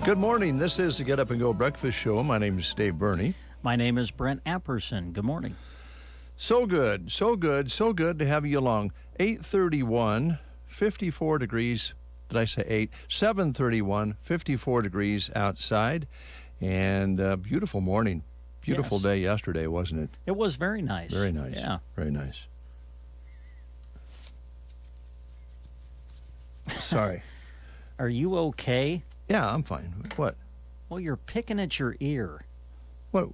Good morning. This is the Get Up and Go Breakfast Show. My name is Dave Burney. My name is Brent Apperson. Good morning. So good to have you along. 8:31, 54 degrees. Did I say 8? 7:31, 54 degrees outside. And beautiful morning. Beautiful day yesterday, wasn't it? It was very nice. Very nice. Yeah. Very nice. Sorry. Are you okay? Yeah, I'm fine. What? Well, you're picking at your ear. What?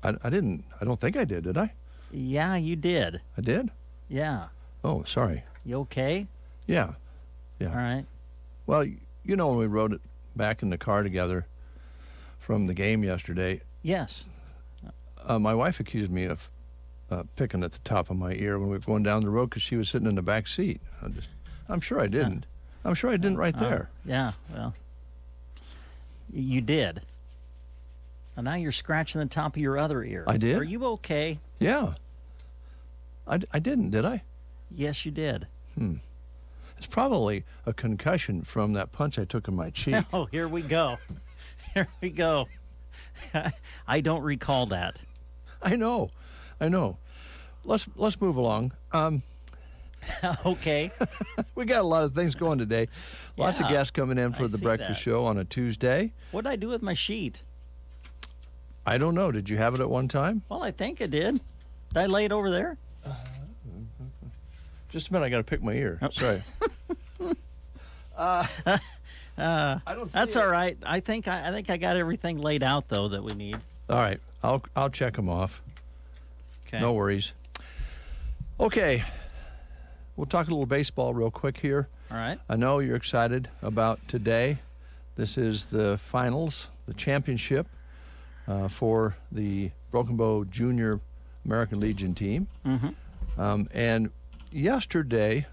I don't think I did I? Yeah, you did. I did? Yeah. Oh, sorry. You okay? Yeah. All right. Well, you know when we rode it back in the car together from the game yesterday, Yes. my wife accused me of picking at the top of my ear when we were going down the road because she was sitting in the back seat. I'm sure I didn't. I'm sure I didn't right there. Yeah, well, you did. And now you're scratching the top of your other ear. I did? Are you okay? Yeah. I didn't, did I? Yes, you did. It's probably a concussion from that punch I took in my cheek. Oh, here we go. Here we go. I don't recall that. I know. Let's move along. Okay. We got a lot of things going today. Lots of Yeah, guests coming in for I the see breakfast that. show on a Tuesday. What did I do with my sheet? I don't know. Did you have it at one time? Well, I think I did. Did I lay it over there? Just a minute. I got to pick my ear. Oh. Sorry. I don't see That's it. all right. I think I got everything laid out though that we need. All right. I'll check them off. Okay. No worries. Okay. We'll talk a little baseball real quick here. All right. I know you're excited about today. This is the finals, the championship for the Broken Bow Junior American Legion team. Mm-hmm. And yesterday,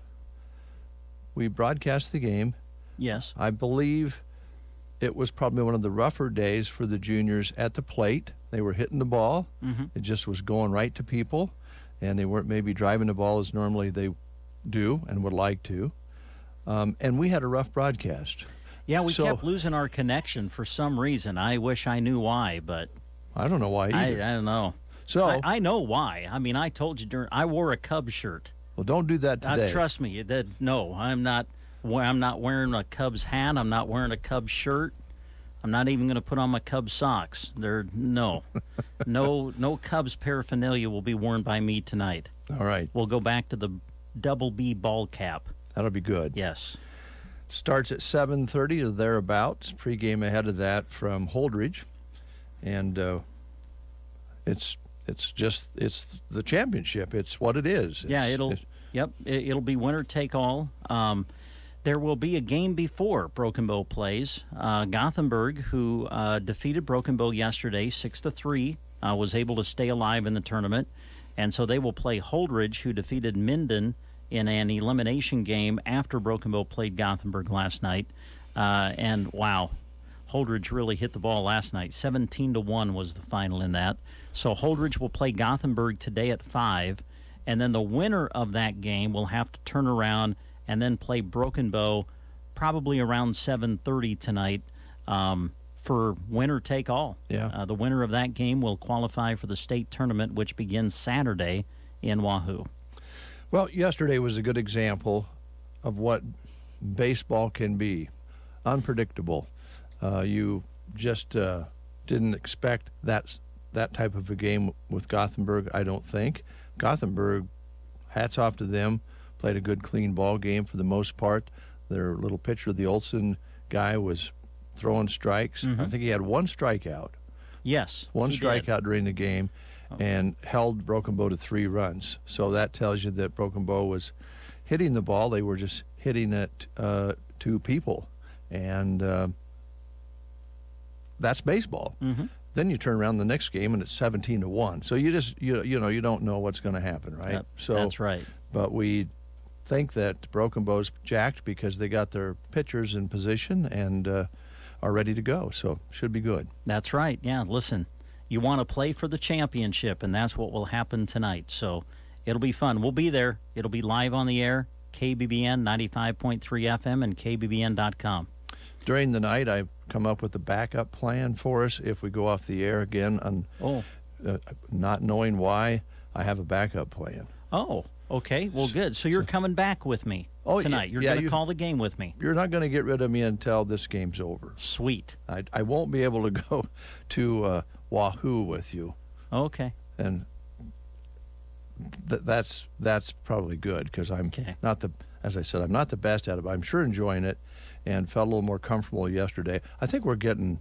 we broadcast the game. Yes. I believe it was probably one of the rougher days for the juniors at the plate. They were hitting the ball. Mm-hmm. It just was going right to people, and they weren't maybe driving the ball as normally they do and would like to. And we had a rough broadcast. Yeah, we So- kept losing our connection for some reason. I wish I knew why, but I don't know why I either. don't know. So, I know why. I mean, I told you I wore a Cubs shirt. well, don't do that today. Trust me. No, I'm not wearing a Cubs hat. I'm not wearing a Cubs shirt. I'm not even going to put on my Cubs socks. No Cubs paraphernalia will be worn by me tonight. All right. We'll go back to the double B ball cap. That'll be good. Yes. Starts at 7:30 or thereabouts. Pregame ahead of that from Holdridge. And it's the championship. It's what it is. Yeah, It's- it'll be winner take all. There will be a game before Broken Bow plays. Gothenburg, who defeated Broken Bow yesterday 6-3, was able to stay alive in the tournament, and so they will play Holdridge, who defeated Minden in an elimination game after Broken Bow played Gothenburg last night. And wow, Holdridge really hit the ball last night. 17-1 was the final in that. So Holdridge will play Gothenburg today at 5, and then the winner of that game will have to turn around and then play Broken Bow probably around 7:30 tonight for winner take all. Yeah. The winner of that game will qualify for the state tournament, which begins Saturday in Wahoo. Well, yesterday was a good example of what baseball can be. Unpredictable. You just didn't expect that type of a game with Gothenburg, I don't think. Gothenburg, hats off to them, played a good, clean ball game for the most part. Their little pitcher, the Olson guy, was throwing strikes. I think he had one strikeout. Yes. One he strikeout did. during the game and held Broken Bow to 3 runs. So that tells you that Broken Bow was hitting the ball. They were just hitting it to people. And that's baseball. Mm-hmm. Then you turn around the next game and it's 17-1. So you just you don't know what's going to happen, right? Yep, So that's right. But we think that Broken Bow's jacked because they got their pitchers in position and are ready to go. So should be good. That's right. Yeah, listen, you want to play for the championship, and that's what will happen tonight. So it'll be fun. We'll be there. It'll be live on the air, KBBN 95.3 FM and KBBN.com. During the night, I come up with a backup plan for us if we go off the air again. Not knowing why, I have a backup plan. Oh, okay. Well, good. So you're coming back with me tonight. You're going to call the game with me. You're not going to get rid of me until this game's over. Sweet. I won't be able to go to Wahoo with you. Okay. And that's probably good because I'm not as I said, I'm not the best at it, but I'm sure enjoying it and felt a little more comfortable yesterday. I think we're getting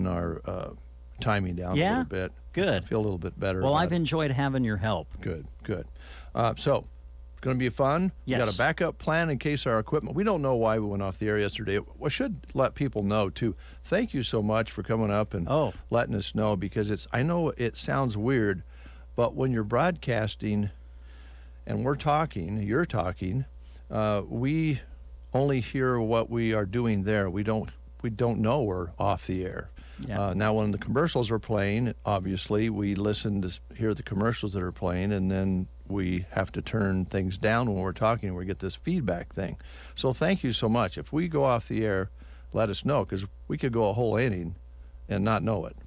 our timing down a little bit. Good. I feel a little bit better. Well, I've enjoyed having your help. Good. So it's going to be fun. Yes. We got a backup plan in case our equipment. We don't know why we went off the air yesterday. I should let people know too. Thank you so much for coming up and letting us know, because I know it sounds weird, but when you're broadcasting and you're talking, we only hear what we are doing there. We don't know we're off the air. Yeah. Now, when the commercials are playing, obviously, we listen to hear the commercials that are playing, and then we have to turn things down when we're talking, and we get this feedback thing. So thank you so much. If we go off the air, let us know, because we could go a whole inning and not know it.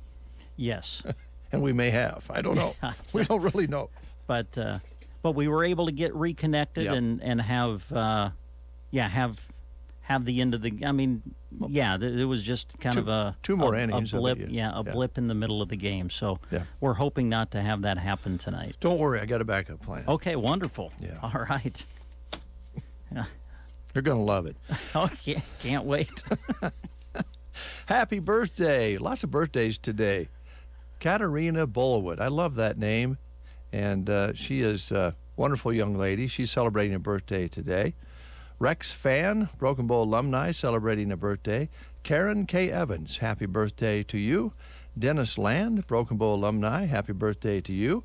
Yes. And we may have. I don't know. We don't really know. But we were able to get reconnected and have the end of the. I mean, it was just kind of two more innings. A blip, a blip in the middle of the game. So we're hoping not to have that happen tonight. Don't worry, I got a backup plan. Okay, wonderful. Yeah. All right. You're gonna love it. Okay, can't wait. Happy birthday! Lots of birthdays today. Katarina Bolwood. I love that name, and she is a wonderful young lady. She's celebrating a birthday today. Rex Fan, Broken Bow alumni, celebrating a birthday. Karen K. Evans, happy birthday to you. Dennis Land, Broken Bow alumni, happy birthday to you.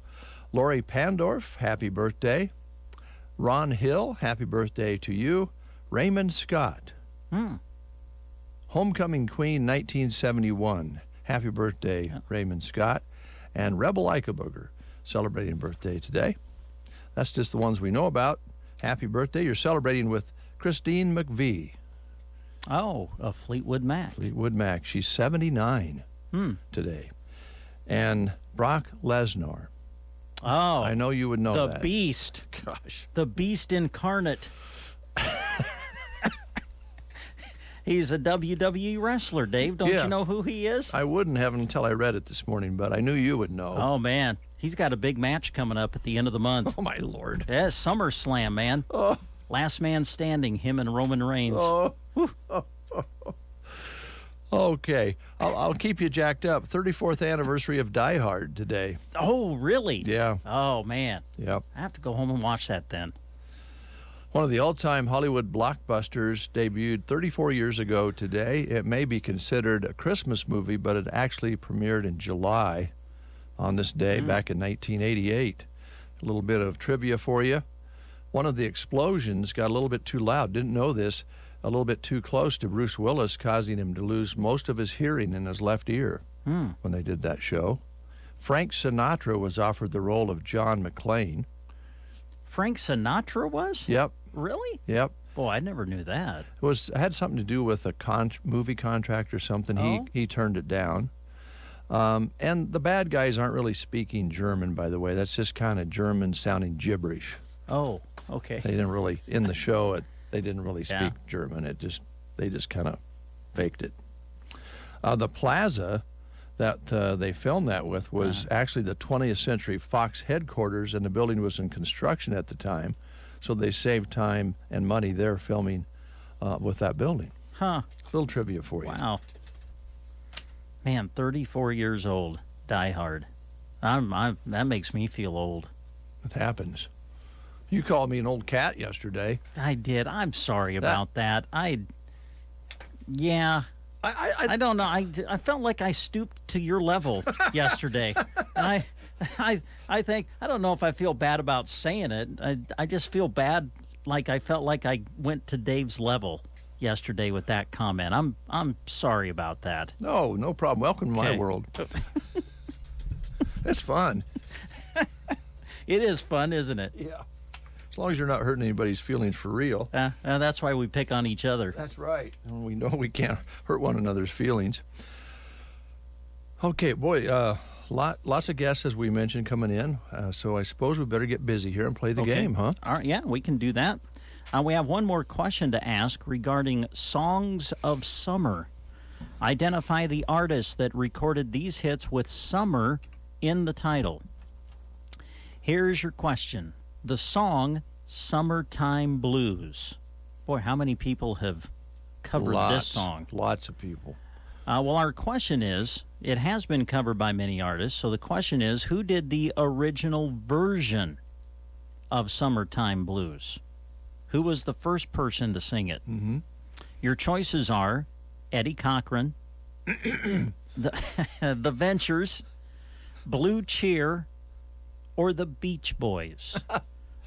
Lori Pandorf, happy birthday. Ron Hill, happy birthday to you. Raymond Scott, Homecoming Queen 1971, happy birthday, Raymond Scott. And Rebel Eichelberger, celebrating a birthday today. That's just the ones we know about. Happy birthday. You're celebrating with Christine McVie. Oh, a Fleetwood Mac. Fleetwood Mac. She's 79 today. And Brock Lesnar. Oh. I know you would know that. The Beast. Gosh. The Beast incarnate. He's a WWE wrestler, Dave. Don't you know who he is? I wouldn't have until I read it this morning, but I knew you would know. Oh, man. He's got a big match coming up at the end of the month. Oh, my Lord. Yeah, SummerSlam, man. Oh. Last man standing, him and Roman Reigns. Oh. Okay. I'll keep you jacked up. 34th anniversary of Die Hard today. Oh, really? Yeah. Oh, man. Yep. I have to go home and watch that then. One of the all-time Hollywood blockbusters debuted 34 years ago today. It may be considered a Christmas movie, but it actually premiered in July on this day back in 1988. A little bit of trivia for you. One of the explosions got a little bit too loud. Didn't know this. A little bit too close to Bruce Willis, causing him to lose most of his hearing in his left ear when they did that show. Frank Sinatra was offered the role of John McClane. Frank Sinatra was? Yep. Really? Yep. Boy, I never knew that. It had something to do with a movie contract or something. Oh. He turned it down. And the bad guys aren't really speaking German, by the way. That's just kind of German-sounding gibberish. Oh, okay. They didn't really, in the show, they didn't really speak German. They just kind of faked it. The plaza that they filmed that with was actually the 20th Century Fox headquarters, and the building was in construction at the time. So they saved time and money there filming with that building. Huh. Little trivia for you. Wow. Man, 34 years old. Die Hard. That makes me feel old. It happens. You called me an old cat yesterday. I did. I'm sorry about that. I don't know. I felt like I stooped to your level yesterday. And I think, I don't know if I feel bad about saying it. I just feel bad, like I felt like I went to Dave's level yesterday with that comment. I'm sorry about that. No problem. Welcome to my world. It's fun. It is fun, isn't it? Yeah. As long as you're not hurting anybody's feelings for real. That's why we pick on each other. That's right. And we know we can't hurt one another's feelings. Okay, boy, lots of guests, as we mentioned, coming in. So I suppose we better get busy here and play the game, huh? All right, yeah, we can do that. We have one more question to ask regarding songs of summer. Identify the artists that recorded these hits with summer in the title. Here's your question. The song Summertime Blues. Boy, how many people have covered this song? Lots of people. Well, our question is, it has been covered by many artists, so the question is, who did the original version of Summertime Blues? Who was the first person to sing it? Mm-hmm. Your choices are Eddie Cochran, the Ventures, Blue Cheer, or the Beach Boys.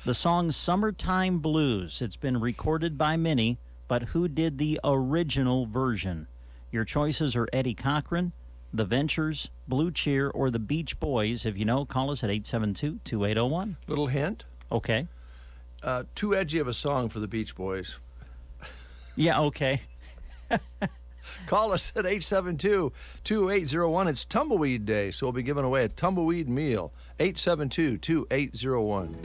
The song Summertime Blues. It's been recorded by many, but who did the original version? Your choices are Eddie Cochran, the Ventures, Blue Cheer, or the Beach Boys. If you know, call us at 872-2801. Little hint. Okay. Too edgy of a song for the Beach Boys. Yeah, okay. Call us at 872-2801. It's Tumbleweed Day, so we'll be giving away a tumbleweed meal. 872-2801.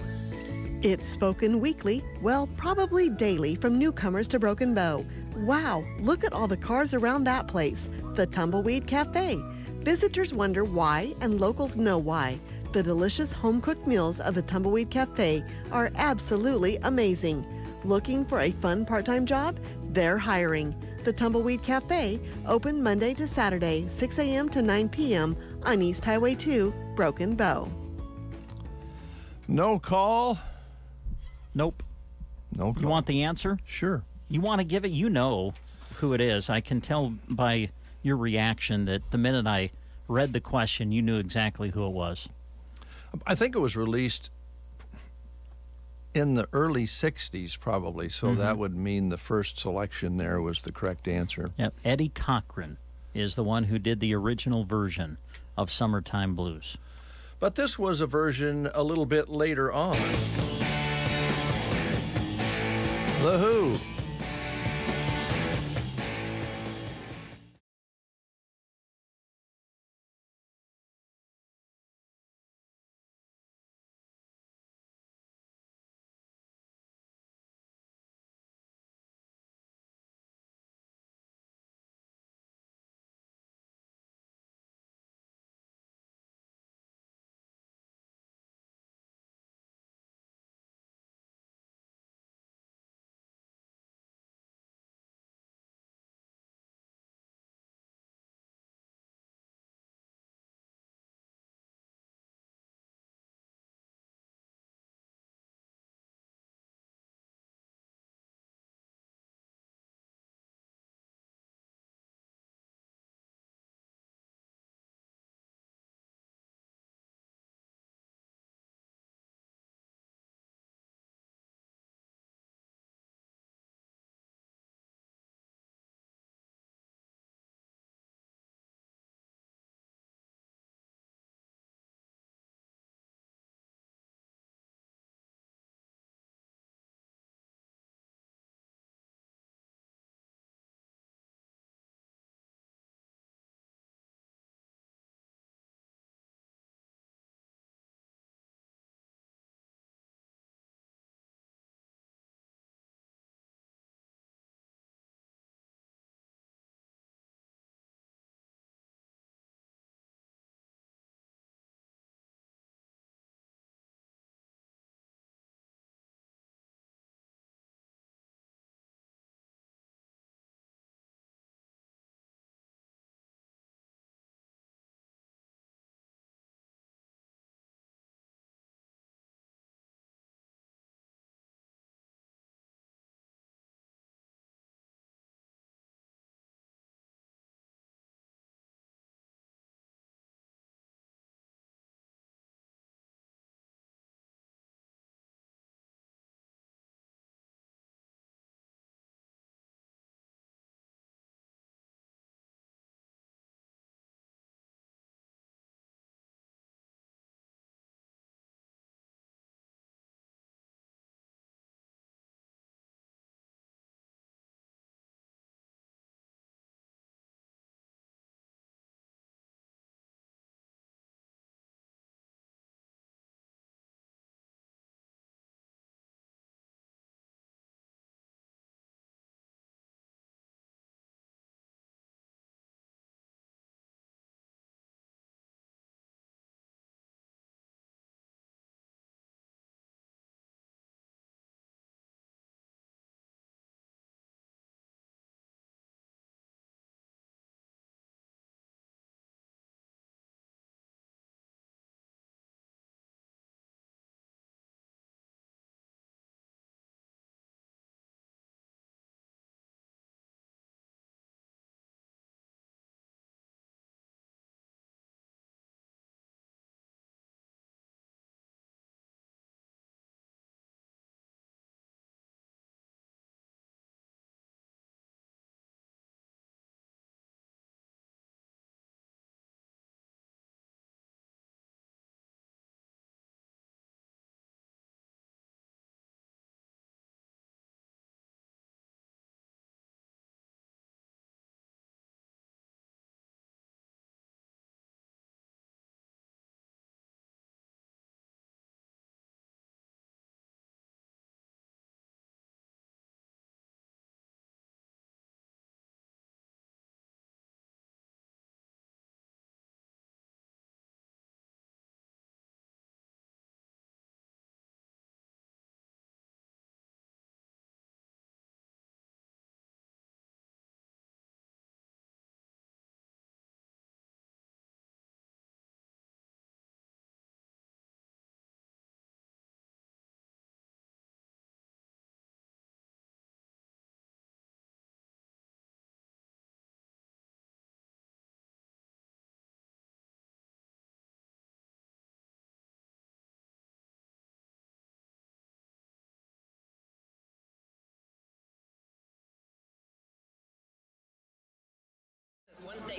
It's spoken weekly, well, probably daily, from newcomers to Broken Bow. Wow, look at all the cars around that place, the Tumbleweed Cafe. Visitors wonder why, and locals know why. The delicious home-cooked meals of the Tumbleweed Cafe are absolutely amazing. Looking for a fun part-time job? They're hiring. The Tumbleweed Cafe, open Monday to Saturday, 6 a.m. to 9 p.m. on East Highway 2, Broken Bow. No call? Nope. No call. You want the answer? Sure. You want to give it? You know who it is. I can tell by your reaction that the minute I read the question, you knew exactly who it was. I think it was released in the early 60s, probably, so that would mean the first selection there was the correct answer. Yep. Eddie Cochran is the one who did the original version of Summertime Blues. But this was a version a little bit later on. The Who.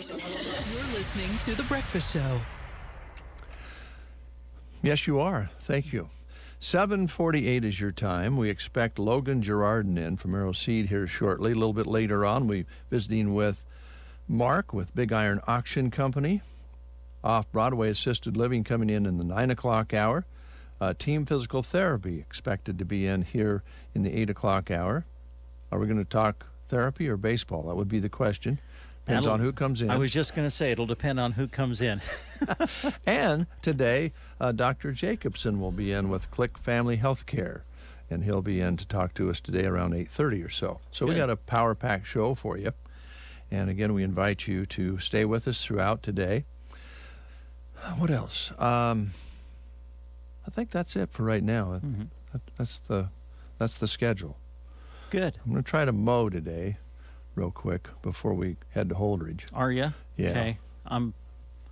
You're listening to The Breakfast Show. Yes, you are. Thank you. 7:48 is your time. We expect Logan Girardin in from Arrow Seed here shortly. A little bit later on, we're visiting with Mark with Big Iron Auction Company. Off-Broadway Assisted Living coming in the 9 o'clock hour. Team Physical Therapy expected to be in here in the 8 o'clock hour. Are we going to talk therapy or baseball? That would be the question. Depends on who comes in. I was just going to say, it'll depend on who comes in. And today, Dr. Jacobson will be in with Click Family Healthcare, and he'll be in to talk to us today around 8:30 or so. So we Good. got a power-packed show for you. And again, we invite you to stay with us throughout today. What else? I think that's it for right now. Mm-hmm. That's the schedule. Good. I'm going to try to mow today real quick before we head to Holdridge. Are you? Yeah. Okay.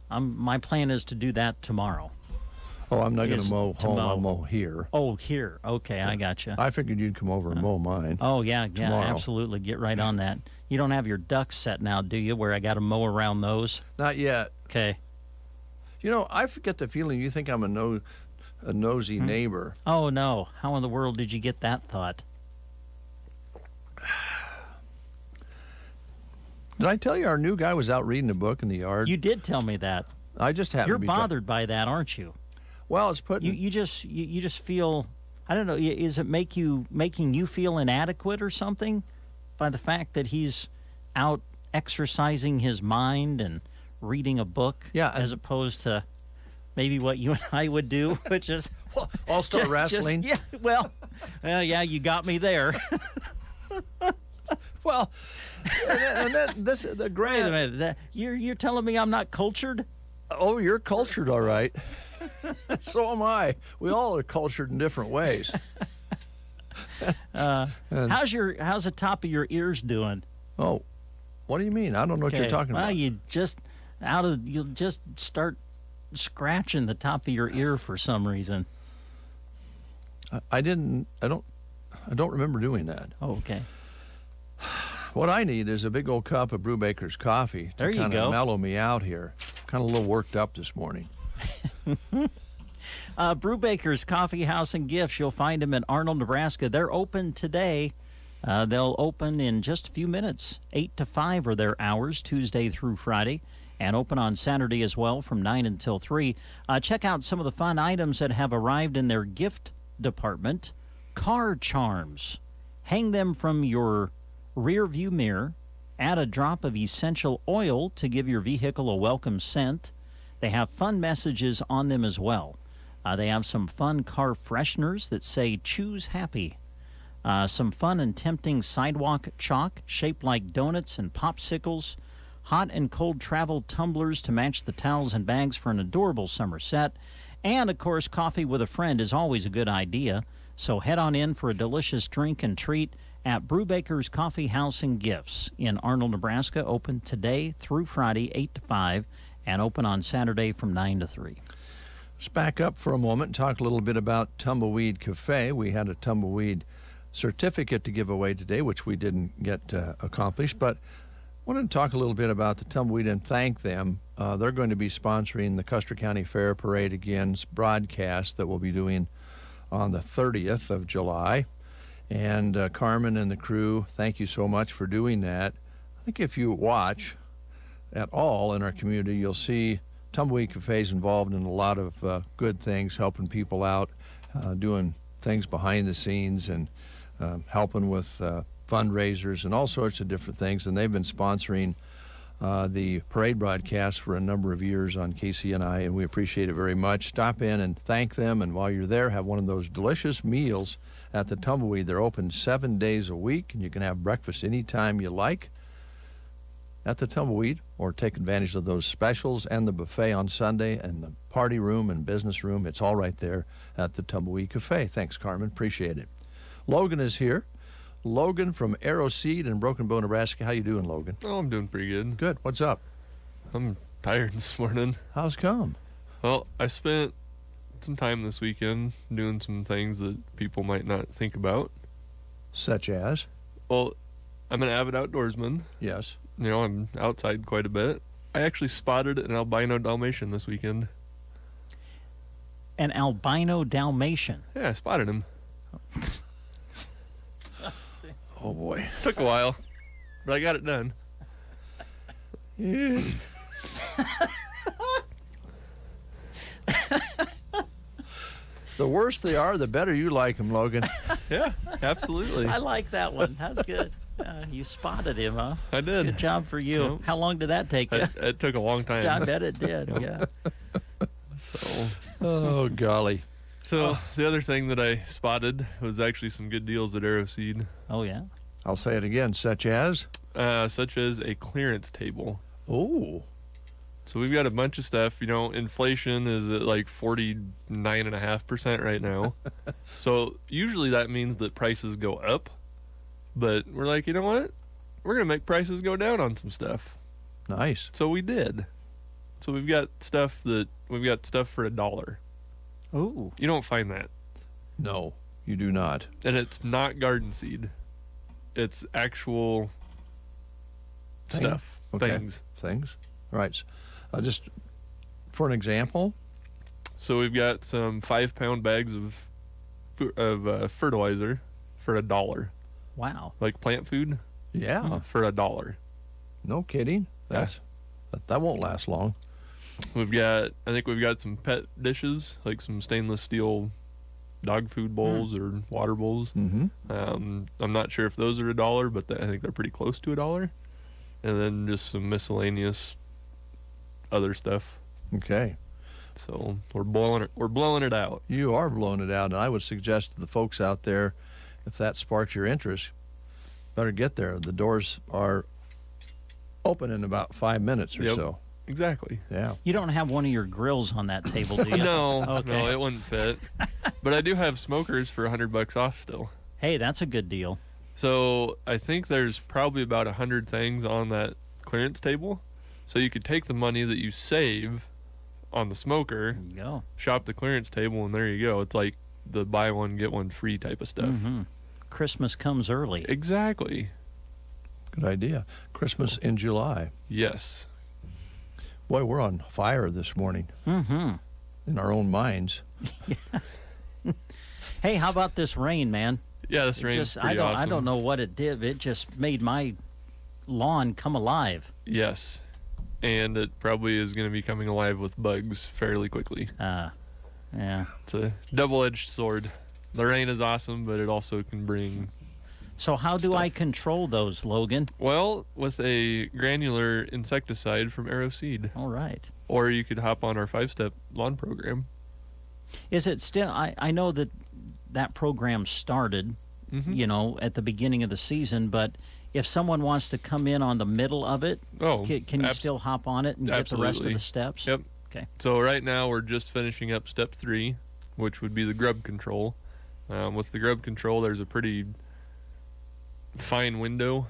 My plan is to do that tomorrow. Oh, I'm not going to Is mow to home. mow. I'll mow here. Oh, here. Okay, I gotcha. I figured you'd come over and mow mine. Oh, yeah, tomorrow. absolutely. Get right on that. You don't have your ducks set now, do you, where I got to mow around those? Not yet. Okay. You know, I get the feeling you think I'm a nosy neighbor. Oh, no. How in the world did you get that thought? Did I tell you our new guy was out reading a book in the yard? You did tell me that. I just happened You're to be bothered by that, aren't you? Well, it's putting. You just feel, I don't know, is it making you feel inadequate or something by the fact that he's out exercising his mind and reading a book, Yeah, as opposed to maybe what you and I would do, which is all-star just- wrestling? yeah, well, yeah, you got me there. Well, and then this the Wait a grand. minute, you're telling me I'm not cultured? Oh, you're cultured, all right. So am I. We all are cultured in different ways. And- How's the top of your ears doing? Oh, what do you mean? I don't know what you're Okay, talking well, about. you'll just start scratching the top of your ear for some reason. I don't remember doing that. Oh, okay. What I need is a big old cup of Brubaker's coffee There to you kind go. of mellow me out here. Kind of a little worked up this morning. Brubaker's Coffee House and Gifts. You'll find them in Arnold, Nebraska. They're open today. They'll open in just a few minutes. 8 to 5 are their hours, Tuesday through Friday, and open on Saturday as well from 9 until 3. Check out some of the fun items that have arrived in their gift department. Car charms. Hang them from your rear view mirror. Add a drop of essential oil to give your vehicle a welcome scent. They have fun messages on them as well. They have some fun car fresheners that say choose happy. Some fun and tempting sidewalk chalk shaped like donuts and popsicles. Hot and cold travel tumblers to match the towels and bags for an adorable summer set. And, of course, coffee with a friend is always a good idea. So head on in for a delicious drink and treat at Brubaker's Coffee House and Gifts in Arnold, Nebraska. Open today through Friday, 8 to 5, and open on Saturday from 9 to 3. Let's back up for a moment and talk a little bit about Tumbleweed Cafe. We had a Tumbleweed certificate to give away today, which we didn't get accomplished, but I wanted to talk a little bit about the Tumbleweed and thank them. They're going to be sponsoring the Custer County Fair Parade Again's broadcast that we'll be doing on the 30th of July. And Carmen and the crew, thank you so much for doing that. I think if you watch at all in our community, you'll see Tumbleweed Cafe is involved in a lot of good things, helping people out, doing things behind the scenes and helping with fundraisers and all sorts of different things. And they've been sponsoring the parade broadcast for a number of years on KCNI, and we appreciate it very much. Stop in and thank them, and while you're there, have one of those delicious meals at the Tumbleweed. They're open 7 days a week, and you can have breakfast anytime you like at the Tumbleweed, or take advantage of those specials and the buffet on Sunday and the party room and business room. It's all right there at the Tumbleweed Cafe. Thanks, Carmen. Appreciate it. Logan is here. Logan from Arrow Seed in Broken Bow, Nebraska. How you doing, Logan? Oh, I'm doing pretty good. Good. What's up? I'm tired this morning. How's come? Well, I spent some time this weekend doing some things that people might not think about. Such as? Well, I'm an avid outdoorsman. Yes. You know, I'm outside quite a bit. I actually spotted an albino Dalmatian this weekend. An albino Dalmatian. Yeah, I spotted him. Oh boy. Took a while, but I got it done. Yeah. The worse they are, the better you like them, Logan. Yeah, absolutely. I like that one. That's good. You spotted him, huh? I did. Good job for you. Yep. How long did that take you? It took a long time. I bet it did. Yeah. So, Oh golly. the other thing that I spotted was actually some good deals at Aeroseed, Oh yeah. I'll say it again, such as. such as a clearance table. Oh. So we've got a bunch of stuff. Inflation is at like 49.5% right now. So usually that means that prices go up. But we're like, you know what? We're going to make prices go down on some stuff. Nice. So we did. So we've got stuff for $1. Ooh. You don't find that. No, you do not. And it's not garden seed. It's actual Thing? stuff. Okay. Things. Things. All right. Just for an example. So we've got some 5-pound bags of fertilizer for $1. Wow. Like plant food Yeah. for $1. No kidding. That won't last long. I think we've got some pet dishes, like some stainless steel dog food bowls or water bowls. Mm-hmm. I'm not sure if those are $1, but I think they're pretty close to $1. And then just some miscellaneous other stuff. Okay. So we're blowing it out. You are blowing it out, and I would suggest to the folks out there, if that sparks your interest, better get there. The doors are open in about 5 minutes or Yep. so. Exactly. Yeah. You don't have one of your grills on that table, do you? No, Okay. no, it wouldn't fit. But I do have smokers for $100 off still. Hey, that's a good deal. So I think there's probably about 100 things on that clearance table. So you could take the money that you save on the smoker, There you go. shop the clearance table, and there you go. It's like the buy one get one free type of stuff. Mm-hmm. Christmas comes early. Exactly. Good idea. Christmas in July. Yes. Boy, we're on fire this morning Mm-hmm. in our own minds. Hey, how about this rain, man? Yeah, this It rain's just, pretty awesome. I don't know what it did. It just made my lawn come alive. Yes. And it probably is going to be coming alive with bugs fairly quickly. Yeah. It's a double-edged sword. The rain is awesome, but it also can bring... So how do I control those, Logan? Well, with a granular insecticide from Aeroseed. All right. Or you could hop on our 5-step lawn program. Is it still? I know that program started, Mm-hmm. at the beginning of the season. But if someone wants to come in on the middle of it, Oh, can you still hop on it and get the rest of absolutely. the steps? Yep. Okay. So right now we're just finishing up step 3, which would be the grub control. With the grub control, there's a pretty fine window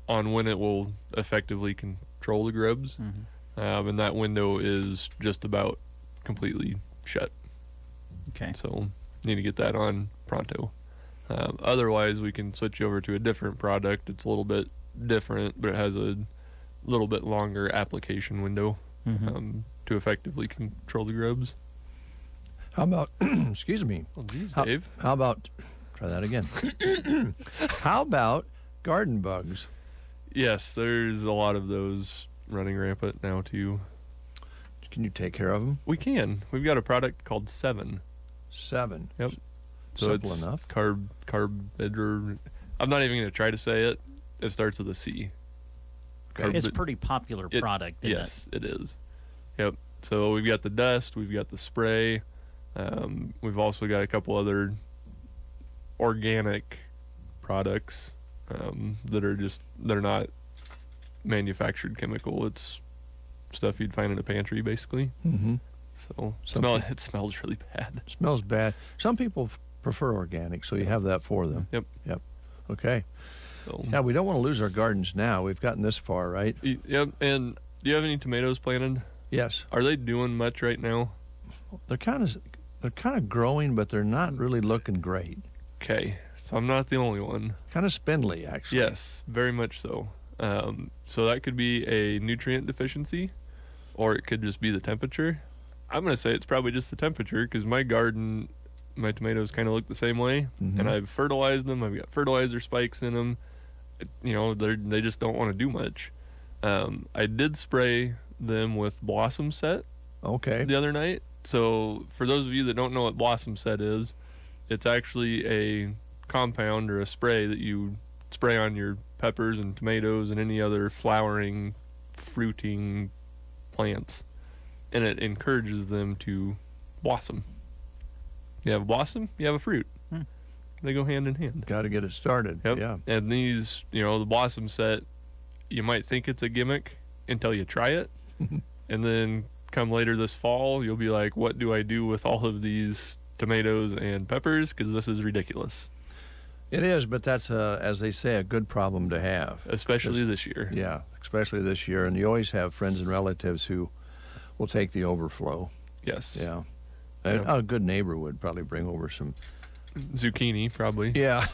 on when it will effectively control the grubs. Mm-hmm. And that window is just about completely shut. Okay. So need to get that on pronto. Otherwise, we can switch over to a different product. It's a little bit different, but it has a little bit longer application window Mm-hmm. to effectively control the grubs. How about, excuse me, Well, geez, How- Dave. how about, try that again. How about garden bugs? Yes, there's a lot of those running rampant now too. Can you take care of them? We can. We've got a product called 7. 7. Yep. So Simple it's enough. Carbidor. I'm not even going to try to say it. It starts with a C. It's a Carbid- pretty popular It- product, isn't Yes, it is. Yep. So we've got the dust, we've got the spray, we've also got a couple other organic products they're not manufactured chemical. It's stuff you'd find in a pantry, basically. Mm-hmm. So Something- it smells really bad. Smells bad. Some people prefer organic, so you have that for them. Yep. Okay. So Yeah, we don't want to lose our gardens now. We've gotten this far, right? Yep. And do you have any tomatoes planted? Yes. Are they doing much right now? They're kind of growing, but they're not really looking great. Okay. So I'm not the only one. Kind of spindly, actually. Yes, very much so. So that could be a nutrient deficiency, or it could just be the temperature. I'm going to say it's probably just the temperature, because my garden, my tomatoes kind of look the same way, Mhm. and I've fertilized them. I've got fertilizer spikes in them. They just don't want to do much. I did spray them with Blossom Set Okay. the other night. So for those of you that don't know what Blossom Set is, it's actually a compound or a spray that you spray on your peppers and tomatoes and any other flowering, fruiting plants, and it encourages them to blossom. You have a blossom, you have a fruit. They go hand in hand. Got to get it started. Yep. Yeah. And these, the Blossom Set, you might think it's a gimmick until you try it. And then come later this fall, you'll be like, what do I do with all of these tomatoes and peppers? Because this is ridiculous. It is, but that's, as they say, a good problem to have. Especially this year. Yeah, especially this year. And you always have friends and relatives who will take the overflow. Yes. Yeah. Yeah. A good neighbor would probably bring over some. Zucchini, probably. Yeah.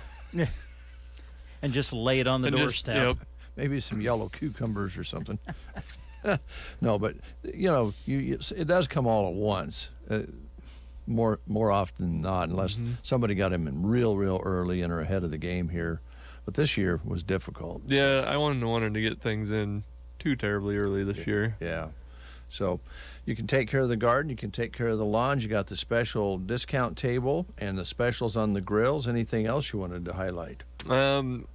And just lay it on the And just- doorstep. yep. Maybe some yellow cucumbers or something. No, but it does come all at once. More often than not, unless somebody got him in real early and are ahead of the game here. But this year was difficult. Yeah, I wanted to get things in too terribly early this year. Yeah. So you can take care of the garden. You can take care of the lawns. You got the special discount table and the specials on the grills. Anything else you wanted to highlight?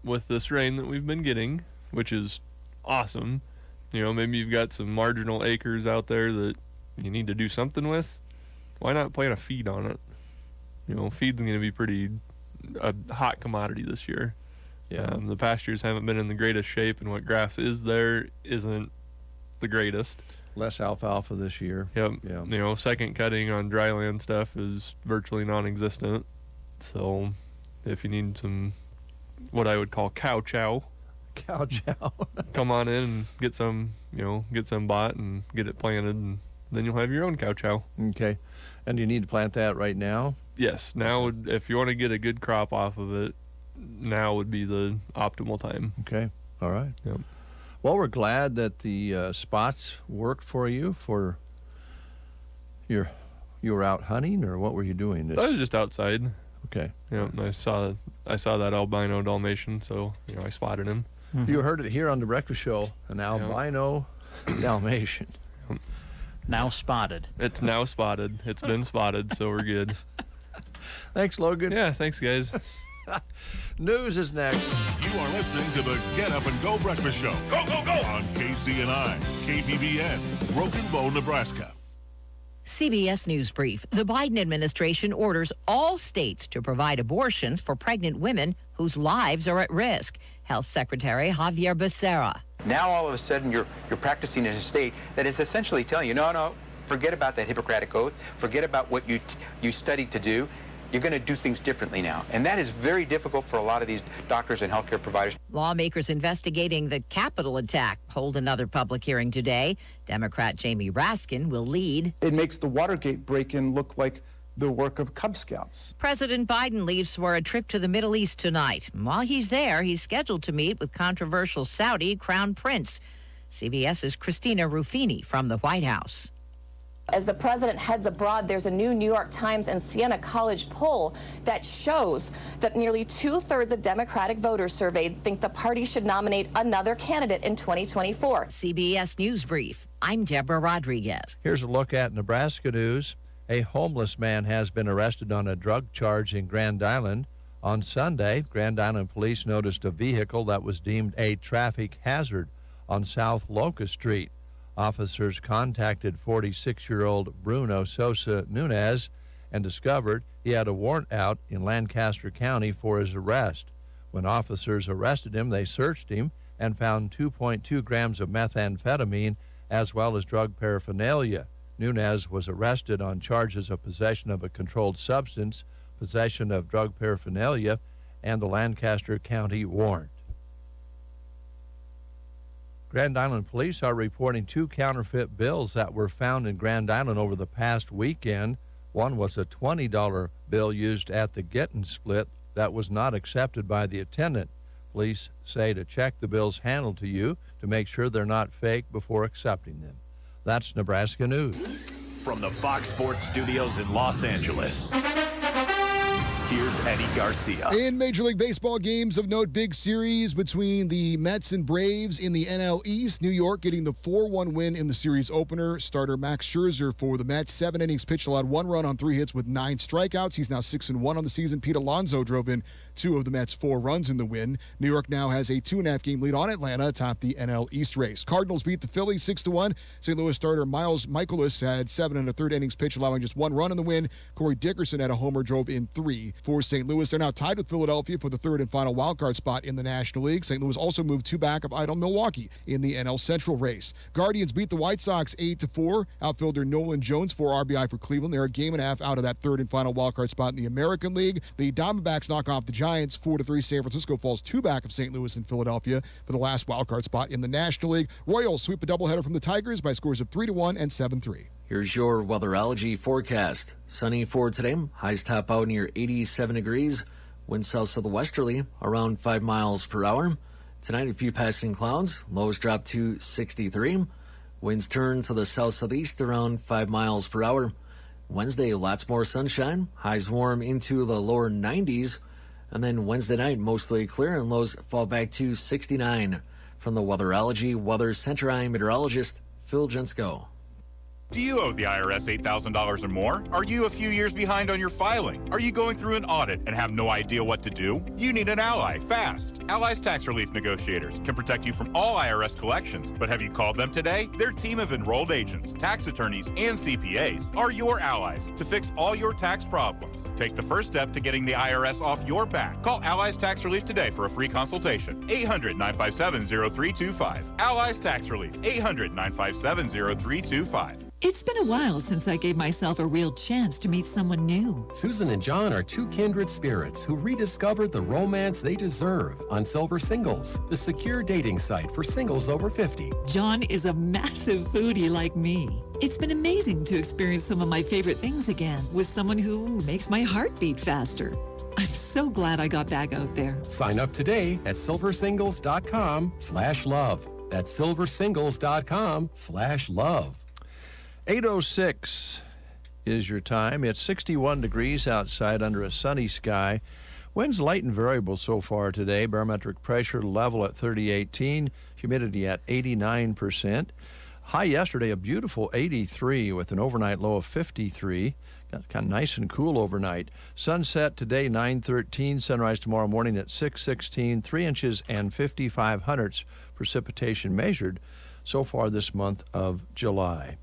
With this rain that we've been getting, which is awesome, maybe you've got some marginal acres out there that you need to do something with. Why not plant a feed on it? Feed's going to be a hot commodity this year. Yeah. The pastures haven't been in the greatest shape, and what grass is there isn't the greatest. Less alfalfa this year. Yep. Yeah. Second cutting on dryland stuff is virtually non-existent. So if you need some, what I would call cow chow, Cow chow. come on in and get some bought and get it planted, and then you'll have your own cow chow. Okay. And you need to plant that right now? Yes. Now, if you want to get a good crop off of it, now would be the optimal time. Okay. All right. Yep. Well, we're glad that the spots worked for you. You were out hunting, or what were you doing? I was just outside. Okay. And I saw that albino Dalmatian, so I spotted him. You heard it here on the Breakfast Show, an albino Dalmatian. Now spotted. It's now spotted. It's been spotted, so we're good. Thanks, Logan. Yeah, thanks, guys. News is next. You are listening to the Get Up and Go Breakfast Show. Go, go, go! On KCNI, KPBN, Broken Bow, Nebraska. CBS News Brief. The Biden administration orders all states to provide abortions for pregnant women whose lives are at risk. Health Secretary Javier Becerra. Now all of a sudden you're practicing in a state that is essentially telling you, no, forget about that Hippocratic Oath, forget about what you studied to do. You're going to do things differently now. And that is very difficult for a lot of these doctors and healthcare providers. Lawmakers investigating the Capitol attack hold another public hearing today. Democrat Jamie Raskin will lead. It makes the Watergate break-in look like the work of Cub Scouts. President Biden leaves for a trip to the Middle East tonight. While he's there, he's scheduled to meet with controversial Saudi Crown Prince. CBS's Christina Ruffini from the White House. As the president heads abroad, there's a new New York Times and Siena College poll that shows that nearly 2/3 of Democratic voters surveyed think the party should nominate another candidate in 2024. CBS News Brief. I'm Deborah Rodriguez. Here's a look at Nebraska news. A homeless man has been arrested on a drug charge in Grand Island. On Sunday, Grand Island police noticed a vehicle that was deemed a traffic hazard on South Locust Street. Officers contacted 46-year-old Bruno Sosa Nunez and discovered he had a warrant out in Lancaster County for his arrest. When officers arrested him, they searched him and found 2.2 grams of methamphetamine as well as drug paraphernalia. Nunez was arrested on charges of possession of a controlled substance, possession of drug paraphernalia, and the Lancaster County warrant. Grand Island police are reporting 2 counterfeit bills that were found in Grand Island over the past weekend. One was a $20 bill used at the Get and Split that was not accepted by the attendant. Police say to check the bills handed to you to make sure they're not fake before accepting them. That's Nebraska News. From the Fox Sports Studios in Los Angeles, here's Eddie Garcia. In Major League Baseball games of note, big series between the Mets and Braves in the NL East. New York getting the 4-1 win in the series opener. Starter Max Scherzer for the Mets. 7 innings pitched, allowed 1 run on 3 hits with 9 strikeouts. He's now 6-1 on the season. Pete Alonso drove in 2 of the Mets' 4 runs in the win. New York now has a 2.5 game lead on Atlanta atop the NL East race. Cardinals beat the Phillies 6-1. St. Louis starter Miles Mikolas had 7 1/3 innings pitched, allowing just 1 run in the win. Corey Dickerson had a homer, drove in 3 for St. Louis. They're now tied with Philadelphia for the 3rd and final wildcard spot in the National League. St. Louis also moved 2 back of idle Milwaukee in the NL Central race. Guardians beat the White Sox 8-4. Outfielder Nolan Jones 4 RBI for Cleveland. They're a game and a half out of that 3rd and final wildcard spot in the American League. The Diamondbacks knock off the Giants 4-3. San Francisco falls 2 back of St. Louis and Philadelphia for the last wildcard spot in the National League. Royals sweep a doubleheader from the Tigers by scores of 3-1 and 7-3. Here's your weatherology forecast. Sunny for today. Highs top out near 87 degrees. Winds south southwesterly around 5 miles per hour. Tonight, a few passing clouds. Lows drop to 63. Winds turn to the south-southeast around 5 miles per hour. Wednesday, lots more sunshine. Highs warm into the lower 90s. And then Wednesday night, mostly clear, and lows fall back to 69. From the Weatherology Weather Center, I'm meteorologist Phil Jensko. Do you owe the IRS $8,000 or more? Are you a few years behind on your filing? Are you going through an audit and have no idea what to do? You need an ally, fast. Ally's tax relief negotiators can protect you from all IRS collections. But have you called them today? Their team of enrolled agents, tax attorneys, and CPAs are your allies to fix all your tax problems. Take the first step to getting the IRS off your back. Call Ally's Tax Relief today for a free consultation. 800-957-0325. Ally's Tax Relief. 800-957-0325. It's been a while since I gave myself a real chance to meet someone new. Susan and John are 2 kindred spirits who rediscovered the romance they deserve on Silver Singles, the secure dating site for singles over 50. John is a massive foodie like me. It's been amazing to experience some of my favorite things again with someone who makes my heart beat faster. I'm so glad I got back out there. Sign up today at silversingles.com/love. That's silversingles.com/love. 8:06 is your time. It's 61 degrees outside under a sunny sky. Winds light and variable so far today. Barometric pressure level at 3018. Humidity at 89%. High yesterday, a beautiful 83 with an overnight low of 53. Got kind of nice and cool overnight. Sunset today, 9:13. Sunrise tomorrow morning at 6:16. 3 inches and 55 hundredths precipitation measured so far this month of July.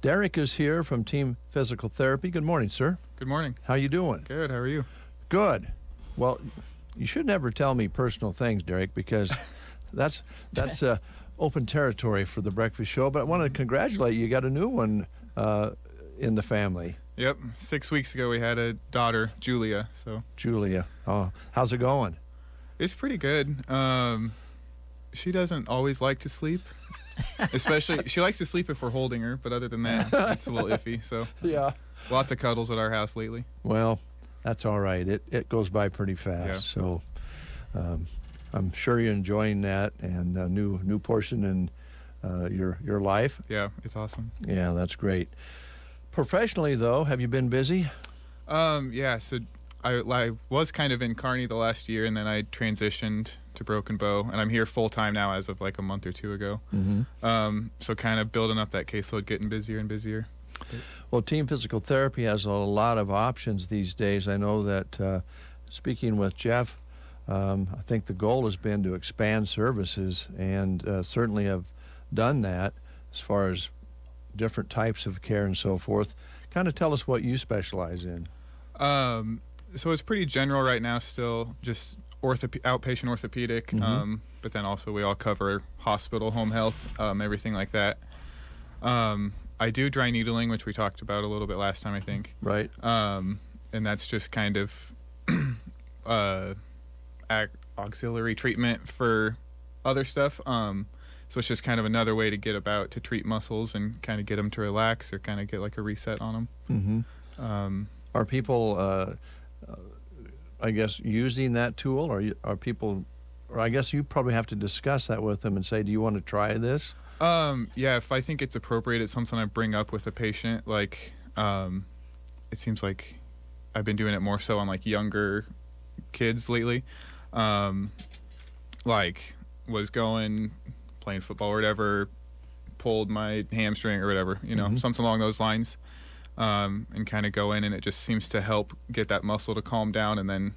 Derek is here from Team Physical Therapy. Good morning, sir. Good morning. How you doing? Good. How are you? Good. Well, you should never tell me personal things, Derek, because that's open territory for the Breakfast Show. But I want to congratulate you. You got a new one in the family. Yep. 6 weeks ago, we had a daughter, Julia. Julia. Oh, how's it going? It's pretty good. She doesn't always like to sleep. Especially, she likes to sleep if we're holding her, but other than that, it's a little iffy. So yeah, lots of cuddles at our house lately. Well, that's all right. It goes by pretty fast. Yeah. So I'm sure you're enjoying that and a new portion in your life. Yeah, it's awesome. Yeah, that's great. Professionally, though, have you been busy? Yeah. So I was kind of in Kearney the last year, and then I transitioned to Broken Bow, and I'm here full time now as of like a month or 2 ago. Mm-hmm. So kind of building up that caseload, getting busier and busier. Well, Team Physical Therapy has a lot of options these days. I know that speaking with Jeff, I think the goal has been to expand services, and certainly have done that as far as different types of care and so forth. Kind of tell us what you specialize in. So it's pretty general right now still, just outpatient orthopedic, Mm-hmm. but then also we all cover hospital, home health, everything like that. I do dry needling, which we talked about a little bit last time, I think. Right. And that's just kind of auxiliary treatment for other stuff. So it's just kind of another way to get about to treat muscles and kind of get them to relax or kind of get like a reset on them. Mm-hmm. Are people, I guess, using that tool, or are people or I guess you probably have to discuss that with them and say, do you want to try this? Yeah, if I think it's appropriate, it's something I bring up with a patient. Like, it seems like I've been doing it more so on like younger kids lately. Like, was playing football or whatever, pulled my hamstring or whatever, something along those lines, and kind of go in, and it just seems to help get that muscle to calm down. And then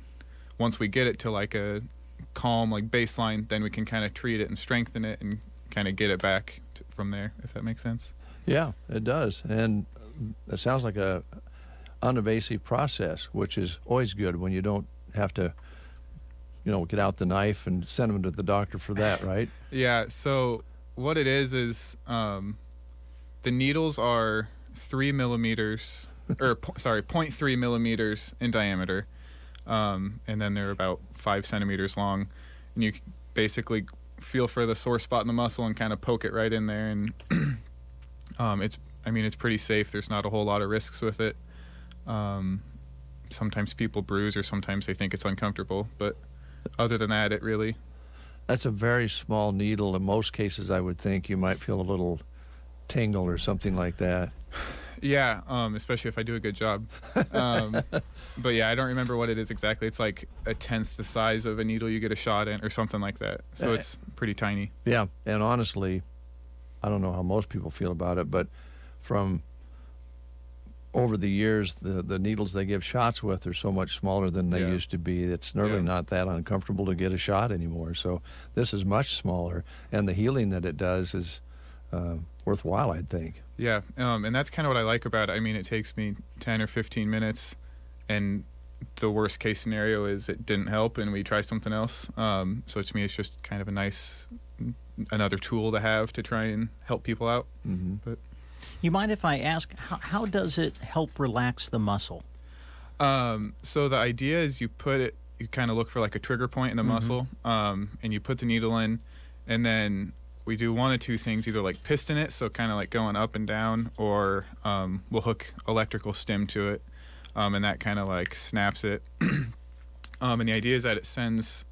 once we get it to like a calm, like baseline, then we can kind of treat it and strengthen it and kind of get it back from there, if that makes sense. Yeah, it does. And it sounds like a uninvasive process, which is always good when you don't have to, get out the knife and send them to the doctor for that, right? Yeah, so what it is the needles are 3 millimeters, or 0.3 millimeters in diameter, and then they're about 5 centimeters long, and you basically feel for the sore spot in the muscle and kind of poke it right in there, and it's pretty safe. There's not a whole lot of risks with it. Sometimes people bruise, or sometimes they think it's uncomfortable, but other than that, that's a very small needle. In most cases, I would think you might feel a little tingle or something like that. Yeah, especially if I do a good job. But yeah, I don't remember what it is exactly. It's like 1/10 the size of a needle you get a shot in, or something like that. So it's pretty tiny. Yeah, and honestly, I don't know how most people feel about it, but from over the years, the needles they give shots with are so much smaller than they used to be. It's really not that uncomfortable to get a shot anymore. So this is much smaller, and the healing that it does is worthwhile, I think. Yeah, and that's kind of what I like about it. I mean, it takes me 10 or 15 minutes, and the worst case scenario is it didn't help and we try something else. So to me, it's just kind of another tool to have to try and help people out. Mm-hmm. But you mind if I ask, how does it help relax the muscle? So the idea is you kind of look for like a trigger point in the muscle, and you put the needle in, and then we do one of two things, either like piston it, so kind of like going up and down, or we'll hook electrical stim to it, and that kind of like snaps it. And the idea is that it sends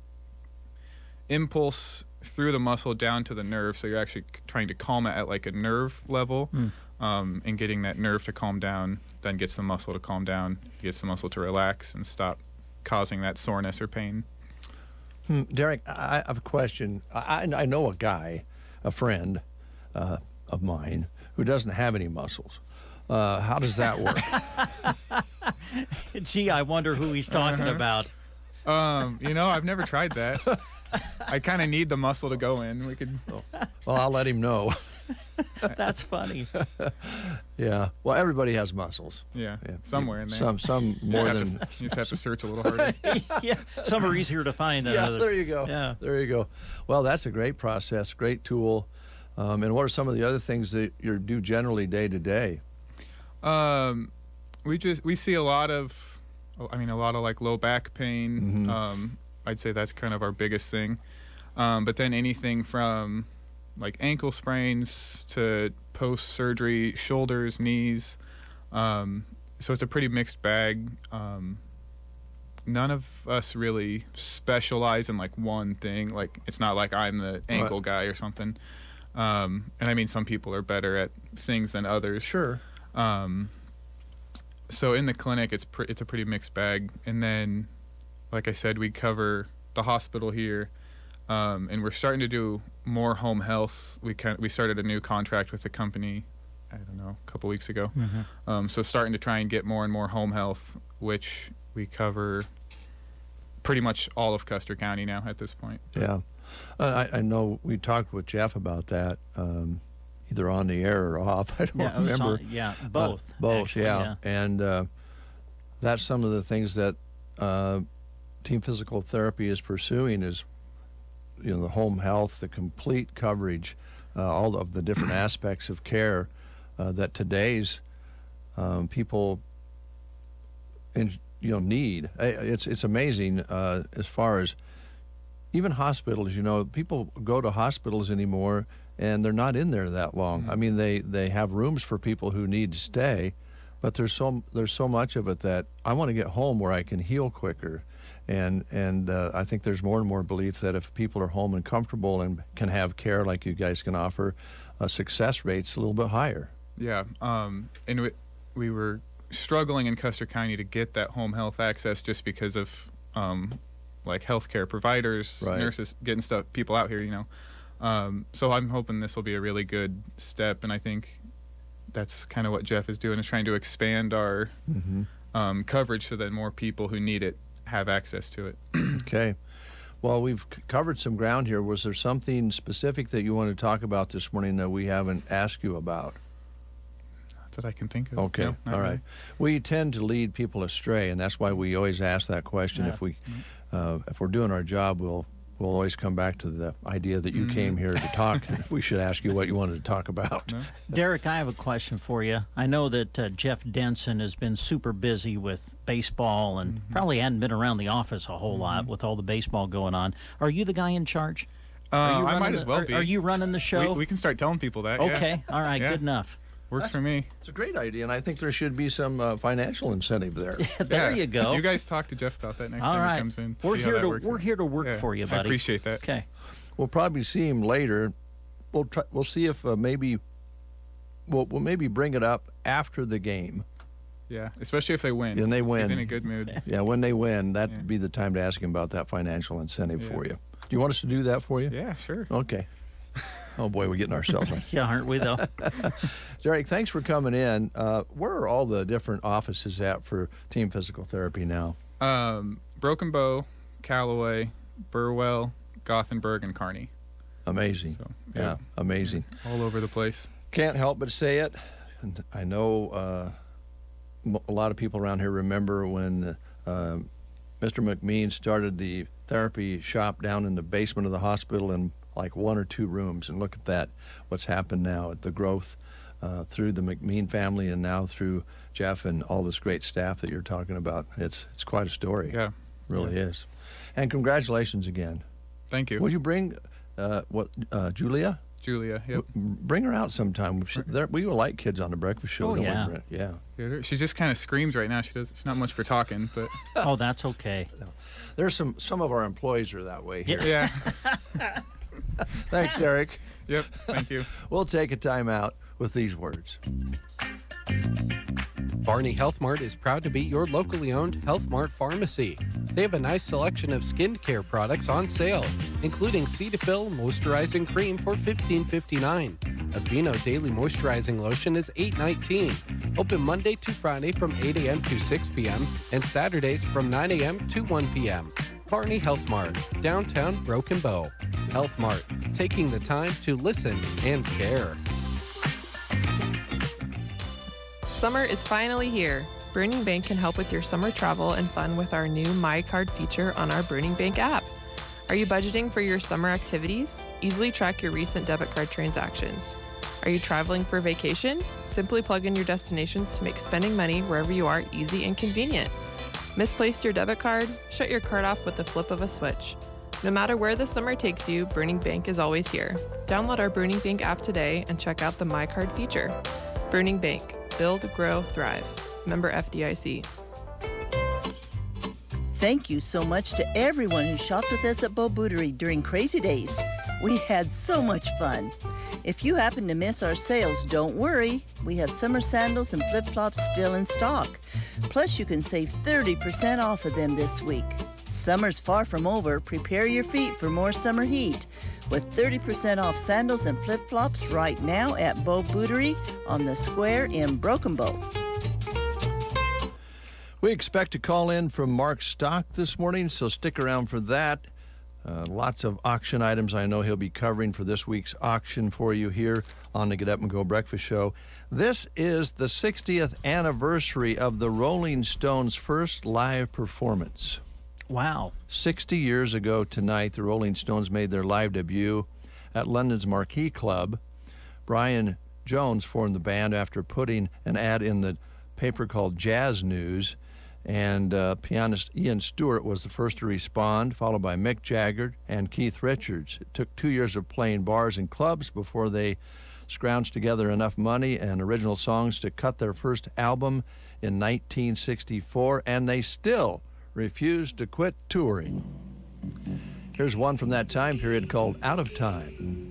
impulse through the muscle down to the nerve, so you're actually trying to calm it at like a nerve level, and getting that nerve to calm down then gets the muscle to calm down, gets the muscle to relax and stop causing that soreness or pain. Derek, I have a question. I know a friend of mine who doesn't have any muscles. How does that work? Gee, I wonder who he's talking about. I've never tried that. I kind of need the muscle to go in. Well, I'll let him know. That's funny. Yeah. Well, everybody has muscles. Yeah. Somewhere in there. Some more than. You just have to search a little harder. Yeah. Some are easier to find than others. There you go. Yeah. There you go. Well, that's a great process, great tool. And what are some of the other things that you do generally day to day? We see a lot of like low back pain. Mm-hmm. I'd say that's kind of our biggest thing. But then anything from like ankle sprains to post-surgery shoulders, knees. So it's a pretty mixed bag. None of us really specialize in like one thing. Like, it's not like I'm the ankle guy or something. And I mean, some people are better at things than others. Sure. So in the clinic, it's a pretty mixed bag. And then, like I said, we cover the hospital here, and we're starting to do more home health. We started a new contract with the company, I don't know, a couple weeks ago. Mm-hmm. So starting to try and get more and more home health, which we cover pretty much all of Custer County now at this point. Yeah. I know we talked with Jeff about that, either on the air or off. I don't remember. Both. Both, actually, yeah. And that's some of the things that Team Physical Therapy is pursuing is, the home health, the complete coverage, all of the different aspects of care that today's people need. It's amazing as far as even hospitals. People go to hospitals anymore and they're not in there that long. Mm-hmm. I mean, they have rooms for people who need to stay, but there's so much of it that I want to get home where I can heal quicker. And I think there's more and more belief that if people are home and comfortable and can have care like you guys can offer, success rate's a little bit higher. Yeah, and we were struggling in Custer County to get that home health access just because of like healthcare providers, nurses, getting people out here, So I'm hoping this will be a really good step, and I think that's kind of what Jeff is doing, is trying to expand our coverage so that more people who need it have access to it. Okay. Well, we've covered some ground here. Was there something specific that you want to talk about this morning that we haven't asked you about? Not that I can think of. Okay. No, all right. really. We tend to lead people astray, and that's why we always ask that question. Yeah. If we're doing our job, we'll always come back to the idea that you came here to talk. We should ask you what you wanted to talk about. Derek, I have a question for you. I know that Jeff Denson has been super busy with baseball and probably hadn't been around the office a whole lot with all the baseball going on. Are you the guy in charge? I might as well be. Are you running the show? We can start telling people that. Okay. Yeah. All right. Yeah. Good enough. Works for me. It's a great idea, and I think there should be some financial incentive there. There you go. You guys talk to Jeff about that next All time right. he comes in. We're See how here that to works we're out. here to work Yeah, for you, buddy. I appreciate that. Okay. We'll probably see him later. We'll see if maybe we'll maybe bring it up after the game. Yeah, especially if they win. And they win. He's in a good mood. Yeah, when they win, that'd be the time to ask him about that financial incentive for you. Do you want us to do that for you? Yeah, sure. Okay. Oh boy, we're getting ourselves on. Yeah, aren't we though? Derek, thanks for coming in. Where are all the different offices at for Team Physical Therapy now? Broken Bow, Callaway, Burwell, Gothenburg, and Kearney. Amazing. So, yeah, amazing. All over the place. Can't help but say it. And I know a lot of people around here remember when Mr. McMean started the therapy shop down in the basement of the hospital in like 1 or 2 rooms, and look at that, what's happened now, at the growth through the McMean family and now through Jeff and all this great staff that you're talking about. It's quite a story. Yeah. Really is. And congratulations again. Thank you. Will you bring Julia? Julia, yep. Bring her out sometime. We will like kids on the breakfast show. Oh, don't yeah. we, Brent? Yeah. She just kind of screams right now. She's not much for talking, but oh, that's okay. There's some of our employees are that way here. Yeah. Thanks, Derek. Yep, thank you. We'll take a time out with these words. Barney Health Mart is proud to be your locally owned Health Mart pharmacy. They have a nice selection of skincare products on sale, including Cetaphil Moisturizing Cream for $15.59. Aveeno Daily Moisturizing Lotion is $8.19. Open Monday to Friday from 8 a.m. to 6 p.m. and Saturdays from 9 a.m. to 1 p.m. Barney Health Mart, downtown Broken Bow. Health Mart, taking the time to listen and care. Summer is finally here. Burning Bank can help with your summer travel and fun with our new My Card feature on our Burning Bank app. Are you budgeting for your summer activities? Easily track your recent debit card transactions. Are you traveling for vacation? Simply plug in your destinations to make spending money wherever you are easy and convenient. Misplaced your debit card? Shut your card off with the flip of a switch. No matter where the summer takes you, Burning Bank is always here. Download our Burning Bank app today and check out the My Card feature. Burning Bank. Build, grow, thrive. Member FDIC. Thank you so much to everyone who shopped with us at Bo Bootery during Crazy Days. We had so much fun. If you happen to miss our sales, don't worry. We have summer sandals and flip-flops still in stock. Plus, you can save 30% off of them this week. Summer's far from over. Prepare your feet for more summer heat with 30% off sandals and flip-flops right now at Bo Bootery on the square in Broken Bow. We expect to call in from Mark Stock this morning, so stick around for that. Lots of auction items I know he'll be covering for this week's auction for you here on the Get Up and Go Breakfast Show. This is the 60th anniversary of the Rolling Stones' first live performance. Wow. 60 years ago tonight, the Rolling Stones made their live debut at London's Marquee Club. Brian Jones formed the band after putting an ad in the paper called Jazz News, and pianist Ian Stewart was the first to respond, followed by Mick Jagger and Keith Richards. It took 2 years of playing bars and clubs before they scrounged together enough money and original songs to cut their first album in 1964, and they still refused to quit touring. Here's one from that time period called Out of Time.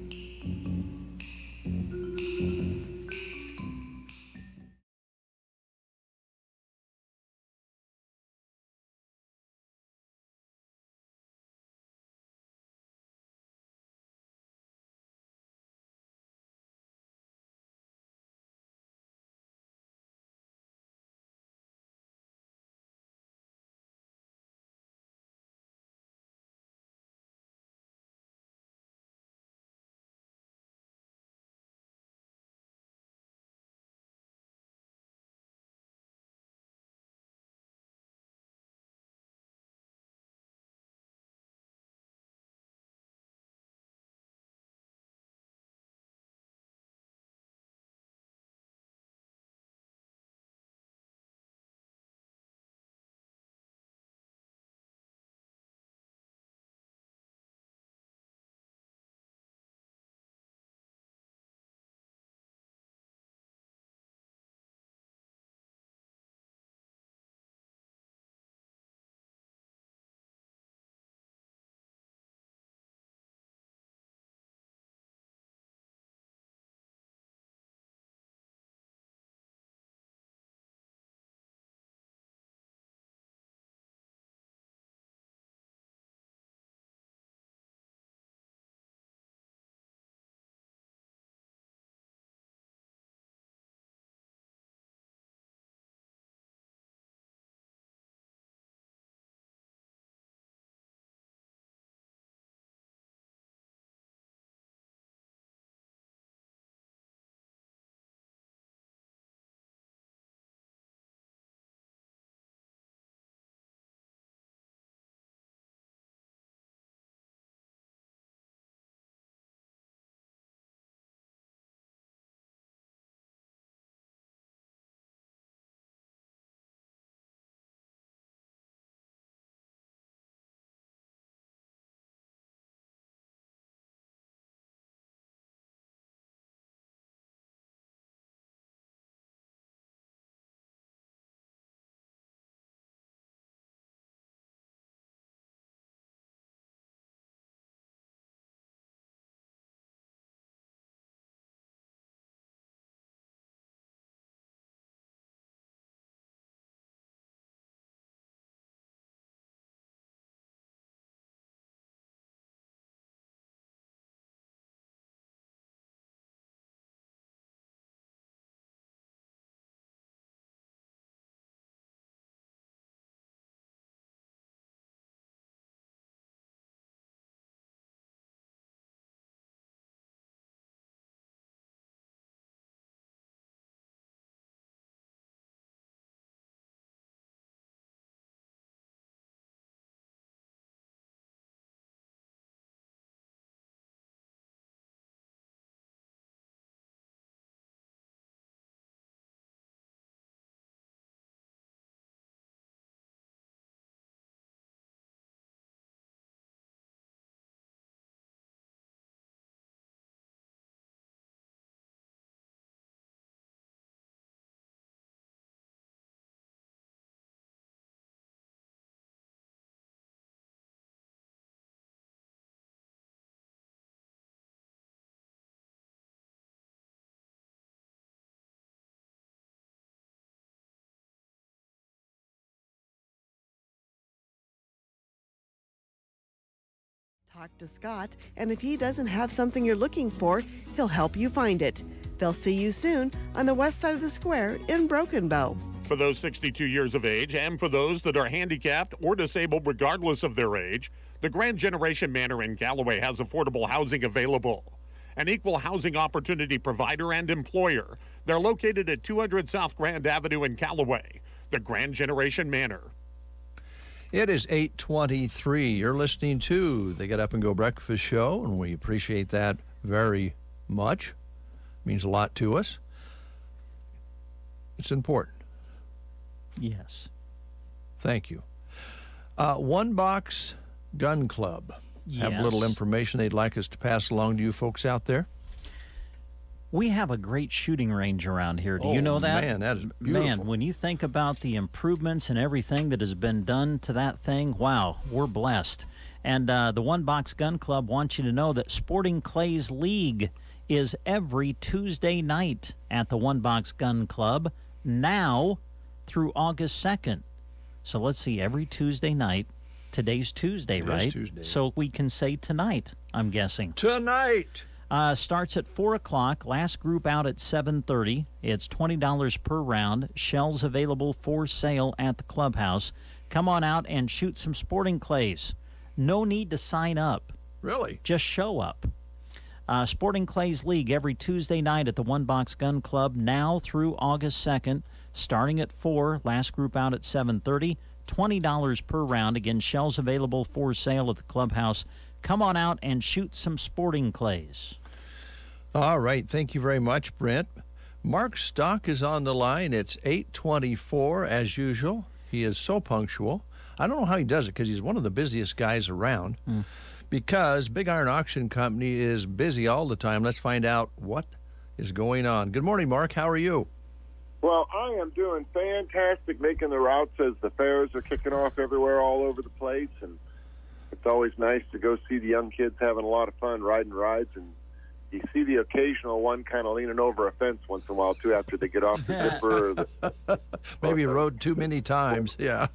Talk to Scott, and if he doesn't have something you're looking for, he'll help you find it. They'll see you soon on the west side of the square in Broken Bow. For those 62 years of age and for those that are handicapped or disabled regardless of their age, the Grand Generation Manor in Galloway has affordable housing available. An equal housing opportunity provider and employer. They're located at 200 South Grand Avenue in Galloway. The Grand Generation Manor. It is 8:23. You're listening to the Get Up and Go Breakfast Show, and we appreciate that very much. It means a lot to us. It's important. Yes. Thank you. One Box Gun Club. Have a little information they'd like us to pass along to you folks out there? We have a great shooting range around here. Do you know that? Man, that is beautiful. Man, when you think about the improvements and everything that has been done to that thing, wow, we're blessed. And the One Box Gun Club wants you to know that Sporting Clays League is every Tuesday night at the One Box Gun Club now through August 2nd. So let's see, every Tuesday night. Today's Tuesday, right? Tuesday. So we can say tonight, I'm guessing. Tonight! Starts at 4 o'clock. Last group out at 7:30. It's $20 per round. Shells available for sale at the clubhouse. Come on out and shoot some sporting clays. No need to sign up. Really? Just show up. Sporting Clays League every Tuesday night at the One Box Gun Club now through August 2nd. Starting at 4. Last group out at 7:30. $20 per round. Again, shells available for sale at the clubhouse. Come on out and shoot some sporting clays. All right. Thank you very much, Brent. Mark Stock is on the line. It's 8:24 as usual. He is so punctual. I don't know how he does it because he's one of the busiest guys around. Because Big Iron Auction Company is busy all the time. Let's find out what is going on. Good morning, Mark. How are you? Well, I am doing fantastic, making the routes as the fairs are kicking off everywhere all over the place. And it's always nice to go see the young kids having a lot of fun riding rides. And you see the occasional one kind of leaning over a fence once in a while, too, after they get off the zipper. Or Maybe rode too many times. Yeah.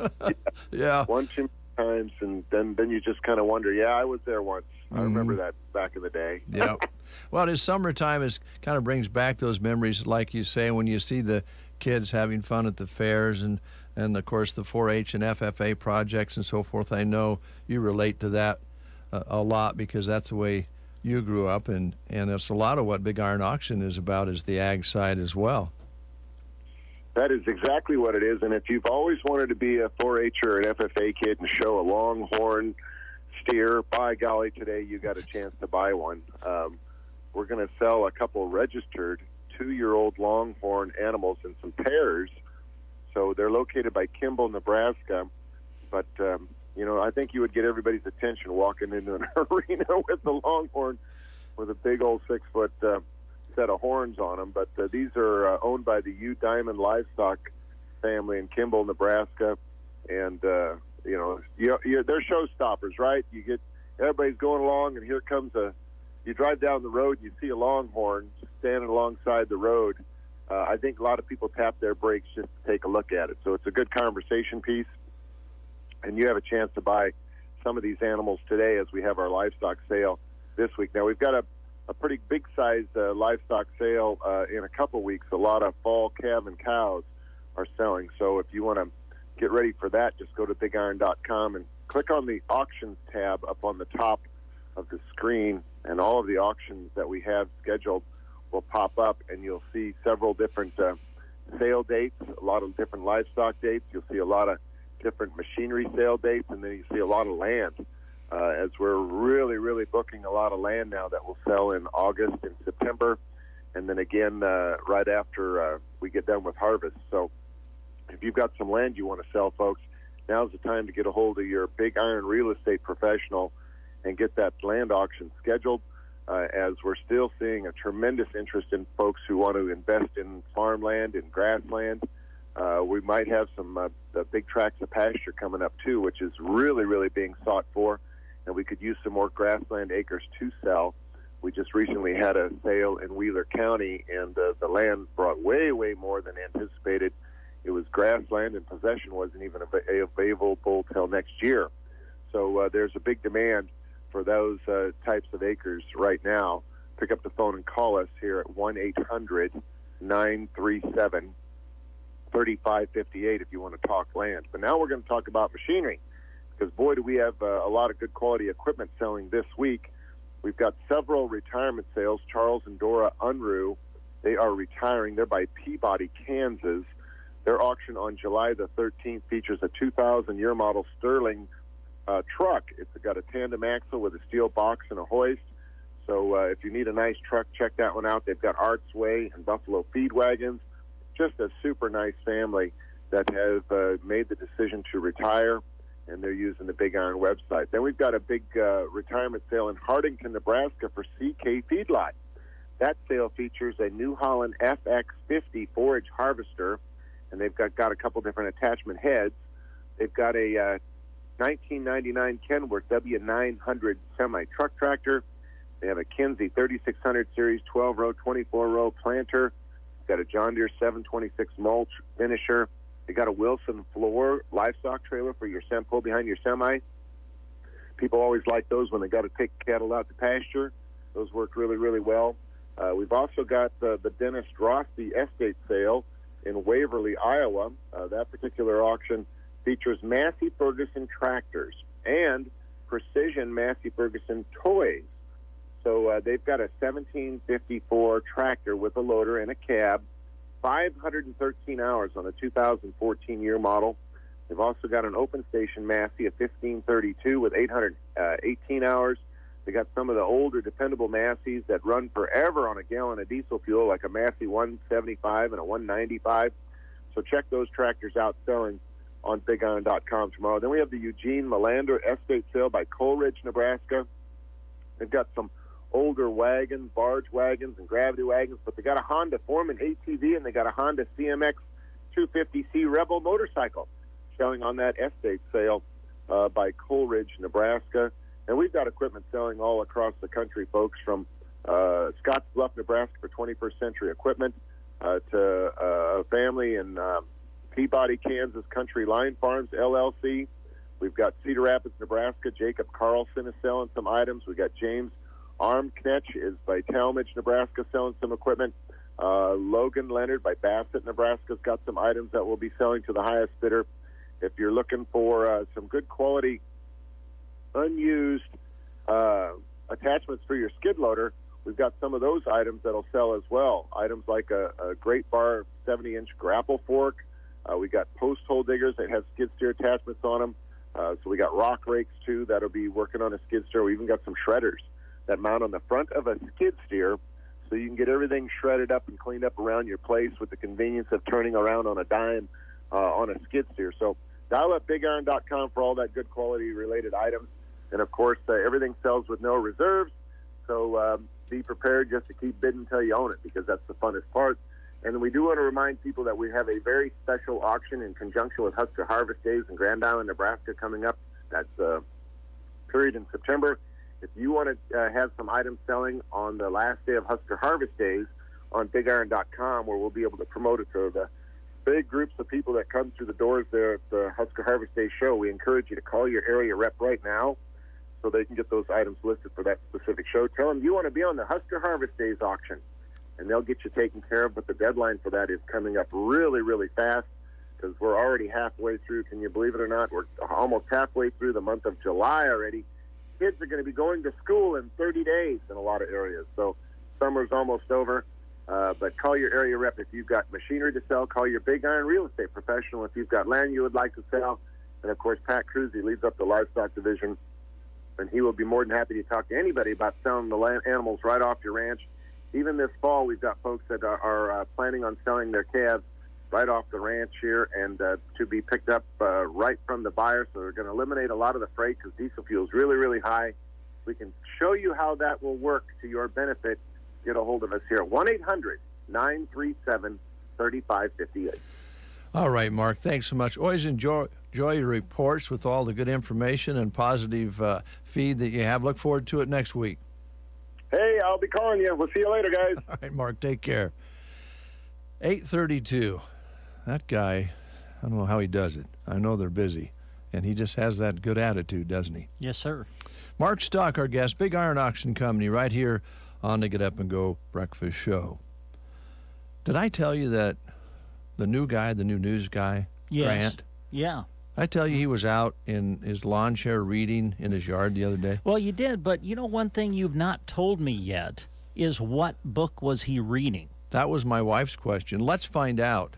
Yeah. One too many times, and then you just kind of wonder, yeah, I was there once. I remember that back in the day. Yeah. Well, this summertime kind of brings back those memories, like you say, when you see the kids having fun at the fairs and of course, the 4-H and FFA projects and so forth. I know you relate to that a lot because that's the way you grew up, and it's a lot of what Big Iron Auction is about is the ag side as well. That is exactly what it is, and if you've always wanted to be a 4-H or an FFA kid and show a longhorn steer, by golly, today you got a chance to buy one. We're going to sell a couple registered 2-year-old longhorn animals in some pairs. So they're located by Kimball, Nebraska. But, I think you would get everybody's attention walking into an arena with the longhorn with a big old 6-foot set of horns on them. But these are owned by the U Diamond Livestock family in Kimball, Nebraska. And, they're showstoppers, right? Everybody's going along, and here comes you drive down the road and you see a longhorn standing alongside the road. I think a lot of people tap their brakes just to take a look at it. So it's a good conversation piece. And you have a chance to buy some of these animals today as we have our livestock sale this week. Now, we've got a pretty big-sized livestock sale in a couple weeks. A lot of fall calf and cows are selling. So if you want to get ready for that, just go to bigiron.com and click on the auctions tab up on the top of the screen, and all of the auctions that we have scheduled will pop up, and you'll see several different sale dates, a lot of different livestock dates. You'll see a lot of different machinery sale dates, and then you see a lot of land as we're really, really booking a lot of land now that will sell in August and September, and then again right after we get done with harvest. So if you've got some land you want to sell, folks, now's the time to get a hold of your Big Iron real estate professional and get that land auction scheduled, as we're still seeing a tremendous interest in folks who want to invest in farmland and grassland. We might have some big tracts of pasture coming up, too, which is really, really being sought for, and we could use some more grassland acres to sell. We just recently had a sale in Wheeler County, and the land brought way, way more than anticipated. It was grassland, and possession wasn't even available till next year. So there's a big demand for those types of acres right now. Pick up the phone and call us here at 1-800-937-3558 if you want to talk land. But now we're going to talk about machinery, because, boy, do we have a lot of good quality equipment selling this week. We've got several retirement sales. Charles and Dora Unruh, they are retiring. They're by Peabody, Kansas. Their auction on July the 13th features a 2000 year model Sterling truck. It's got a tandem axle with a steel box and a hoist. So if you need a nice truck, check that one out. They've got Arts Way and Buffalo feed wagons. Just a super nice family that have made the decision to retire, and they're using the Big Iron website. Then we've got a big retirement sale in Hardington, Nebraska for CK Feedlot. That sale features a New Holland FX50 forage harvester, and they've got a couple different attachment heads. They've got a 1999 Kenworth W900 semi-truck tractor. They have a Kinsey 3600 series 12-row, 24-row planter. They've got a John Deere 726 mulch finisher. They got a Wilson floor livestock trailer for your pull behind your semi. People always like those when they got to take cattle out to pasture. Those work really, really well. We've also got the Dennis Rossi estate sale in Waverly, Iowa. That particular auction features Massey Ferguson tractors and precision Massey Ferguson toys. So they've got a 1754 tractor with a loader and a cab, 513 hours on a 2014 year model. They've also got an open station Massey, a 1532 with 818 hours. They got some of the older dependable Masseys that run forever on a gallon of diesel fuel, like a Massey 175 and a 195. So check those tractors out selling on BigIron.com tomorrow. Then we have the Eugene Melander Estate Sale by Coleridge, Nebraska. They've got some older wagons, barge wagons, and gravity wagons, but they got a Honda Foreman ATV and they got a Honda CMX 250C Rebel motorcycle selling on that estate sale by Coleridge, Nebraska. And we've got equipment selling all across the country, folks, from Scottsbluff, Nebraska for 21st Century Equipment to a family in Peabody, Kansas, Country Line Farms, LLC. We've got Cedar Rapids, Nebraska. Jacob Carlson is selling some items. We've got James Armknetch is by Talmadge, Nebraska, selling some equipment. Logan Leonard by Bassett, Nebraska, has got some items that will be selling to the highest bidder. If you're looking for some good quality, unused attachments for your skid loader, we've got some of those items that'll sell as well. Items like a Great Bar 70-inch grapple fork. We got post hole diggers that have skid steer attachments on them. So we got rock rakes, too, that'll be working on a skid steer. We even got some shredders that mount on the front of a skid steer so you can get everything shredded up and cleaned up around your place with the convenience of turning around on a dime on a skid steer. So dial up BigIron.com for all that good quality related items. And, of course, everything sells with no reserves. So be prepared just to keep bidding until you own it, because that's the funnest part. And we do want to remind people that we have a very special auction in conjunction with Husker Harvest Days in Grand Island, Nebraska coming up. That's period in September. If you want to have some items selling on the last day of Husker Harvest Days on BigIron.com, where we'll be able to promote it to the big groups of people that come through the doors there at the Husker Harvest Day show, we encourage you to call your area rep right now so they can get those items listed for that specific show. Tell them you want to be on the Husker Harvest Days auction, and they'll get you taken care of. But the deadline for that is coming up really, really fast, because we're already halfway through. Can you believe it or not? We're almost halfway through the month of July already. Kids are going to be going to school in 30 days in a lot of areas. So summer's almost over. But call your area rep if you've got machinery to sell. Call your Big Iron real estate professional if you've got land you would like to sell. And, of course, Pat Cruz, he leads up the livestock division, and he will be more than happy to talk to anybody about selling the animals right off your ranch. Even this fall, we've got folks that are planning on selling their calves right off the ranch here and to be picked up right from the buyer. So they're going to eliminate a lot of the freight because diesel fuel is really, really high. We can show you how that will work to your benefit. Get a hold of us here at 1-800-937-3558. All right, Mark, thanks so much. Always enjoy your reports with all the good information and positive feed that you have. Look forward to it next week. Hey, I'll be calling you. We'll see you later, guys. All right, Mark, take care. 8:32. That guy, I don't know how he does it. I know they're busy, and he just has that good attitude, doesn't he? Yes, sir. Mark Stock, our guest, Big Iron Auction Company, right here on the Get Up and Go Breakfast Show. Did I tell you that the new guy, the new news guy, Yes. Grant? Yeah. I tell you he was out in his lawn chair reading in his yard the other day? Well, you did, but you know one thing you've not told me yet is what book was he reading? That was my wife's question. Let's find out.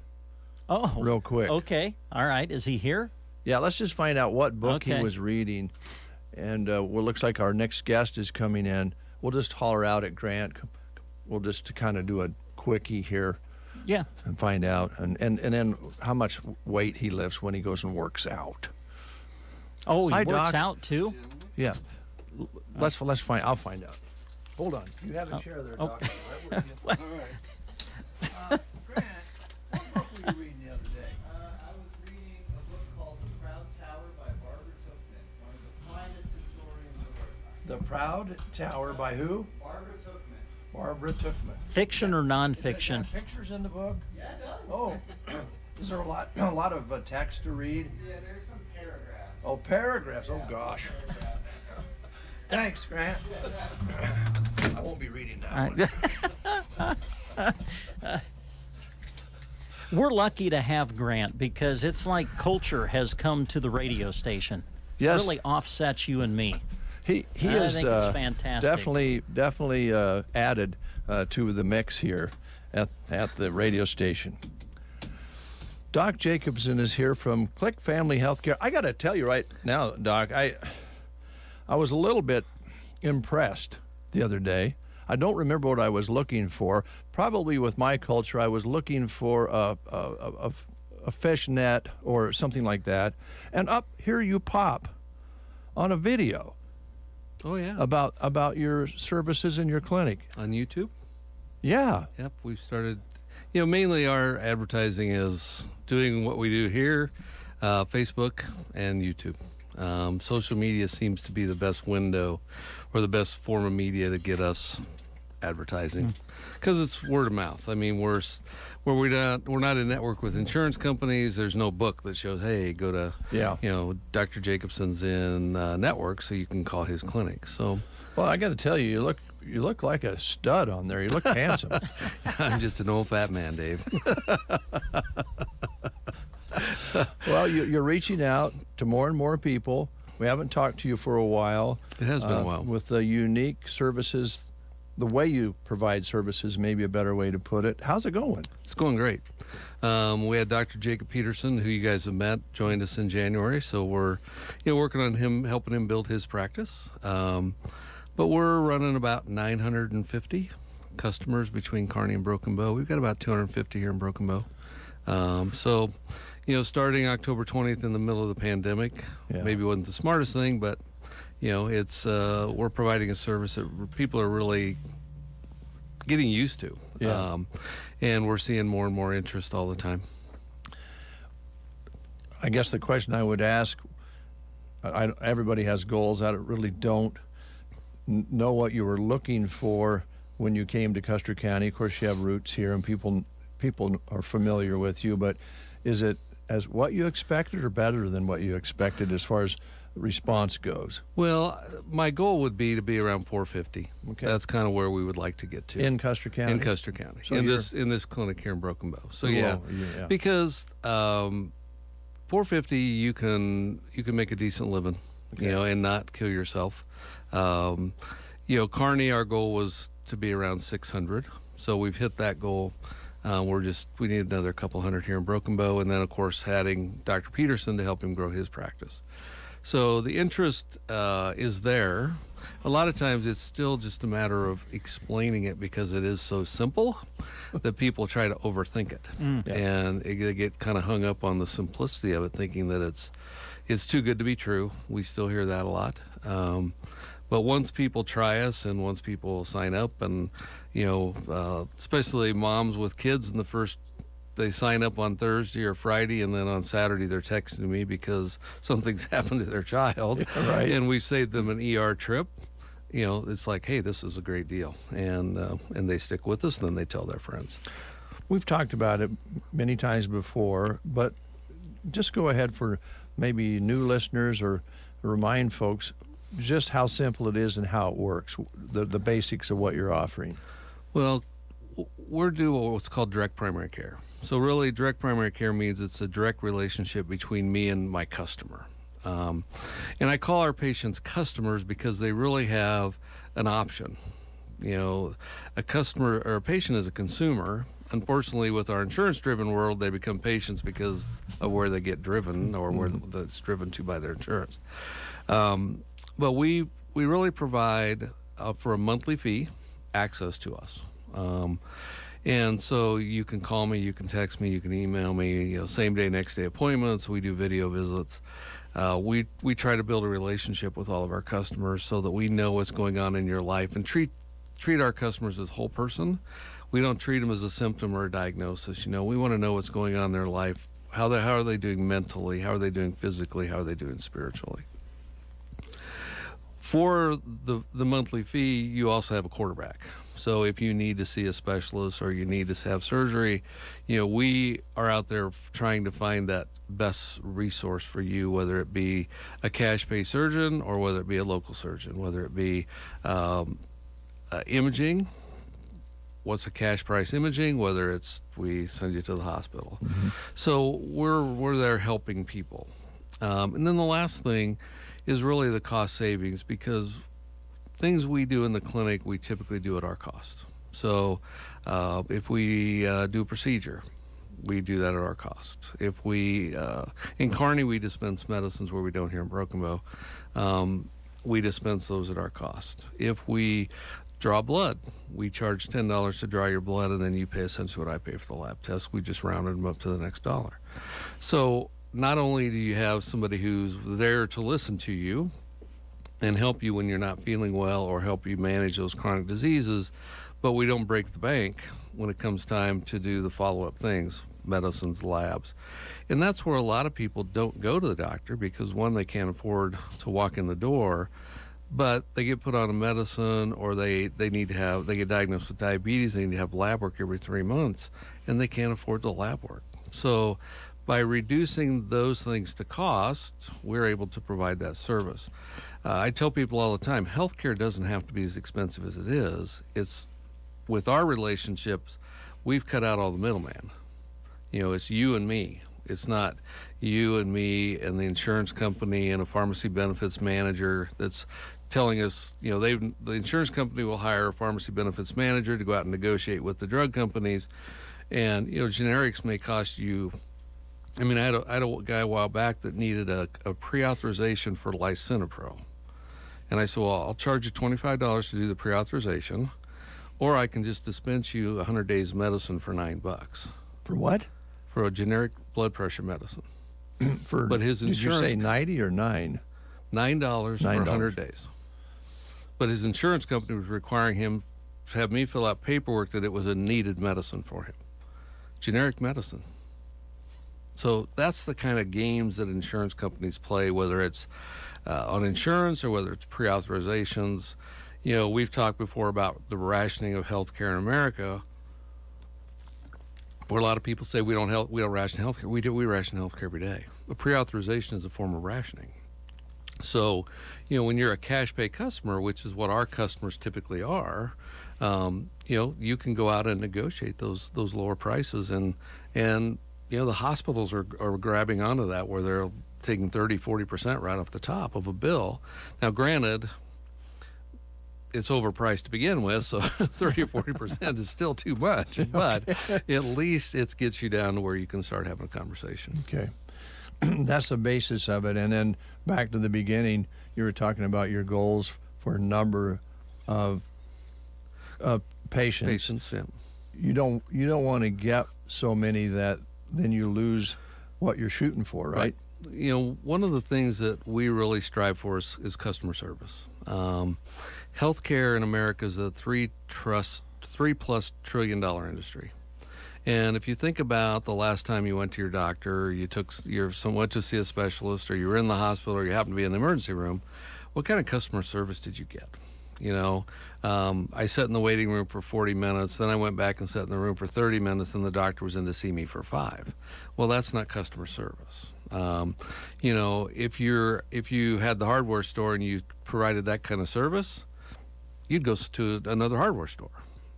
Oh. Real quick. Okay. All right. Is he here? Yeah, let's just find out what book Okay. he was reading. And what looks like our next guest is coming in. We'll just holler out at Grant. We'll just kind of do a quickie here. Yeah. And find out. And then how much weight he lifts when he goes and works out. Oh, he Hi, works Doc. out too? Yeah. Let's find. I'll find out. Hold on. You have a chair there, Doc. Oh. All right. Grant, what book were you reading the other day? I was reading a book called The Proud Tower by Barbara Tuchman, one of the finest historians of our time. The Proud Tower by who? Barbara Tuchman. Barbara Tuchman. Fiction or nonfiction? Does it have pictures in the book? Yeah, it does. Oh, is there a lot of text to read? Yeah, there's some paragraphs. Oh, paragraphs. Oh, gosh. Thanks, Grant. I won't be reading that one. We're lucky to have Grant because it's like culture has come to the radio station. Yes. Really offsets you and me. He I is think it's fantastic. definitely added to the mix here at the radio station. Doc Jacobson is here from Click Family Healthcare. I got to tell you right now, Doc, I was a little bit impressed the other day. I don't remember what I was looking for. Probably with my culture, I was looking for a fish net or something like that. And up here you pop on a video. Oh, yeah. About your services in your clinic. On YouTube? Yeah. Yep, we've started, mainly our advertising is doing what we do here, Facebook and YouTube. Social media seems to be the best window or the best form of media to get us advertising because it's word of mouth. I mean, we're not a network with insurance companies. There's no book that shows, hey, go to Dr. Jacobson's in network so you can call his clinic. So, well, I got to tell you, you look like a stud on there. You look handsome. I'm just an old fat man, Dave. Well, you're reaching out to more and more people. We haven't talked to you for a while. It has been a while. With the unique services, the way you provide services, maybe a better way to put it. How's it going? It's going great. We had Dr. Jacob Peterson, who you guys have met, joined us in January. So we're working on him, helping him build his practice. But we're running about 950 customers between Kearney and Broken Bow. We've got about 250 here in Broken Bow. So, starting October 20th in the middle of the pandemic, maybe wasn't the smartest thing, but it's we're providing a service that people are really getting used to. Yeah. And we're seeing more and more interest all the time. I guess the question I would ask, everybody has goals. I really don't know what you were looking for when you came to Custer County. Of course, you have roots here and people are familiar with you, but is it as what you expected or better than what you expected as far as response goes? Well, my goal would be to be around 450. Okay. That's kind of where we would like to get to. In Custer County? In Custer County. So in this clinic here in Broken Bow. So yeah. Because 450 you can make a decent living, and not kill yourself. Kearney, our goal was to be around 600. So we've hit that goal. We need another couple hundred here in Broken Bow, and then of course adding Dr. Peterson to help him grow his practice. So the interest is there. A lot of times it's still just a matter of explaining it because it is so simple that people try to overthink it, and they get kind of hung up on the simplicity of it, thinking that it's too good to be true. We still hear that a lot. But once people try us and once people sign up, and especially moms with kids, in the first, they sign up on Thursday or Friday, and then on Saturday they're texting me because something's happened to their child, right? And we've saved them an ER trip. It's like, hey, this is a great deal, and they stick with us. And then they tell their friends. We've talked about it many times before, but just go ahead for maybe new listeners or remind folks just how simple it is and how it works, the basics of what you're offering. Well, we're doing what's called direct primary care. So really, direct primary care means it's a direct relationship between me and my customer. And I call our patients customers because they really have an option. A customer or a patient is a consumer. Unfortunately, with our insurance-driven world, they become patients because of where they get driven or where that's driven to by their insurance. But we really provide, for a monthly fee, access to us. And so you can call me, you can text me, you can email me, same day, next day appointments. We do video visits. We try to build a relationship with all of our customers so that we know what's going on in your life and treat treat our customers as a whole person. We don't treat them as a symptom or a diagnosis. You know, we want to know what's going on in their life. How are they doing mentally? How are they doing physically? How are they doing spiritually? For the monthly fee, you also have a quarterback. So if you need to see a specialist or you need to have surgery, you know, we are out there trying to find that best resource for you, whether it be a cash pay surgeon or whether it be a local surgeon, whether it be imaging. What's a cash price imaging, whether it's we send you to the hospital. So we're there helping people. And then the last thing is really the cost savings, because things we do in the clinic, we typically do at our cost. So if we do a procedure, we do that at our cost. If we, in Kearney, we dispense medicines where we don't here in Broken Bow. We dispense those at our cost. If we draw blood, we charge $10 to draw your blood, and then you pay essentially what I pay for the lab test. We just rounded them up to the next dollar. So not only do you have somebody who's there to listen to you and help you when you're not feeling well or help you manage those chronic diseases, but we don't break the bank when it comes time to do the follow-up things, medicines, labs. And that's where a lot of people don't go to the doctor because, one, they can't afford to walk in the door, but they get put on a medicine, or they get diagnosed with diabetes, they need to have lab work every 3 months, and they can't afford the lab work. So by reducing those things to cost, we're able to provide that service. I tell people all the time, healthcare doesn't have to be as expensive as it is. It's with our relationships, we've cut out all the middleman. You know, it's you and me. It's not you and me and the insurance company and a pharmacy benefits manager that's telling us, you know, the insurance company will hire a pharmacy benefits manager to go out and negotiate with the drug companies. And, you know, generics may cost you, I mean, I had a guy a while back that needed a pre-authorization for lisinopril. And I said, well, I'll charge you $25 to do the pre-authorization, or I can just dispense you 100 days medicine for $9. For what? For a generic blood pressure medicine. But his insurance, did you say 90 or 9? $9 for 100 days. But his insurance company was requiring him to have me fill out paperwork that it was a needed medicine for him. Generic medicine. So that's the kind of games that insurance companies play, whether it's on insurance or whether it's pre-authorizations. You know, we've talked before about the rationing of healthcare in America, where a lot of people say we don't ration healthcare. We ration healthcare every day. A pre-authorization is a form of rationing. So, you know, when you're a cash pay customer, which is what our customers typically are, you know, you can go out and negotiate those lower prices, and you know, the hospitals are grabbing onto that, where they're taking 30-40% right off the top of a bill. Now, granted, it's overpriced to begin with, so 30 or 40% is still too much, but at least it gets you down to where you can start having a conversation. Okay. That's the basis of it. And then back to the beginning, you were talking about your goals for number of patients. Patients, yeah. You don't want to get so many that then you lose what you're shooting for, right? You know, one of the things that we really strive for is customer service. Healthcare in America is a $3+ trillion industry. And if you think about the last time you went to your doctor, you went to see a specialist, or you were in the hospital, or you happened to be in the emergency room, what kind of customer service did you get? You know, I sat in the waiting room for 40 minutes, then I went back and sat in the room for 30 minutes, and the doctor was in to see me for 5. Well, that's not customer service. You know, if you had the hardware store and you provided that kind of service, you'd go to another hardware store,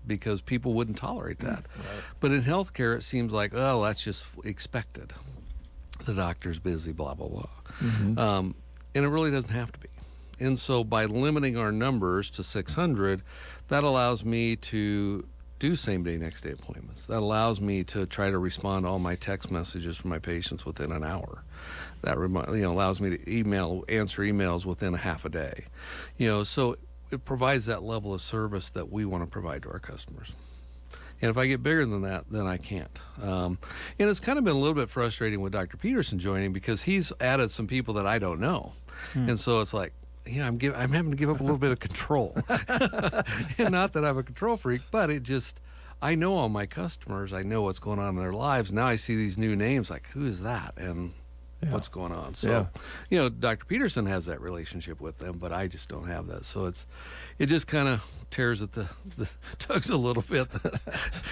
because people wouldn't tolerate that. Right. But in healthcare, it seems like, oh, that's just expected. The doctor's busy, blah, blah, blah. Mm-hmm. And it really doesn't have to be. And so by limiting our numbers to 600, that allows me to do same-day, next-day appointments. That allows me to try to respond to all my text messages from my patients within an hour. That allows me to answer emails within a half a day. You know, so it provides that level of service that we want to provide to our customers. And if I get bigger than that, then I can't. And it's kind of been a little bit frustrating with Dr. Peterson joining, because he's added some people that I don't know. And so it's like, I'm having to give up a little bit of control. And not that I'm a control freak, but I know all my customers. I know what's going on in their lives. Now I see these new names, like, who is that? And what's going on? So, Dr. Peterson has that relationship with them, but I just don't have that. So it just kind of tears at the tugs a little bit.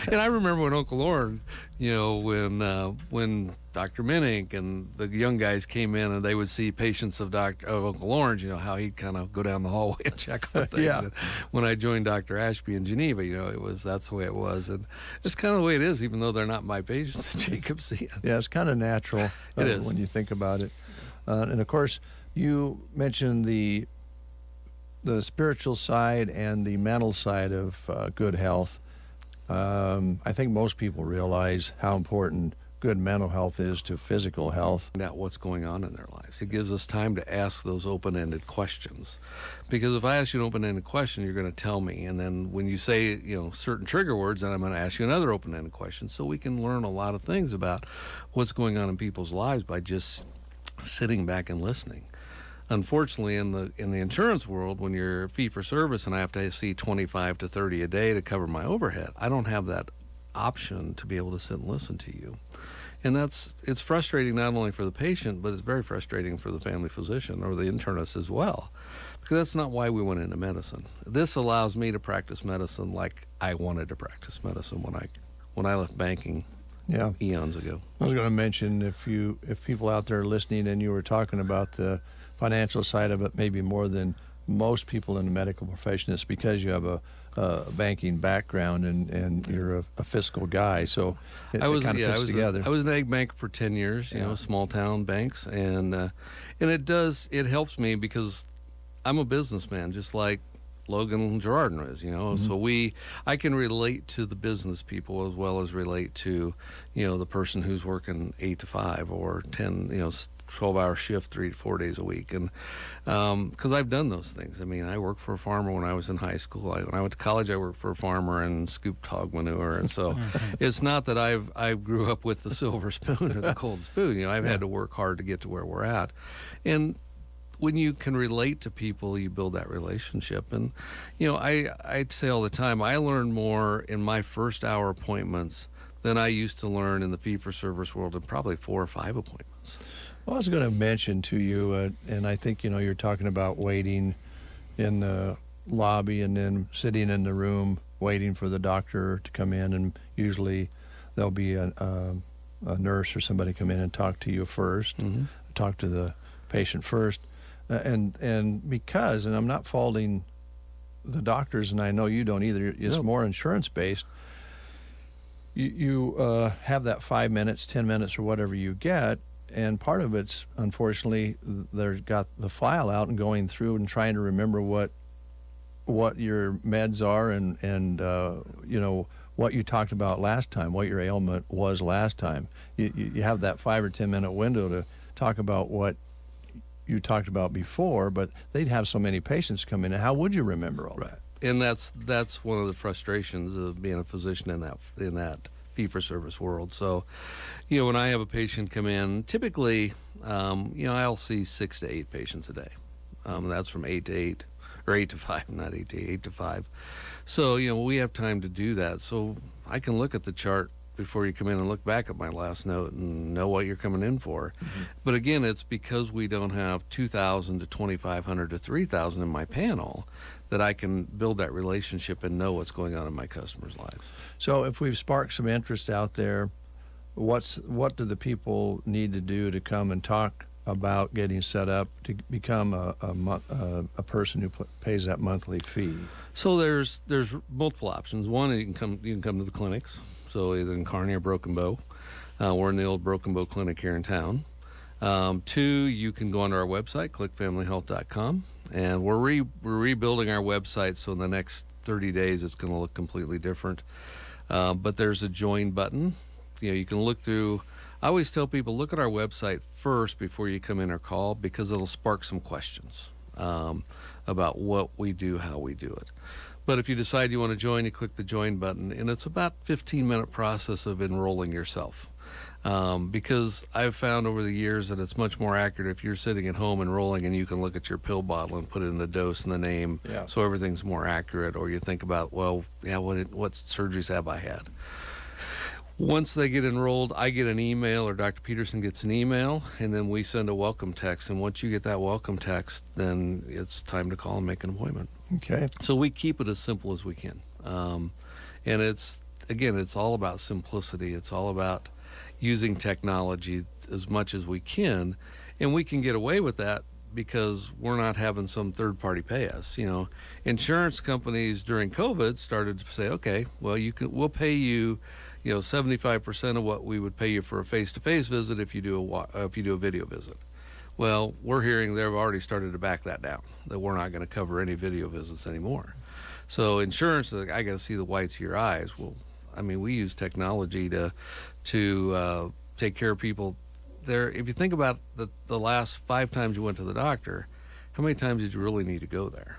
And I remember when Uncle Lauren, when Dr. Minnick and the young guys came in and they would see patients of Uncle Lauren's, how he'd kind of go down the hallway and check on things. And when I joined Dr. Ashby in Geneva, that's the way it was. And it's kind of the way it is, even though they're not my patients that Jacob's seeing. Yeah, it's kind of natural it is. When you think about it. And of course, you mentioned the spiritual side and the mental side of good health. I think most people realize how important good mental health is to physical health. Find out what's going on in their lives. It gives us time to ask those open-ended questions. Because if I ask you an open-ended question, you're going to tell me. And then when you say, certain trigger words, then I'm going to ask you another open-ended question. So we can learn a lot of things about what's going on in people's lives by just sitting back and listening. Unfortunately, in the insurance world, when you're fee for service and I have to see 25 to 30 a day to cover my overhead, I don't have that option to be able to sit and listen to you. And it's frustrating not only for the patient, but it's very frustrating for the family physician or the internist as well, because that's not why we went into medicine. This allows me to practice medicine like I wanted to practice medicine when I left banking eons ago. I was going to mention if people out there listening and you were talking about the financial side of it, maybe more than most people in the medical profession, it's because you have a banking background and you're a fiscal guy. So it kind of fits together. I was an egg banker for 10 years, small town banks, and it helps me because I'm a businessman, just like Logan Gerardin is, So I can relate to the business people as well as relate to, the person who's working 8 to 5 or 10, 12-hour shift 3 to 4 days a week. And because I've done those things. I mean, I worked for a farmer when I was in high school. When I went to college, I worked for a farmer and scooped hog manure. And so it's not that I grew up with the silver spoon or the cold spoon. I've had to work hard to get to where we're at. And when you can relate to people, you build that relationship. And, I say all the time, I learn more in my first hour appointments than I used to learn in the fee-for-service world in probably 4 or 5 appointments. Well, I was going to mention to you, and I think, you're talking about waiting in the lobby and then sitting in the room waiting for the doctor to come in, and usually there'll be a nurse or somebody come in and talk to you first, talk to the patient first. And because, and I'm not faulting the doctors, and I know you don't either, it's more insurance-based, you have that 5 minutes, 10 minutes, or whatever you get. And part of it's, unfortunately, they've got the file out and going through and trying to remember what your meds are and what you talked about last time, what your ailment was last time. You have that 5 or 10 minute window to talk about what you talked about before, but they'd have so many patients come in. How would you remember all that? And that's one of the frustrations of being a physician in that fee-for-service world. So, when I have a patient come in, typically, I'll see 6 to 8 patients a day. That's from 8 to 8, or 8 to 5, not 8 to 8 to 5. So, we have time to do that. So I can look at the chart before you come in and look back at my last note and know what you're coming in for. But again, it's because we don't have 2,000 to 2,500 to 3,000 in my panel that I can build that relationship and know what's going on in my customers' lives. So if we've sparked some interest out there, what do the people need to do to come and talk about getting set up to become a person who pays that monthly fee? So there's multiple options. One, you can come to the clinics. So either in Kearney or Broken Bow. We're in the old Broken Bow clinic here in town. 2, you can go onto our website, clickfamilyhealth.com, and we're rebuilding our website. So in the next 30 days, it's going to look completely different. But there's a join button. You can look through. I always tell people, look at our website first before you come in or call, because it'll spark some questions about what we do, how we do it. But if you decide you want to join, you click the join button, and it's about a 15-minute process of enrolling yourself. Because I've found over the years that it's much more accurate if you're sitting at home enrolling and you can look at your pill bottle and put in the dose and the name, so everything's more accurate. Or you think about, well, yeah, what surgeries have I had? Once they get enrolled, I get an email, or Dr. Peterson gets an email, and then we send a welcome text. And once you get that welcome text, then it's time to call and make an appointment. Okay. So we keep it as simple as we can. And it's all about simplicity. It's all about using technology as much as we can. And we can get away with that because we're not having some third party pay us. Insurance companies during COVID started to say, okay, well, we'll pay you, 75% of what we would pay you for a face-to-face visit if you do a video visit. Well, we're hearing they've already started to back that down, that we're not going to cover any video visits anymore. So insurance, I got to see the whites of your eyes. Well, I mean, we use technology to take care of people. If you think about the last 5 times you went to the doctor, how many times did you really need to go there?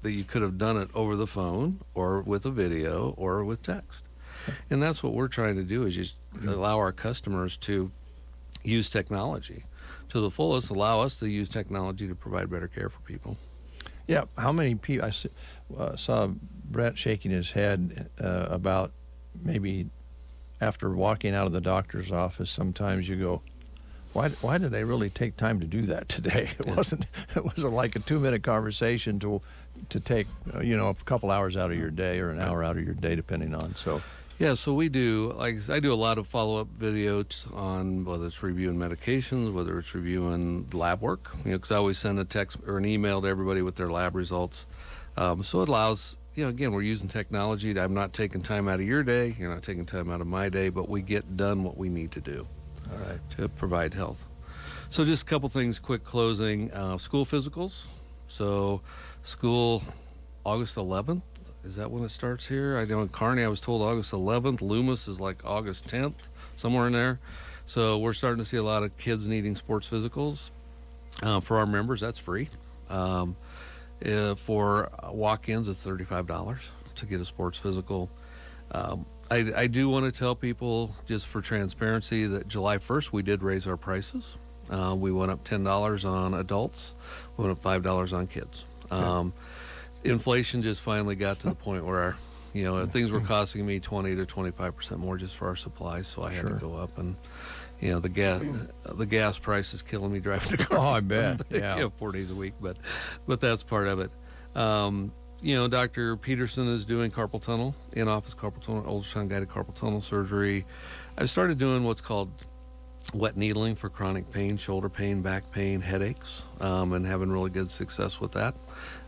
That you could have done it over the phone or with a video or with text. And that's what we're trying to do, is just allow our customers to use technology to the fullest, allow us to use technology to provide better care for people. Yeah, how many people, I saw Brett shaking his head about maybe after walking out of the doctor's office, sometimes you go, why did they really take time to do that today? It wasn't like a 2-minute conversation to take, a couple hours out of your day or an hour out of your day, depending on, so. Yeah, so we do, I do a lot of follow-up videos on whether it's reviewing medications, whether it's reviewing lab work, because I always send a text or an email to everybody with their lab results. So it allows, again, we're using technology. I'm not taking time out of your day, you're not taking time out of my day, but we get done what we need to do to provide health. So just a couple things, quick closing. School physicals. So school, August 11th. Is that when it starts here? I know in Kearney I was told August 11th. Loomis is like August 10th, somewhere in there. So we're starting to see a lot of kids needing sports physicals. For our members, that's free. For walk-ins, it's $35 to get a sports physical. I do want to tell people, just for transparency, that July 1st we did raise our prices. We went up $10 on adults. We went up $5 on kids. Inflation just finally got to the point where, things were costing me 20 to 25% more just for our supplies, so I had to go up. And the gas price is killing me driving the car. Oh, I bet. Yeah, 4 days a week, but that's part of it. Dr. Peterson is doing carpal tunnel, in-office carpal tunnel, ultrasound guided carpal tunnel surgery. I started doing what's called wet needling for chronic pain, shoulder pain, back pain, headaches, and having really good success with that.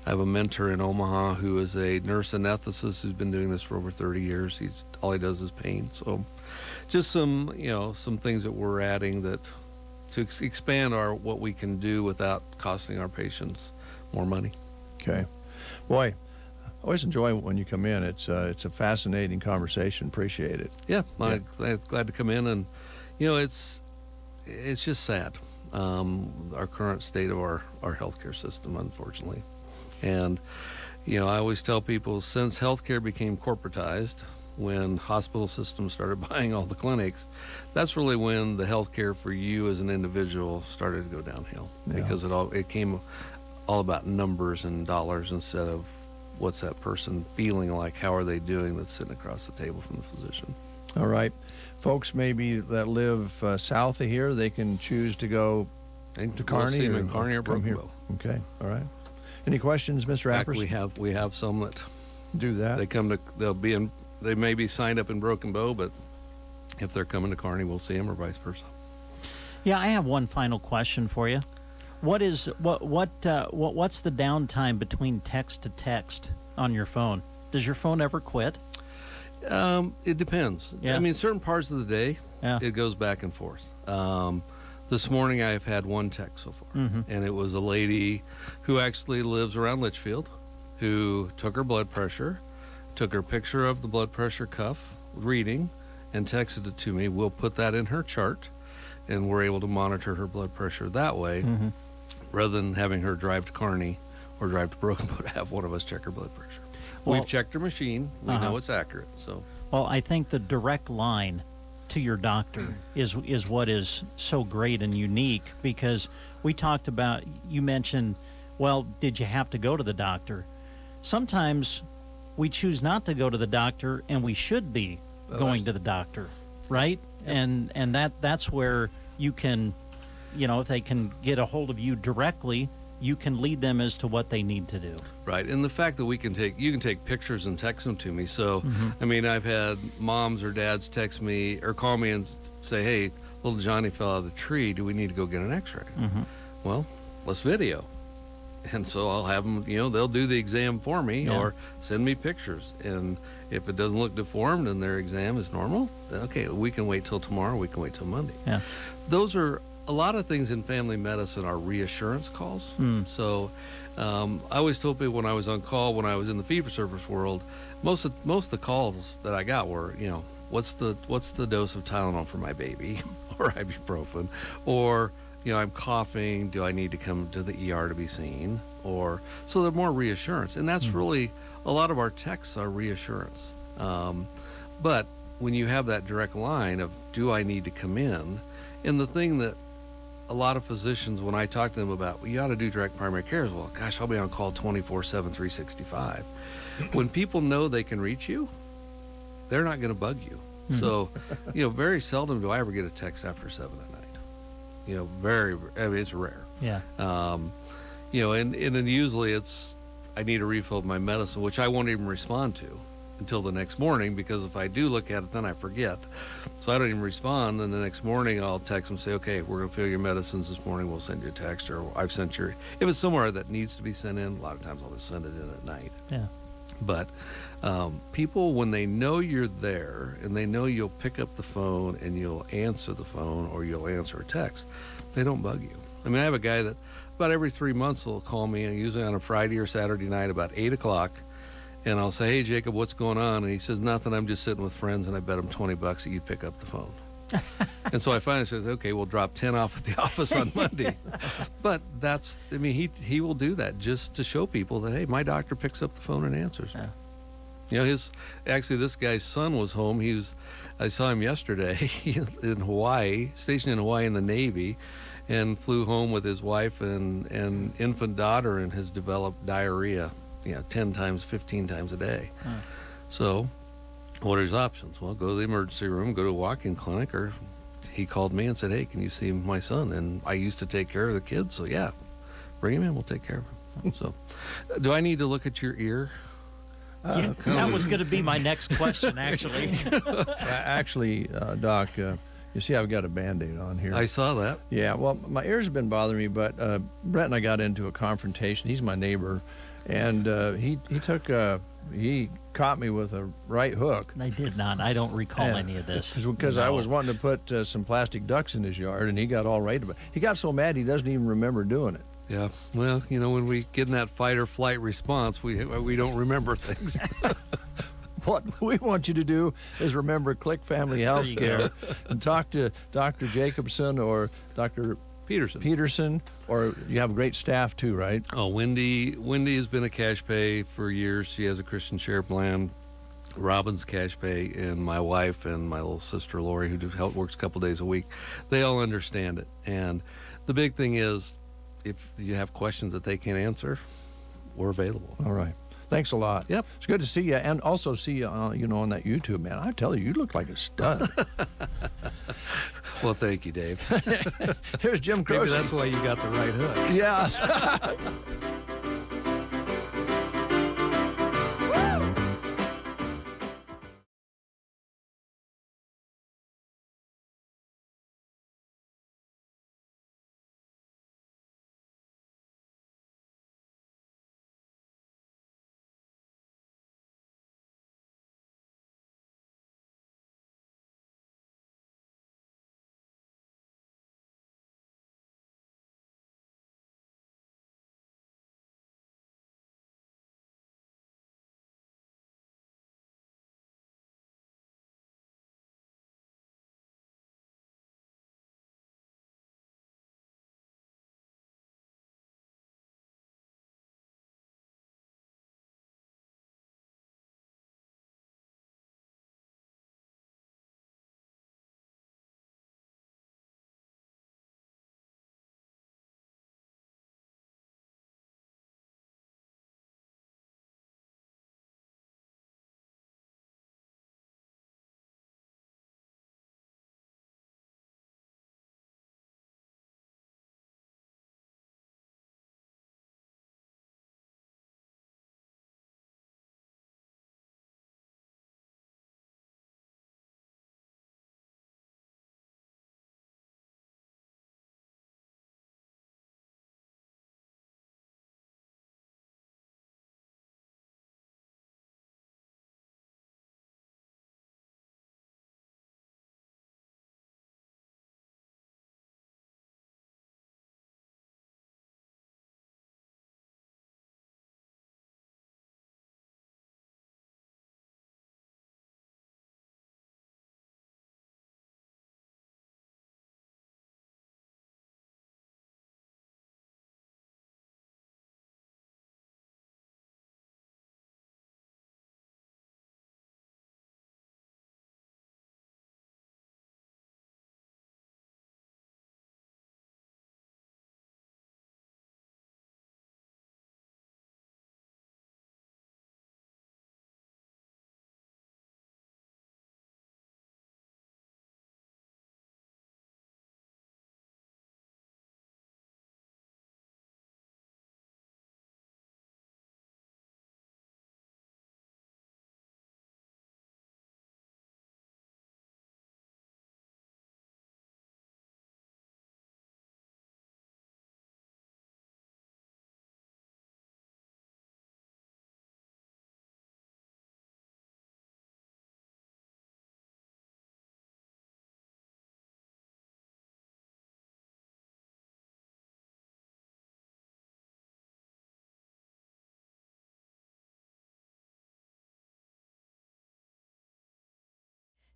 I have a mentor in Omaha who is a nurse anesthetist who's been doing this for over 30 years. All he does is pain. So just some things that we're adding to expand what we can do without costing our patients more money. Okay. Boy, I always enjoy when you come in. It's a fascinating conversation. Appreciate it. Yeah, I'm glad to come in, and it's just sad, our current state of our healthcare system, unfortunately. And I always tell people, since healthcare became corporatized, when hospital systems started buying all the clinics, that's really when the healthcare for you as an individual started to go downhill, because it came all about numbers and dollars instead of what's that person feeling like, how are they doing, that's sitting across the table from the physician. All right. Folks maybe that live south of here, they can choose to go to Kearney or Kearney or Broken Bow. Okay. All right. Any questions, Mr. Appers? We have some that do that. They may be signed up in Broken Bow, but if they're coming to Kearney, we'll see them, or vice versa. Yeah, I have one final question for you. What's the downtime between text to text on your phone? Does your phone ever quit? It depends. Yeah. I mean, certain parts of the day, it goes back and forth. This morning I've had one text so far, and it was a lady who actually lives around Litchfield, who took her blood pressure, took her picture of the blood pressure cuff reading, and texted it to me. We'll put that in her chart, and we're able to monitor her blood pressure that way, rather than having her drive to Kearney or drive to Broken Bow to have one of us check her blood pressure. We've checked her machine. We know it's accurate. So, well, I think the direct line to your doctor is what is so great and unique, because we talked about, you mentioned, well, did you have to go to the doctor? Sometimes we choose not to go to the doctor, and we should be going to the doctor, right? And that's where you can, if they can get a hold of you directly, you can lead them as to what they need to do. Right, and the fact that you can take pictures and text them to me. So, I mean, I've had moms or dads text me or call me and say, "Hey, little Johnny fell out of the tree. Do we need to go get an X-ray?" Well, let's video. And so I'll have them, they'll do the exam for me or send me pictures. And if it doesn't look deformed and their exam is normal, then okay, we can wait till tomorrow. We can wait till Monday. Yeah, those are a lot of things in family medicine are reassurance calls. So I always told people when I was on call, when I was in the fee-for-service world, most of the calls that I got were, what's the dose of Tylenol for my baby, or ibuprofen, or I'm coughing. Do I need to come to the ER to be seen? Or so they're more reassurance, and that's really a lot of our texts are reassurance. But when you have that direct line of do I need to come in, and the thing that a lot of physicians, when I talk to them about, well, you ought to do direct primary care, as well, gosh, I'll be on call 24/7, 365. When people know they can reach you, they're not going to bug you. So, very seldom do I ever get a text after 7 at night. It's rare. Yeah. And then usually it's, I need a refill of my medicine, which I won't even respond to until the next morning, because if I do look at it, then I forget. So I don't even respond. Then the next morning I'll text them, say, okay, we're going to fill your medicines this morning. We'll send you a text, or I've sent if it's somewhere that needs to be sent in, a lot of times I'll just send it in at night. Yeah. But people, when they know you're there and they know you'll pick up the phone and you'll answer the phone or you'll answer a text, they don't bug you. I mean, I have a guy that about every 3 months will call me, usually on a Friday or Saturday night about 8 o'clock, and I'll say, hey, Jacob, what's going on? And he says, nothing, I'm just sitting with friends, and I bet him $20 that you'd pick up the phone. And so I finally said, okay, we'll drop 10 off at the office on Monday. But he will do that just to show people that, hey, my doctor picks up the phone and answers. Yeah. This guy's son was home. I saw him yesterday in Hawaii, stationed in Hawaii in the Navy, and flew home with his wife and infant daughter, and has developed diarrhea, 10 times, 15 times a day. So what are his options? Well, go to the emergency room, go to a walk-in clinic, or he called me and said, hey, can you see my son? And I used to take care of the kids, so yeah, bring him in, we'll take care of him. So do I need to look at your ear? That was going to be my next question, actually. Actually, Doc, you see I've got a Band-Aid on here. I saw that. Yeah, well, my ears have been bothering me, but Brett and I got into a confrontation. He's my neighbor, and he caught me with a right hook. I did not. I don't recall any of this. Because I was wanting to put some plastic ducks in his yard, and he got all right about it. He got so mad he doesn't even remember doing it. Yeah, well, when we get in that fight or flight response, we don't remember things. What we want you to do is remember Click Family Healthcare and talk to Dr. Jacobson or Dr. Peterson, or you have a great staff too, right? Oh, Wendy has been a cash pay for years. She has a Christian Share plan. Robin's cash pay, and my wife and my little sister Lori, who works a couple days a week, they all understand it. And the big thing is, if you have questions that they can't answer, we're available. All right. Thanks a lot. Yep. It's good to see you, and also see you, on that YouTube, man. I tell you look like a stud. Well, thank you, Dave. Here's Jim Croce. Maybe that's why you got the right hook. Yes.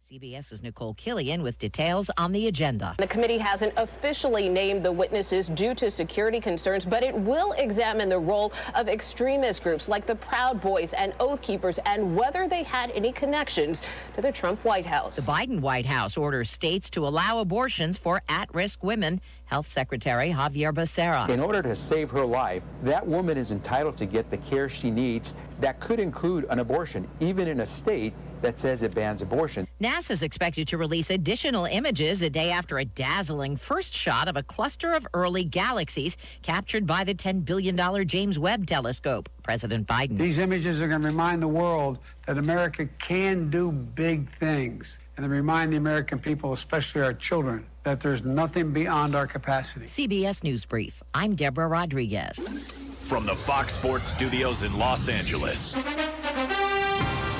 CBS's Nicole Killian with details on the agenda. The committee hasn't officially named the witnesses due to security concerns, but it will examine the role of extremist groups like the Proud Boys and Oath Keepers and whether they had any connections to the Trump White House. The Biden White House orders states to allow abortions for at-risk women. Health Secretary Javier Becerra. In order to save her life, that woman is entitled to get the care she needs. That could include an abortion, even in a state that says it bans abortion. NASA is expected to release additional images a day after a dazzling first shot of a cluster of early galaxies captured by the $10 billion James Webb Telescope. President Biden. These images are going to remind the world that America can do big things, and to remind the American people, especially our children, that there's nothing beyond our capacity. CBS News Brief. I'm Deborah Rodriguez. From the Fox Sports Studios in Los Angeles,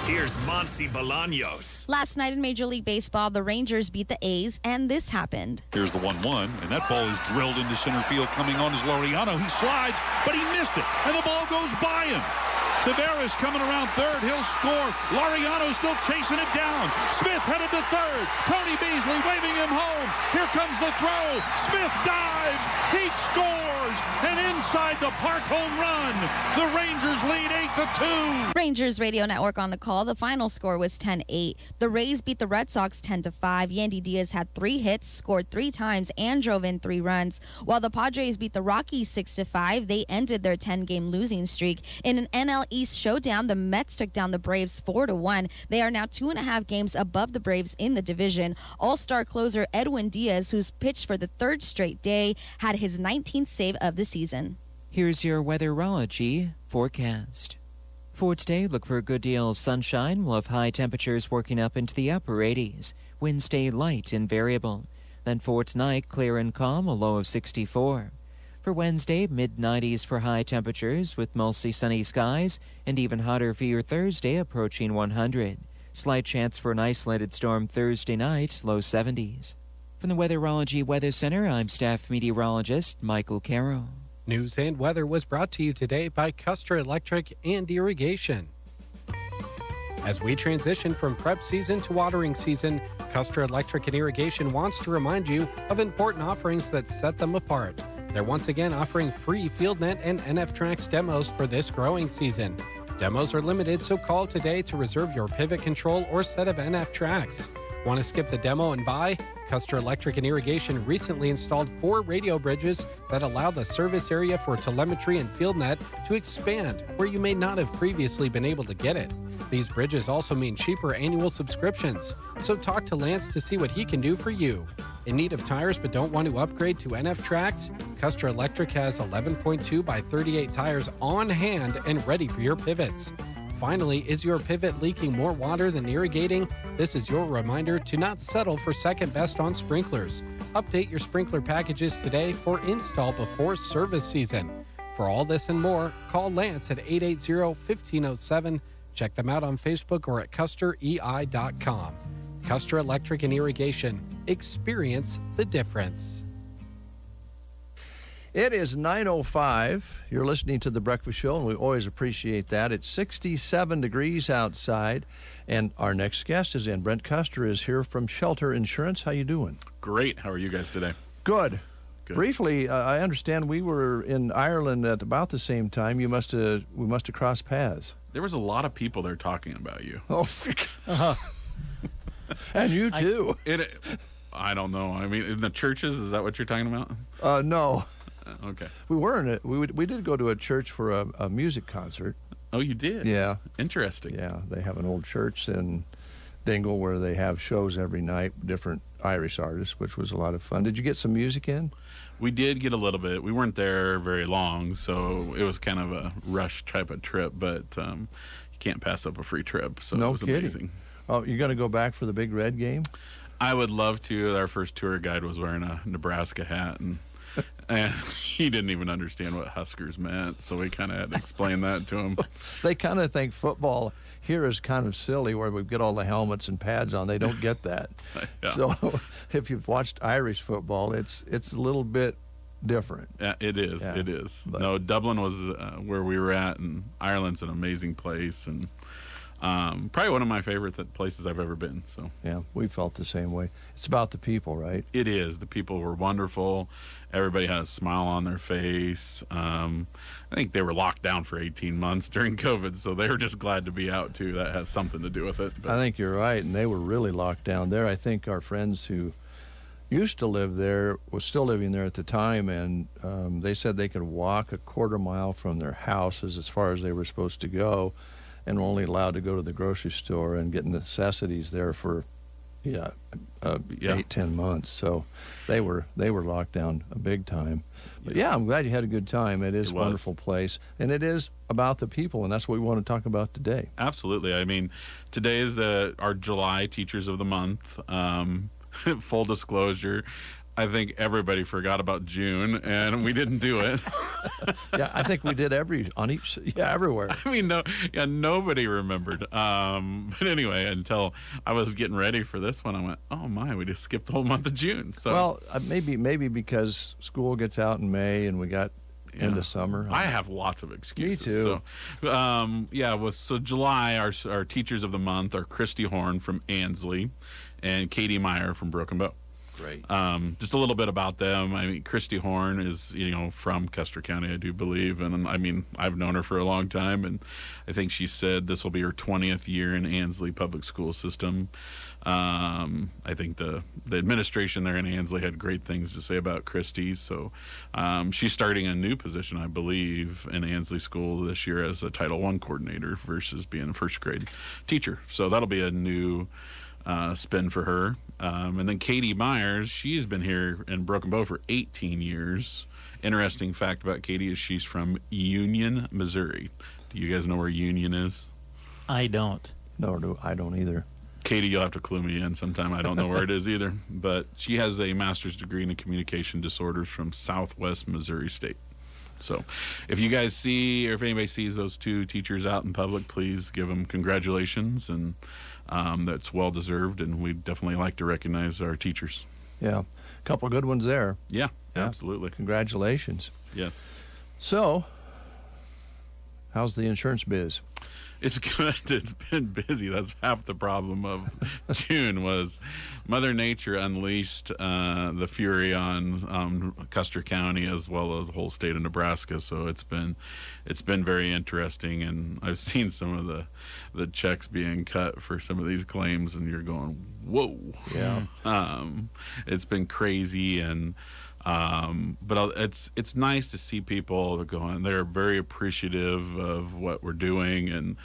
here's Monsi Bolaños. Last night in Major League Baseball, the Rangers beat the A's, and this happened. Here's the 1-1, and that ball is drilled into center field. Coming on is Laureano. He slides, but he missed it, and the ball goes by him. Tavares coming around third. He'll score. Laureano still chasing it down. Smith headed to third. Tony Beasley waving him home. Here comes the throw. Smith dives. He scores. An inside the park home run. The Rangers lead 8-2. Rangers Radio Network on the call. The final score was 10-8. The Rays beat the Red Sox 10-5. Yandy Diaz had 3 hits, scored 3 times, and drove in 3 runs. While the Padres beat the Rockies 6-5, they ended their 10-game losing streak. In an NL East showdown, the Mets took down the Braves 4-1. They are now 2.5 games above the Braves in the division. All-star closer Edwin Diaz, who's pitched for the 3rd straight day, had his 19th save of the season. Here's your weatherology forecast. For today, look for a good deal of sunshine. We'll have high temperatures working up into the upper 80s. Winds stay light and variable. Then for tonight, clear and calm, a low of 64. For Wednesday, mid-90s for high temperatures with mostly sunny skies, and even hotter for your Thursday, approaching 100. Slight chance for an isolated storm Thursday night, low 70s. From the Weatherology Weather Center, I'm staff meteorologist Michael Caro. News and weather was brought to you today by Custer Electric and Irrigation. As we transition from prep season to watering season, Custer Electric and Irrigation wants to remind you of important offerings that set them apart. They're once again offering free FieldNet and NFTrax demos for this growing season. Demos are limited, so call today to reserve your pivot control or set of NFTrax. Want to skip the demo and buy? Custer Electric and Irrigation recently installed 4 radio bridges that allow the service area for telemetry and FieldNet to expand where you may not have previously been able to get it. These bridges also mean cheaper annual subscriptions, so talk to Lance to see what he can do for you. In need of tires but don't want to upgrade to NFTrax? Custer Electric has 11.2 by 38 tires on hand and ready for your pivots. Finally, is your pivot leaking more water than irrigating? This is your reminder to not settle for second best on sprinklers. Update your sprinkler packages today for install before service season. For all this and more, call Lance at 880-1507. Check them out on Facebook or at custerei.com. Custer Electric and Irrigation. Experience the difference. It is 9:05. You're listening to The Breakfast Show, and we always appreciate that. It's 67 degrees outside, and our next guest is in. Brent Custer is here from Shelter Insurance. How you doing? Great. How are you guys today? Good. Briefly, I understand we were in Ireland at about the same time. We must have crossed paths. There was a lot of people there talking about you. Oh, and you too. I don't know. I mean, in the churches, is that what you're talking about? No. Okay. We weren't. We did go to a church for a music concert. Oh, you did? Yeah. Interesting. Yeah, they have an old church in Dingle where they have shows every night, different Irish artists, which was a lot of fun. Did you get some music in? We did get a little bit. We weren't there very long, so it was kind of a rush type of trip, but you can't pass up a free trip, so no it was kidding. Amazing. Oh, you're going to go back for the Big Red game? I would love to. Our first tour guide was wearing a Nebraska hat, and he didn't even understand what Huskers meant, so we kind of had to explain that to him. They kind of think football here is kind of silly where we get all the helmets and pads on. They don't get that. Yeah. So if you've watched Irish football, it's a little bit different. Yeah, it is. Yeah. It is. But No, Dublin was where we were at, and Ireland's an amazing place, and Probably one of my favorite places I've ever been. So yeah, we felt the same way. It's about the people, right? It is. The people were wonderful. Everybody had a smile on their face. I think they were locked down for 18 months during COVID, so they were just glad to be out too. That has something to do with it. I think you're right, and they were really locked down there. I think our friends who used to live there was still living there at the time, and they said they could walk a quarter mile from their houses as far as they were supposed to go, and were only allowed to go to the grocery store and get necessities there for 8-10 months. So they were locked down a big time. But yeah, I'm glad you had a good time. It is a wonderful place, and it is about the people, and that's what we want to talk about today. Absolutely. I mean, today is our July Teachers of the Month. Full disclosure, I think everybody forgot about June, and we didn't do it. Yeah, I think we did everywhere. I mean, nobody remembered. But anyway, until I was getting ready for this one, I went, "Oh my, we just skipped the whole month of June." So, well, maybe because school gets out in May and we got into summer. I have lots of excuses. Me too. So, so July, our Teachers of the Month are Christy Horn from Ansley and Katie Meyer from Broken Bow. Great. Just a little bit about them. I mean, Christy Horn is, from Custer County, I do believe. And I mean, I've known her for a long time. And I think she said this will be her 20th year in Ansley Public School System. I think the administration there in Ansley had great things to say about Christy. So she's starting a new position, I believe, in Ansley School this year as a Title I coordinator versus being a first grade teacher. So that'll be a new spin for her. And then Katie Myers, she's been here in Broken Bow for 18 years. Interesting fact about Katie is she's from Union, Missouri. Do you guys know where Union is? I don't. No, I don't either. Katie, you'll have to clue me in sometime. I don't know where it is either. But she has a master's degree in communication disorders from Southwest Missouri State. So if you guys see, or if anybody sees those two teachers out in public, please give them congratulations. And that's well deserved, and we definitely like to recognize our teachers. Yeah, a couple of good ones there. Yeah, absolutely. Congratulations. Yes. So, how's the insurance biz? It's good. It's been busy. That's half the problem of June was Mother Nature unleashed the fury on Custer County as well as the whole state of Nebraska. So it's been very interesting, and I've seen some of the checks being cut for some of these claims, and you're going, whoa. Yeah. It's been crazy, and but it's nice to see people going. They're very appreciative of what we're doing, and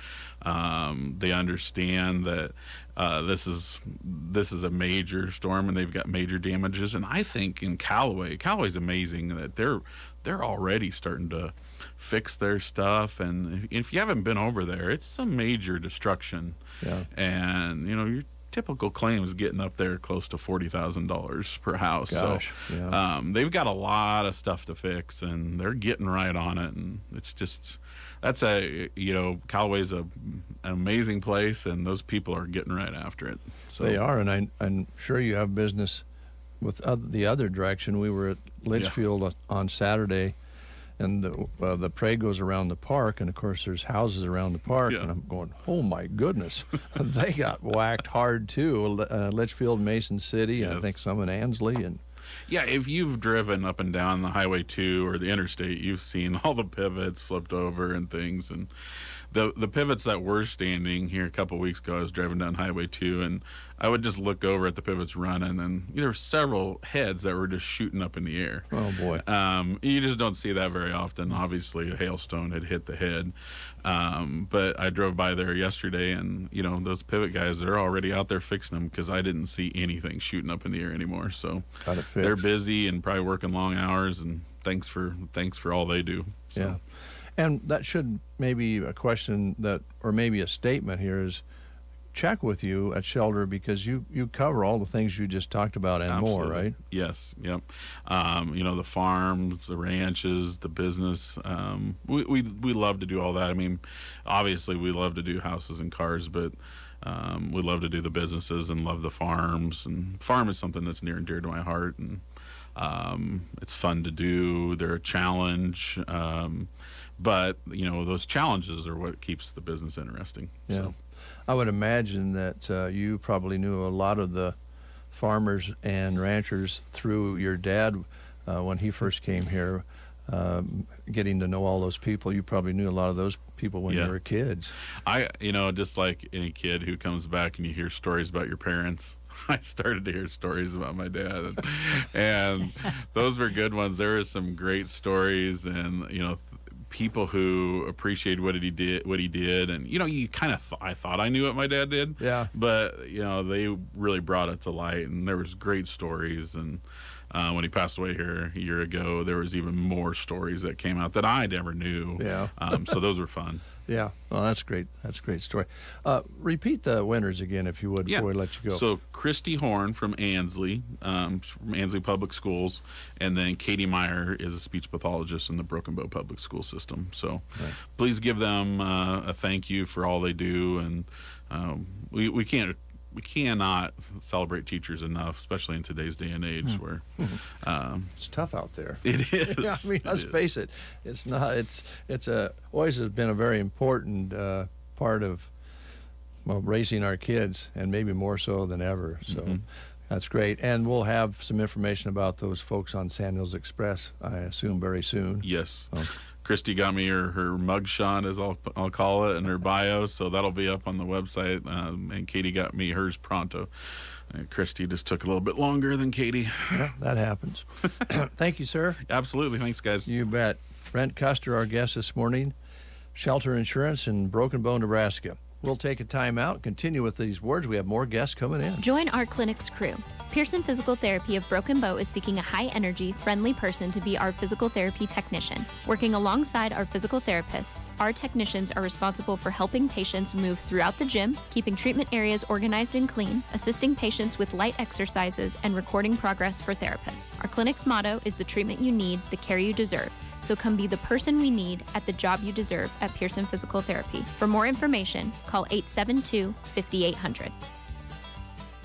they understand that this is a major storm, and they've got major damages. And I think in Callaway's amazing that they're already starting to fix their stuff. And if you haven't been over there, it's some major destruction. Yeah. And your typical claims getting up there close to $40,000 per house. Gosh, so yeah. They've got a lot of stuff to fix, and they're getting right on it. And it's just Callaway's an amazing place, and those people are getting right after it. So they are, and I'm sure you have business with the other direction. We were at Litchfield on Saturday, and the parade goes around the park, and of course there's houses around the park, and I'm going, oh my goodness, they got whacked hard too. Litchfield, Mason City, Yes. and I think some in Ansley, and yeah, if you've driven up and down the Highway 2 or the interstate, you've seen all the pivots flipped over and things. And the pivots that were standing here a couple of weeks ago, I was driving down Highway 2, and I would just look over at the pivots running, and there were several heads that were just shooting up in the air. Oh, boy. You just don't see that very often. Obviously, a hailstone had hit the head. But I drove by there yesterday, and, those pivot guys, they're already out there fixing them because I didn't see anything shooting up in the air anymore. So got it fixed. They're busy and probably working long hours, and thanks for all they do. So. Yeah. And that should maybe a question or maybe a statement here is check with you at Shelter, because you cover all the things you just talked about and Absolutely. more, right? Yes. Yep. The farms, the ranches, the business. We love to do all that. I mean, obviously we love to do houses and cars, but we love to do the businesses and love the farms. And farm is something that's near and dear to my heart, and it's fun to do. They're a challenge. but those challenges are what keeps the business interesting. Yeah. So. I would imagine that you probably knew a lot of the farmers and ranchers through your dad when he first came here. Getting to know all those people, you probably knew a lot of those people when you were kids. Just like any kid who comes back and you hear stories about your parents, I started to hear stories about my dad, and those were good ones. There were some great stories, and people who appreciated what he did, and you kind of I thought I knew what my dad did, but they really brought it to light, and there was great stories. And when he passed away here a year ago, there was even more stories that came out that I never knew. So those were fun. Yeah, well, that's great. That's a great story. Repeat the winners again, if you would, before we let you go. So Christy Horn from Ansley, from Ansley Public Schools, and then Katie Meyer is a speech pathologist in the Broken Bow Public School System. So please give them a thank you for all they do, and we cannot celebrate teachers enough, especially in today's day and age where it's tough out there. It is. I mean, let's face it. It's not. It's always has been a very important part of raising our kids, and maybe more so than ever. So that's great. And we'll have some information about those folks on Sand Hills Express, I assume, very soon. Yes. Christy got me her mugshot, as I'll call it, and her bio, so that'll be up on the website. And Katie got me hers pronto. Christy just took a little bit longer than Katie. Yeah, that happens. Thank you, sir. Absolutely. Thanks, guys. You bet. Brent Custer, our guest this morning, Shelter Insurance in Broken Bow, Nebraska. We'll take a time out and continue with these words. We have more guests coming in. Join our clinic's crew. Pearson Physical Therapy of Broken Bow is seeking a high-energy, friendly person to be our physical therapy technician. Working alongside our physical therapists, our technicians are responsible for helping patients move throughout the gym, keeping treatment areas organized and clean, assisting patients with light exercises, and recording progress for therapists. Our clinic's motto is the treatment you need, the care you deserve. So come be the person we need at the job you deserve at Pearson Physical Therapy. For more information, call 872-5800.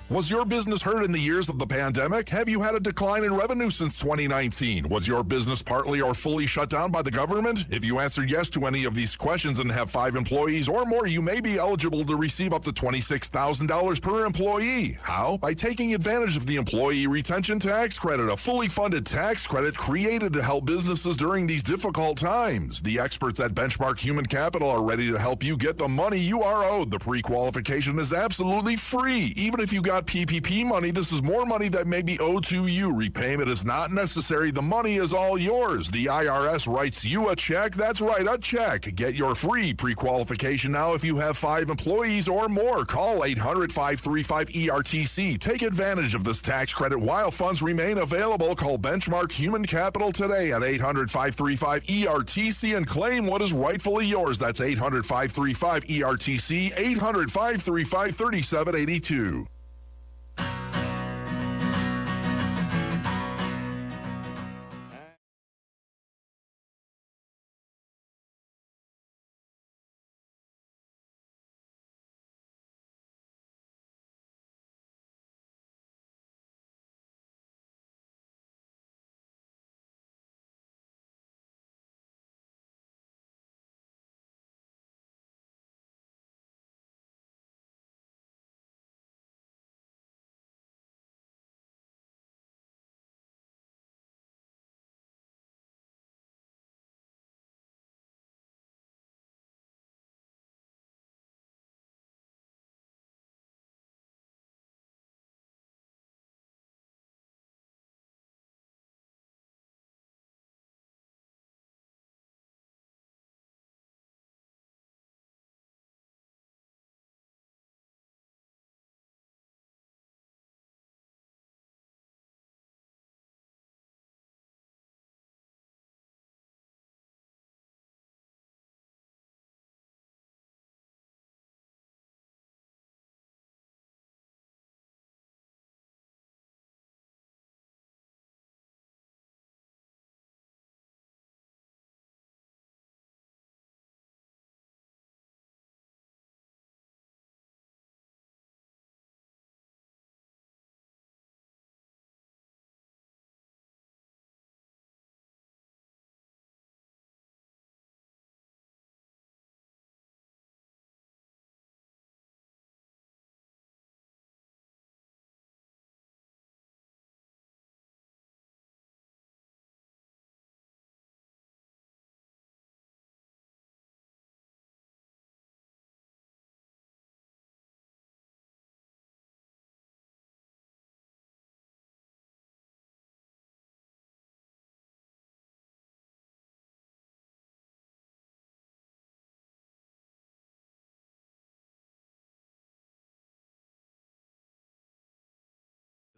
Was your business hurt in the years of the pandemic? Have you had a decline in revenue since 2019? Was your business partly or fully shut down by the government? If you answered yes to any of these questions and have 5 employees or more, you may be eligible to receive up to $26,000 per employee. How? By taking advantage of the Employee Retention Tax Credit, a fully funded tax credit created to help businesses during these difficult times. The experts at Benchmark Human Capital are ready to help you get the money you are owed. The pre-qualification is absolutely free. Even if you got PPP money, this is more money that may be owed to you. Repayment is not necessary. The money is all yours. The IRS writes you a check. That's right, a check. Get your free pre-qualification now if you have 5 employees or more. Call 800-535-ERTC. Take advantage of this tax credit while funds remain available. Call Benchmark Human Capital today at 800-535-ERTC and claim what is rightfully yours. That's 800-535-ERTC, 800-535-3782.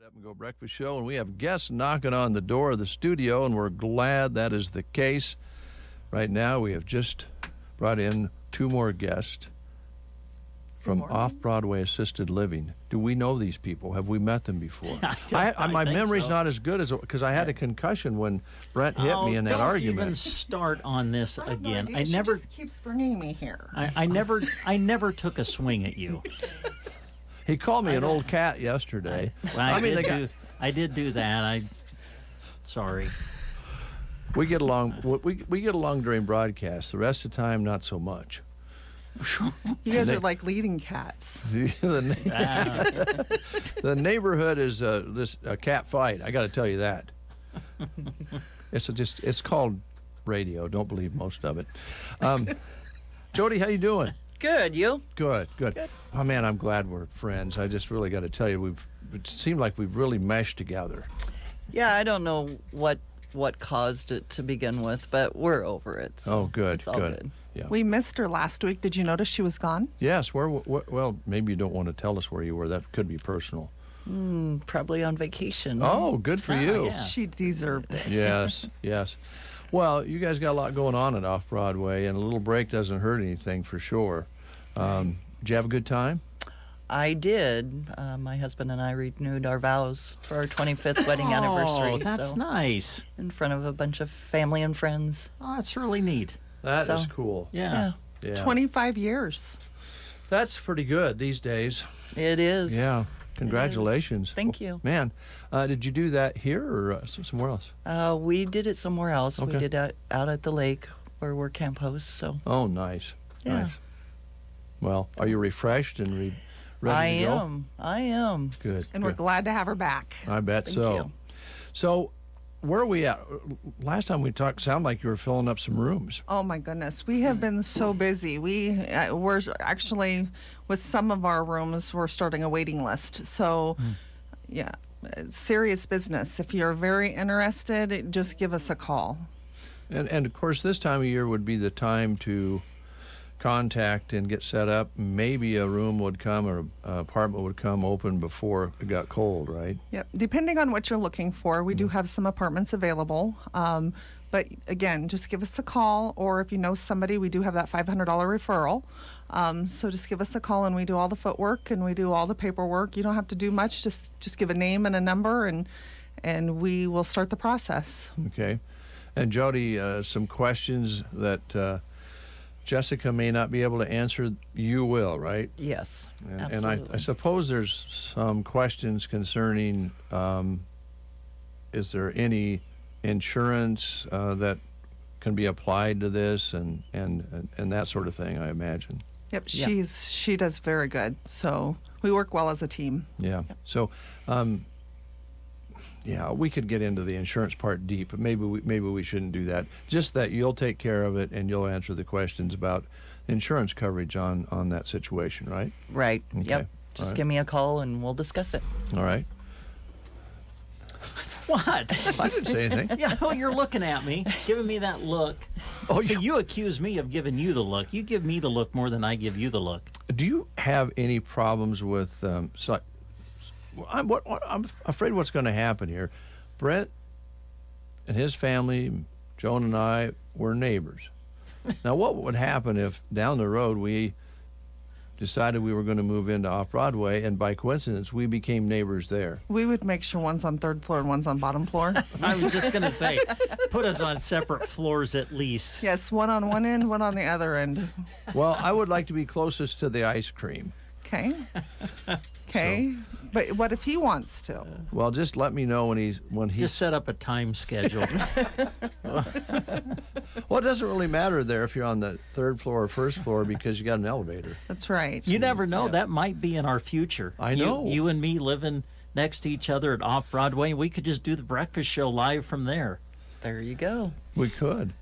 Up and Go Breakfast Show, and we have guests knocking on the door of the studio, and we're glad that is the case. Right now, we have just brought in 2 more guests from Off-Broadway Assisted Living. Do we know these people? Have we met them before? My memory's so. not as good as because I had a concussion when Brent hit me in that argument. Don't even start on this again. She just keeps bringing me here. I never took a swing at you. He called me an old cat yesterday. I did do that. Sorry. We get along. We get along during broadcasts. The rest of the time, not so much. You guys are like leading cats. The neighborhood is a cat fight. I got to tell you that. It's called radio. Don't believe most of it. Jody, how you doing? Good. You? Good. Oh man, I'm glad we're friends. I just really got to tell you, it seemed like we've really meshed together. Yeah, I don't know what caused it to begin with, but we're over it. So good. It's all good. Yeah. We missed her last week. Did you notice she was gone? Yes. Well, maybe you don't want to tell us where you were. That could be personal. Probably on vacation. Oh, good for you. Yeah. She deserved it. Yes. Well, you guys got a lot going on at Off-Broadway, and a little break doesn't hurt anything for sure. Did you have a good time? I did. My husband and I renewed our vows for our 25th wedding anniversary. Oh, that's nice. In front of a bunch of family and friends. Oh, that's really neat. That is cool. Yeah. 25 years. That's pretty good these days. It is. Yeah. Congratulations. Thank you. Man, did you do that here or somewhere else? We did it somewhere else. Okay. We did it out at the lake where we're camp hosts. So. Oh, nice. Yeah. Nice. Well, are you refreshed and ready to go? I am. Good. And we're glad to have her back. I bet Thank so. you. So, where are we at? Last time we talked, sounded like you were filling up some rooms. Oh my goodness, we have been so busy. We're actually, with some of our rooms, we're starting a waiting list. So, yeah, it's serious business. If you're very interested, just give us a call. And of course, this time of year would be the time to contact and get set up. Maybe a room would come or an apartment would come open before it got cold, right? Yep. Depending on what you're looking for, we do have some apartments available. But again, just give us a call, or if you know somebody, we do have that $500 referral. So just give us a call, and we do all the footwork and we do all the paperwork. You don't have to do much. Just give a name and a number, and we will start the process. Okay. And Jody, some questions that Jessica may not be able to answer, you will, right? Yes, and I suppose there's some questions concerning, is there any insurance that can be applied to this and that sort of thing, I imagine. Yep, she does very good. So we work well as a team. Yeah. Yep. So, yeah, we could get into the insurance part deep, but maybe we shouldn't do that. Just that you'll take care of it and you'll answer the questions about insurance coverage on that situation, right? Right. Okay. Yep. Just give me a call and we'll discuss it. All right. What? I didn't say anything. Yeah, well, you're looking at me, giving me that look. Oh, so you accuse me of giving you the look. You give me the look more than I give you the look. Do you have any problems with I'm afraid what's going to happen here. Brent and his family, Joan and I, were neighbors. Now, what would happen if down the road we decided we were going to move into Off-Broadway, and by coincidence, we became neighbors there? We would make sure one's on third floor and one's on bottom floor. I was just going to say, put us on separate floors at least. Yes, one on one end, one on the other end. Well, I would like to be closest to the ice cream. Okay. Okay. But what if he wants to? Well, just let me know when he's just set up a time schedule. Well, it doesn't really matter there if you're on the third floor or first floor because you got an elevator. That's right. You never know. That might be in our future. I know. You and me living next to each other at Off-Broadway, we could just do the breakfast show live from there. There you go. We could.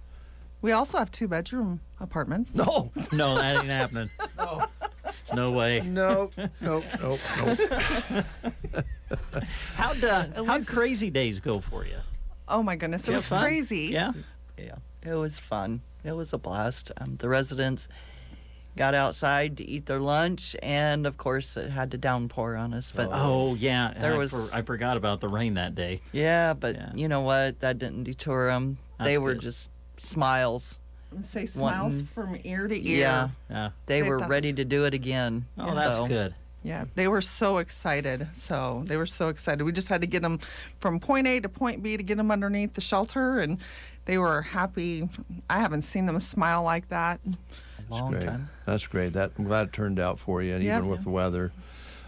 We also have 2-bedroom apartments. No, that ain't happening. No way. Nope. How'd crazy days go for you? Oh my goodness, it was fun? crazy. Yeah. It was fun. It was a blast. The residents, got outside to eat their lunch, and of course it had to downpour on us. But I forgot about the rain that day. Yeah, but you know what? That didn't deter them. They were just smiles. Say smiles from ear to ear. Yeah. They were ready to do it again. Oh, that's good. Yeah, they were so excited. We just had to get them from point A to point B to get them underneath the shelter, and they were happy. I haven't seen them smile like that in a long time. That's great. I'm glad it turned out for you, and even with the weather.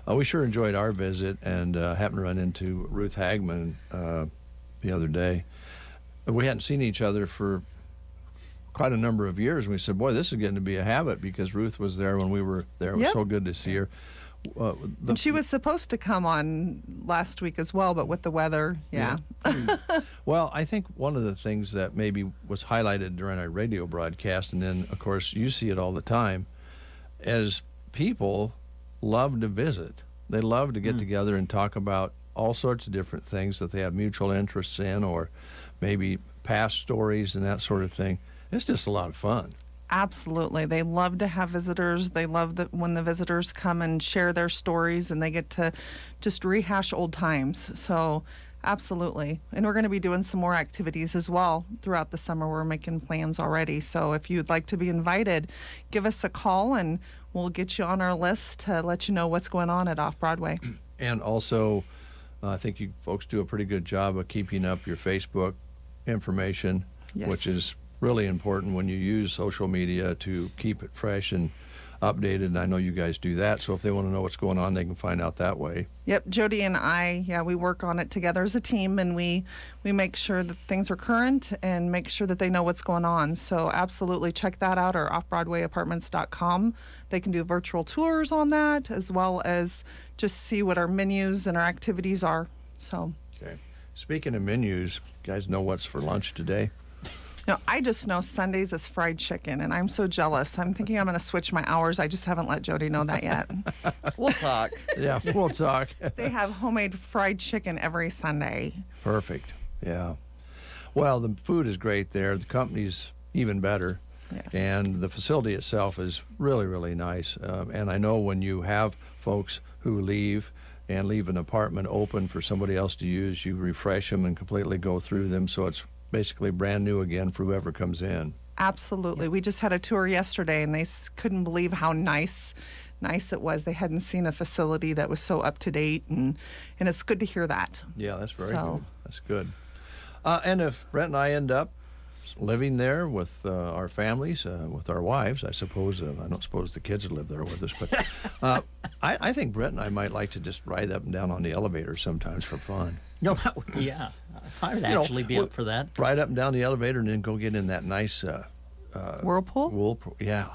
We sure enjoyed our visit, and happened to run into Ruth Hagman the other day. We hadn't seen each other for quite a number of years, and we said, boy, this is getting to be a habit, because Ruth was there when we were there. It was so good to see her. And she was supposed to come on last week as well, but with the weather, Well, I think one of the things that maybe was highlighted during our radio broadcast, and then, of course, you see it all the time, as people love to visit. They love to get together and talk about all sorts of different things that they have mutual interests in, or maybe past stories and that sort of thing. It's just a lot of fun. Absolutely. They love to have visitors. They love that when the visitors come and share their stories, and they get to just rehash old times. So absolutely. And we're going to be doing some more activities as well throughout the summer. We're making plans already. So if you'd like to be invited, give us a call and we'll get you on our list to let you know what's going on at Off-Broadway. And also, I think you folks do a pretty good job of keeping up your Facebook information, which is really important when you use social media to keep it fresh and updated. And I know you guys do that. So if they want to know what's going on, they can find out that way. Yep. Jody and I, we work on it together as a team, and we make sure that things are current and make sure that they know what's going on. So absolutely check that out, or offbroadwayapartments.com. They can do virtual tours on that, as well as just see what our menus and our activities are. So. Okay. Speaking of menus, you guys know what's for lunch today? No, I just know Sundays is fried chicken, and I'm so jealous. I'm thinking I'm going to switch my hours. I just haven't let Jody know that yet. We'll talk. Yeah, we'll talk. They have homemade fried chicken every Sunday. Perfect. Yeah. Well, the food is great there. The company's even better. Yes. And the facility itself is really, really nice. And I know when you have folks who leave an apartment open for somebody else to use, you refresh them and completely go through them, so it's basically brand new again for whoever comes in. Absolutely. We just had a tour yesterday, and they couldn't believe how nice it was. They hadn't seen a facility that was so up to date, and it's good to hear that. Yeah, that's very good. That's good. And if Brent and I end up living there with our families, with our wives, I suppose, I don't suppose the kids would live there with us, but I think Brent and I might like to just ride up and down on the elevator sometimes for fun. No, yeah, I'd actually be up for that. Ride up and down the elevator and then go get in that nice whirlpool. Whirlpool, yeah.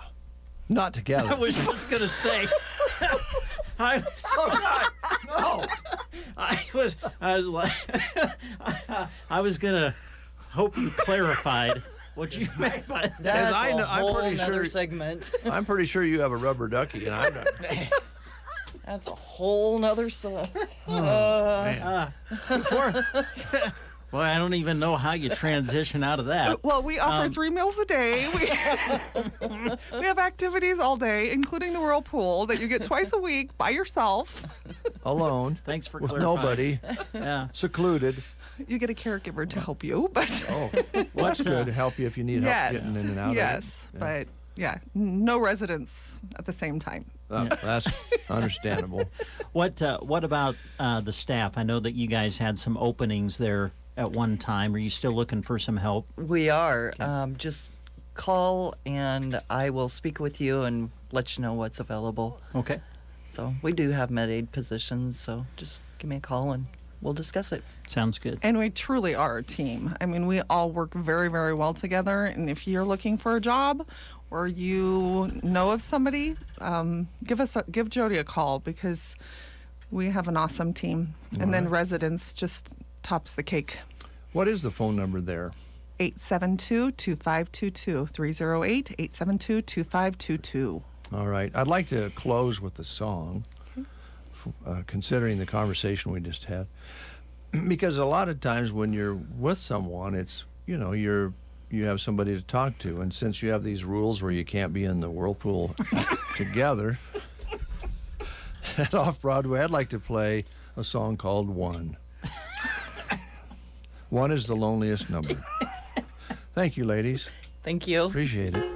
Not together. I was just gonna say. I was gonna hope you clarified what you meant by that. That's a whole other segment. I'm pretty sure you have a rubber ducky, and I'm not. That's a whole nother stuff. Well, I don't even know how you transition out of that. Well, we offer 3 meals a day. We have activities all day, including the whirlpool that you get twice a week by yourself. Alone. Thanks for with clarifying. Nobody. Yeah. Secluded. You get a caregiver to help you, but That's good to help you if you need help getting in and out of it. Yes, but no residents at the same time. That's understandable. What about the staff? I know that you guys had some openings there at one time. Are you still looking for some help? We are. Okay. Just call and I will speak with you and let you know what's available. Okay. So we do have med aid positions, so just give me a call and we'll discuss it. Sounds good. And we truly are a team. I mean, we all work very, very well together. And if you're looking for a job or you know of somebody, give Jody a call, because we have an awesome team. And then residents just tops the cake. What is the phone number there? 872-2522, 308-872-2522. All right. I'd like to close with a song, considering the conversation we just had. Because a lot of times when you're with someone, it's, you're you have somebody to talk to. And since you have these rules where you can't be in the whirlpool together, at Off-Broadway, I'd like to play a song called One. One is the loneliest number. Thank you, ladies. Thank you. Appreciate it.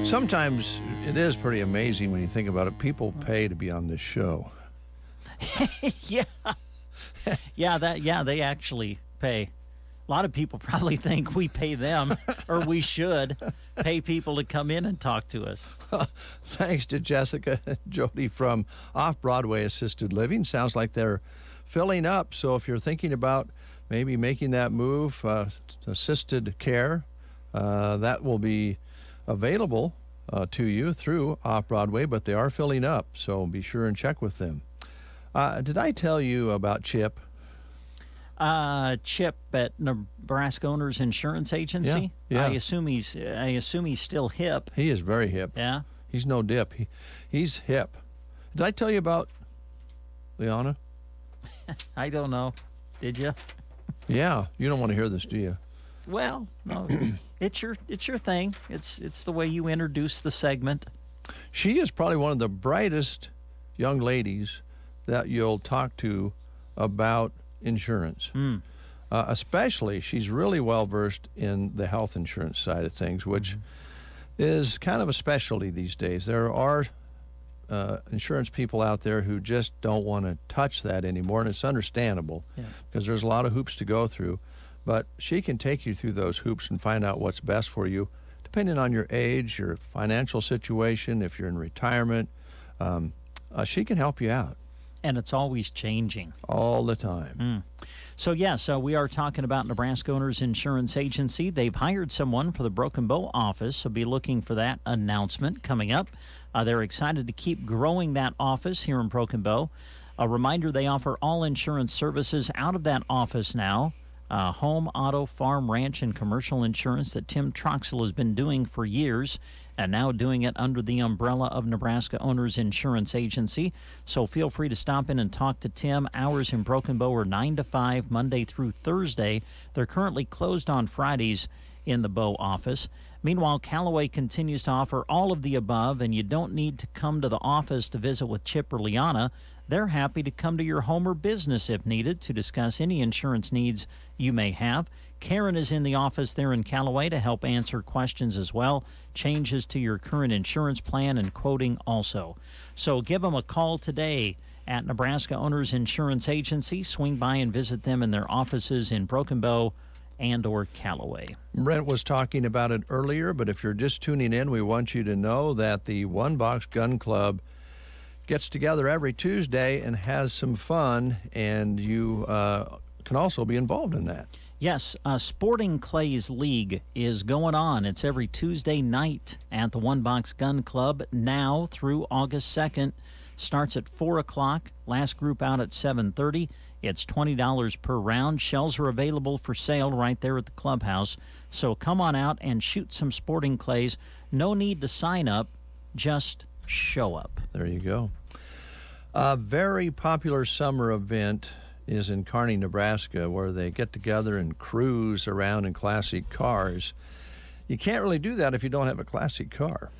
Sometimes it is pretty amazing when you think about it. People pay to be on this show. Yeah. They actually pay. A lot of people probably think we pay them, or we should pay people to come in and talk to us. Thanks to Jessica and Jody from Off-Broadway Assisted Living. Sounds like they're filling up. So if you're thinking about maybe making that move, assisted care, that will be available to you through Off-Broadway, but they are filling up. So be sure and check with them. Did I tell you about Chip? Chip at Nebraska Owners Insurance Agency. Yeah. I assume he's still hip. He is very hip. Yeah. He's no dip. He's hip. Did I tell you about Liana? I don't know. Did you? Yeah. You don't want to hear this, do you? Well, no. It's your thing. It's the way you introduce the segment. She is probably one of the brightest young ladies that you'll talk to about insurance. Especially, she's really well versed in the health insurance side of things, which is kind of a specialty these days. There are insurance people out there who just don't want to touch that anymore, and it's understandable because there's a lot of hoops to go through. But she can take you through those hoops and find out what's best for you, depending on your age, your financial situation, if you're in retirement. She can help you out. And it's always changing. All the time. So we are talking about Nebraska Owners Insurance Agency. They've hired someone for the Broken Bow office, so be looking for that announcement coming up. They're excited to keep growing that office here in Broken Bow. A reminder, they offer all insurance services out of that office now. Home, auto, farm, ranch, and commercial insurance that Tim Troxel has been doing for years, and now doing it under the umbrella of Nebraska Owners Insurance Agency. So feel free to stop in and talk to Tim. Hours in Broken Bow are 9 to 5, Monday through Thursday. They're currently closed on Fridays in the Bow office. Meanwhile, Callaway continues to offer all of the above, and you don't need to come to the office to visit with Chip or Liana. They're happy to come to your home or business if needed to discuss any insurance needs you may have. Karen is in the office there in Callaway to help answer questions as well. Changes to your current insurance plan and quoting also. So give them a call today at Nebraska Owners Insurance Agency. Swing by and visit them in their offices in Broken Bow and or Callaway. Brent was talking about it earlier, but if you're just tuning in, we want you to know that the One Box Gun Club gets together every Tuesday and has some fun, and you can also be involved in that. Yes, Sporting Clays League is going on. It's every Tuesday night at the One Box Gun Club now through August 2nd. Starts at 4 o'clock. Last group out at 7:30. It's $20 per round. Shells are available for sale right there at the clubhouse. So come on out and shoot some sporting clays. No need to sign up. Just show up. There you go. A very popular summer event is in Kearney, Nebraska, where they get together and cruise around in classic cars. You can't really do that if you don't have a classic car.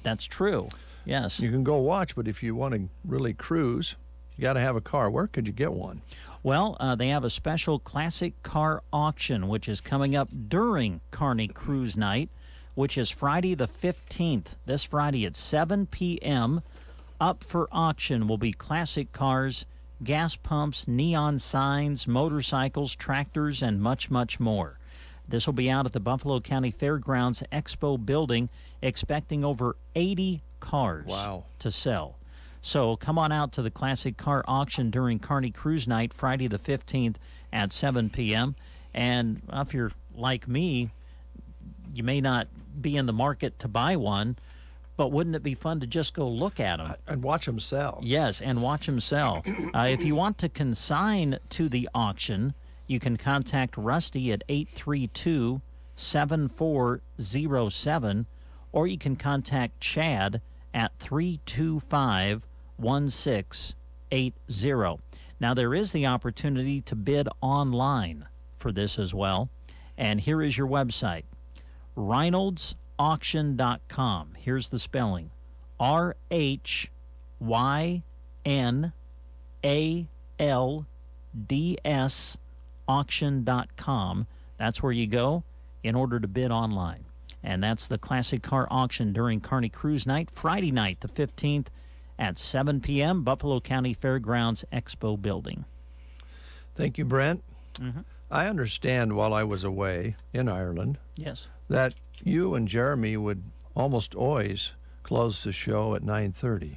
That's true. Yes. You can go watch, but if you want to really cruise, you got to have a car. Where could you get one? Well, they have a special classic car auction, which is coming up during Kearney Cruise Night, which is Friday the 15th. This Friday at 7 p.m. Up for auction will be classic cars, gas pumps, neon signs, motorcycles, tractors, and much, much more. This will be out at the Buffalo County Fairgrounds Expo building, expecting over 80 cars to sell. So come on out to the classic car auction during Kearney Cruise Night, Friday the 15th at 7 p.m. And if you're like me, you may not be in the market to buy one, but wouldn't it be fun to just go look at them? And watch them sell. Yes, and watch them sell. If you want to consign to the auction, you can contact Rusty at 832-7407, or you can contact Chad at 325-1680. Now, there is the opportunity to bid online for this as well, and here is your website, ReynoldsAuction.com. Here's the spelling, RHYNALDS auction.com. That's where you go in order to bid online. And that's the classic car auction during Kearney Cruise Night, Friday night, the 15th at 7 p.m., Buffalo County Fairgrounds Expo building. Thank you, Brent. Mm-hmm. I understand while I was away in Ireland Yes. that you and Jeremy would almost always close the show at 9:30.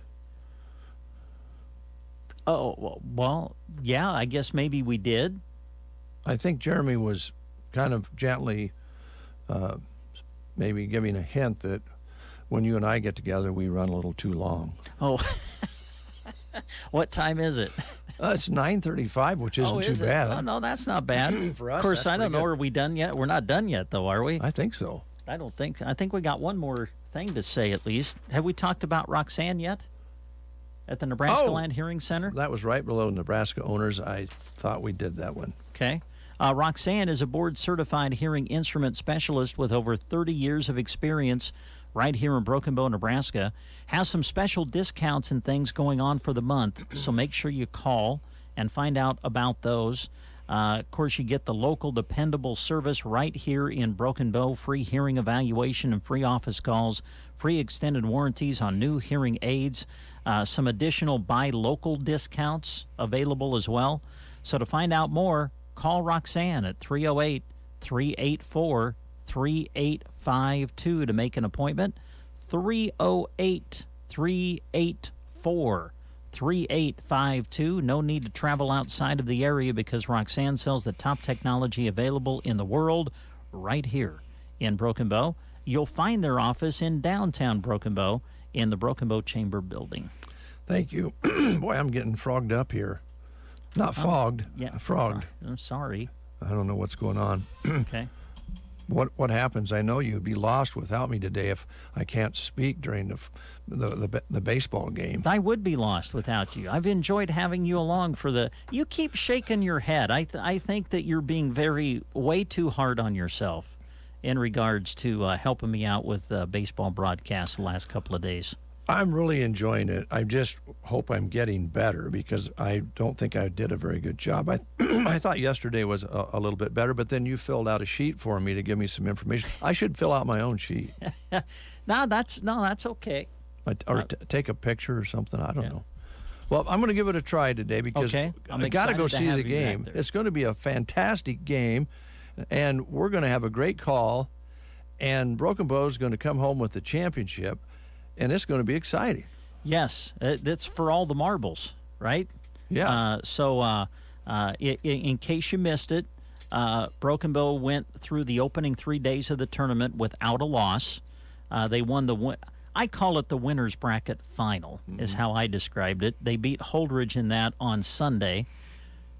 Oh, well, yeah, I guess maybe we did. I think Jeremy was kind of gently maybe giving a hint that when you and I get together, we run a little too long. Oh, what time is it? It's 9:35, which isn't too bad. Oh, no, that's not bad. For us, of course, that's I don't know. pretty good. Are we done yet? We're not done yet, though, are we? I think so. I think we got one more thing to say at least. Have we talked about Roxanne yet? At the Nebraska Land Hearing Center? That was right below Nebraska Owners. I thought we did that one. Okay. Roxanne is a board-certified hearing instrument specialist with over 30 years of experience right here in Broken Bow, Nebraska. Has some special discounts and things going on for the month, so make sure you call and find out about those. Of course, you get the local dependable service right here in Broken Bow, free hearing evaluation and free office calls, free extended warranties on new hearing aids, some additional buy local discounts available as well. So to find out more, call Roxanne at 308-384-3852 to make an appointment. 308-384-3852. 3852. No need to travel outside of the area because Roxanne sells the top technology available in the world right here in Broken Bow. You'll find their office in downtown Broken Bow in the Broken Bow Chamber building. Thank you. Boy, I'm getting frogged up here. Not fogged, frogged. I'm sorry. I don't know what's going on. Okay. What happens? I know you'd be lost without me today if I can't speak during the baseball game. I would be lost without you. I've enjoyed having you along for the. You keep shaking your head. I think that you're being way too hard on yourself in regards to helping me out with baseball broadcasts the last couple of days. I'm really enjoying it. I just hope I'm getting better because I don't think I did a very good job. I thought yesterday was a little bit better, but then you filled out a sheet for me to give me some information. I should fill out my own sheet. No, that's okay. Or take a picture or something. I don't know. Well, I'm going to give it a try today because I got to go see the game. It's going to be a fantastic game, and we're going to have a great call, and Broken Bow is going to come home with the championship. And it's going to be exciting. Yes, that's for all the marbles, right? Yeah. In case you missed it, Broken Bow went through the opening 3 days of the tournament without a loss. They won I call it the winner's bracket final, is how I described it. They beat Holdridge in that on Sunday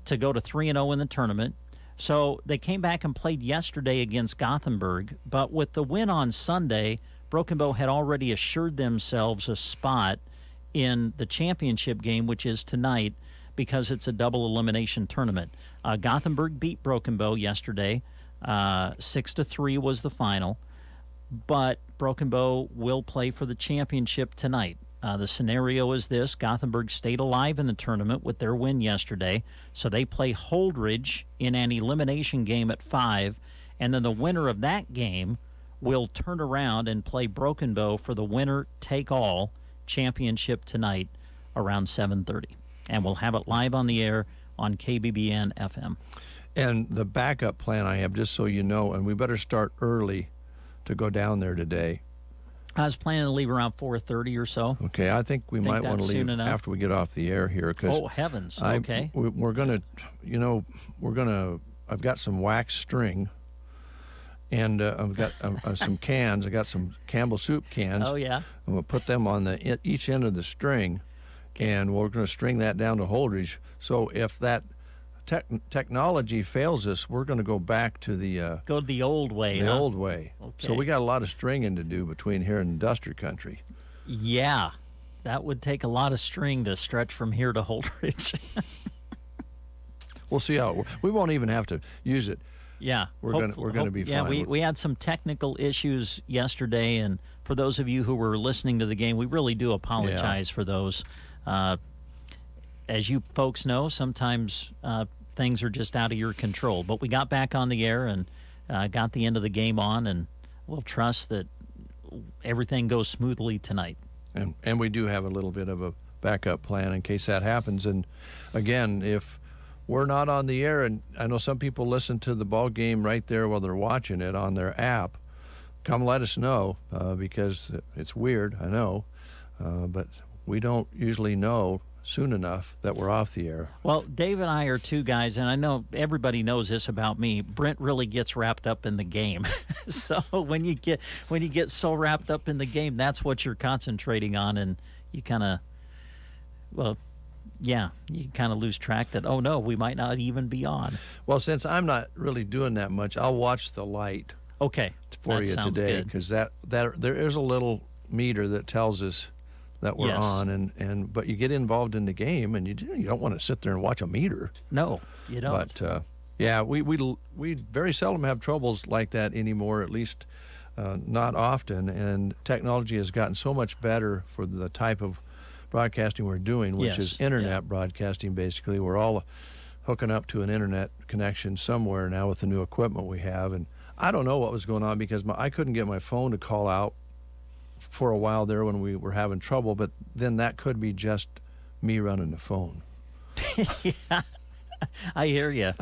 to go to 3-0 in the tournament. So they came back and played yesterday against Gothenburg, but with the win on Sunday, Broken Bow had already assured themselves a spot in the championship game, which is tonight, because it's a double elimination tournament. Gothenburg beat Broken Bow yesterday. 6-3 was the final. But Broken Bow will play for the championship tonight. The scenario is this. Gothenburg stayed alive in the tournament with their win yesterday. So they play Holdridge in an elimination game at 5. And then the winner of that game will turn around and play Broken Bow for the winner-take-all championship tonight around 7:30. And we'll have it live on the air on KBBN FM. And the backup plan I have, just so you know, and we better start early to go down there today. I was planning to leave around 4:30 or so. Okay, I think we might want to leave after we get off the air here. Oh, heavens, okay. We're going to, I've got some wax string. And I've got some cans. I got some Campbell soup cans. Oh, yeah. I'm going to put them on each end of the string, and we're going to string that down to Holdridge. So if that technology fails us, we're going to go back to the old way. The old way. Okay. So we got a lot of stringing to do between here and Duster Country. Yeah, that would take a lot of string to stretch from here to Holdridge. We'll see how we won't even have to use it. Yeah, we're going to be fine. Yeah, we had some technical issues yesterday, and for those of you who were listening to the game, we really do apologize for those. As you folks know, sometimes things are just out of your control. But we got back on the air and got the end of the game on, and we'll trust that everything goes smoothly tonight. And we do have a little bit of a backup plan in case that happens. And again, if we're not on the air, and I know some people listen to the ball game right there while they're watching it on their app. Come let us know because it's weird, I know, but we don't usually know soon enough that we're off the air. Well, Dave and I are two guys, and I know everybody knows this about me. Brent really gets wrapped up in the game. So when you get so wrapped up in the game, that's what you're concentrating on, and you kind of, you kind of lose track that, oh, no, we might not even be on. Well, since I'm not really doing that much, I'll watch the light for you today because that there is a little meter that tells us that we're on, but you get involved in the game, and you don't want to sit there and watch a meter. No, you don't. But, we very seldom have troubles like that anymore, at least not often, and technology has gotten so much better for the type of broadcasting we're doing, which is internet broadcasting. Basically, we're all hooking up to an internet connection somewhere now with the new equipment we have. And I don't know what was going on because I couldn't get my phone to call out for a while there when we were having trouble, but then that could be just me running the phone. Yeah, I hear you.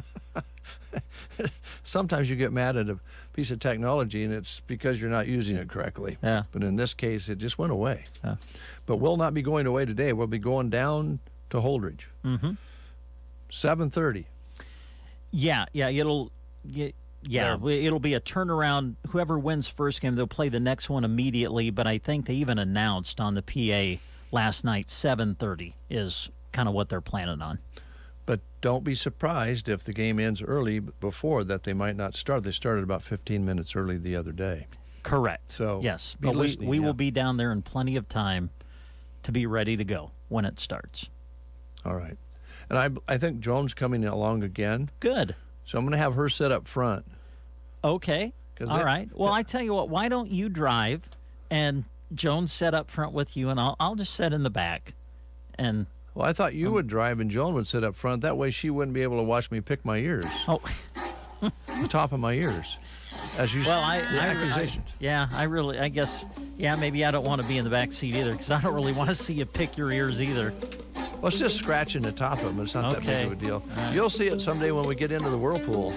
Sometimes you get mad at a piece of technology, and it's because you're not using it correctly. Yeah. But in this case, it just went away. Yeah. But we'll not be going away today. We'll be going down to Holdridge. Mm-hmm. 7:30. Yeah, it'll be a turnaround. Whoever wins first game, they'll play the next one immediately. But I think they even announced on the PA last night 7:30 is kind of what they're planning on. But don't be surprised if the game ends early before that. They might not start. They started about 15 minutes early the other day. Correct. So yes, be but listening, we will be down there in plenty of time to be ready to go when it starts. All right. And I think Joan's coming along again. Good. So I'm going to have her sit up front. Okay. All right. Well, I tell you what, why don't you drive and Joan sit up front with you, and I'll just sit in the back. And well, I thought you would drive and Joan would sit up front. That way she wouldn't be able to watch me pick my ears. Oh. The top of my ears. As you well, I guess, maybe I don't want to be in the back seat either, because I don't really want to see you pick your ears either. Well, it's just scratching the top of them. It's not that big of a deal. You'll see it someday when we get into the whirlpool.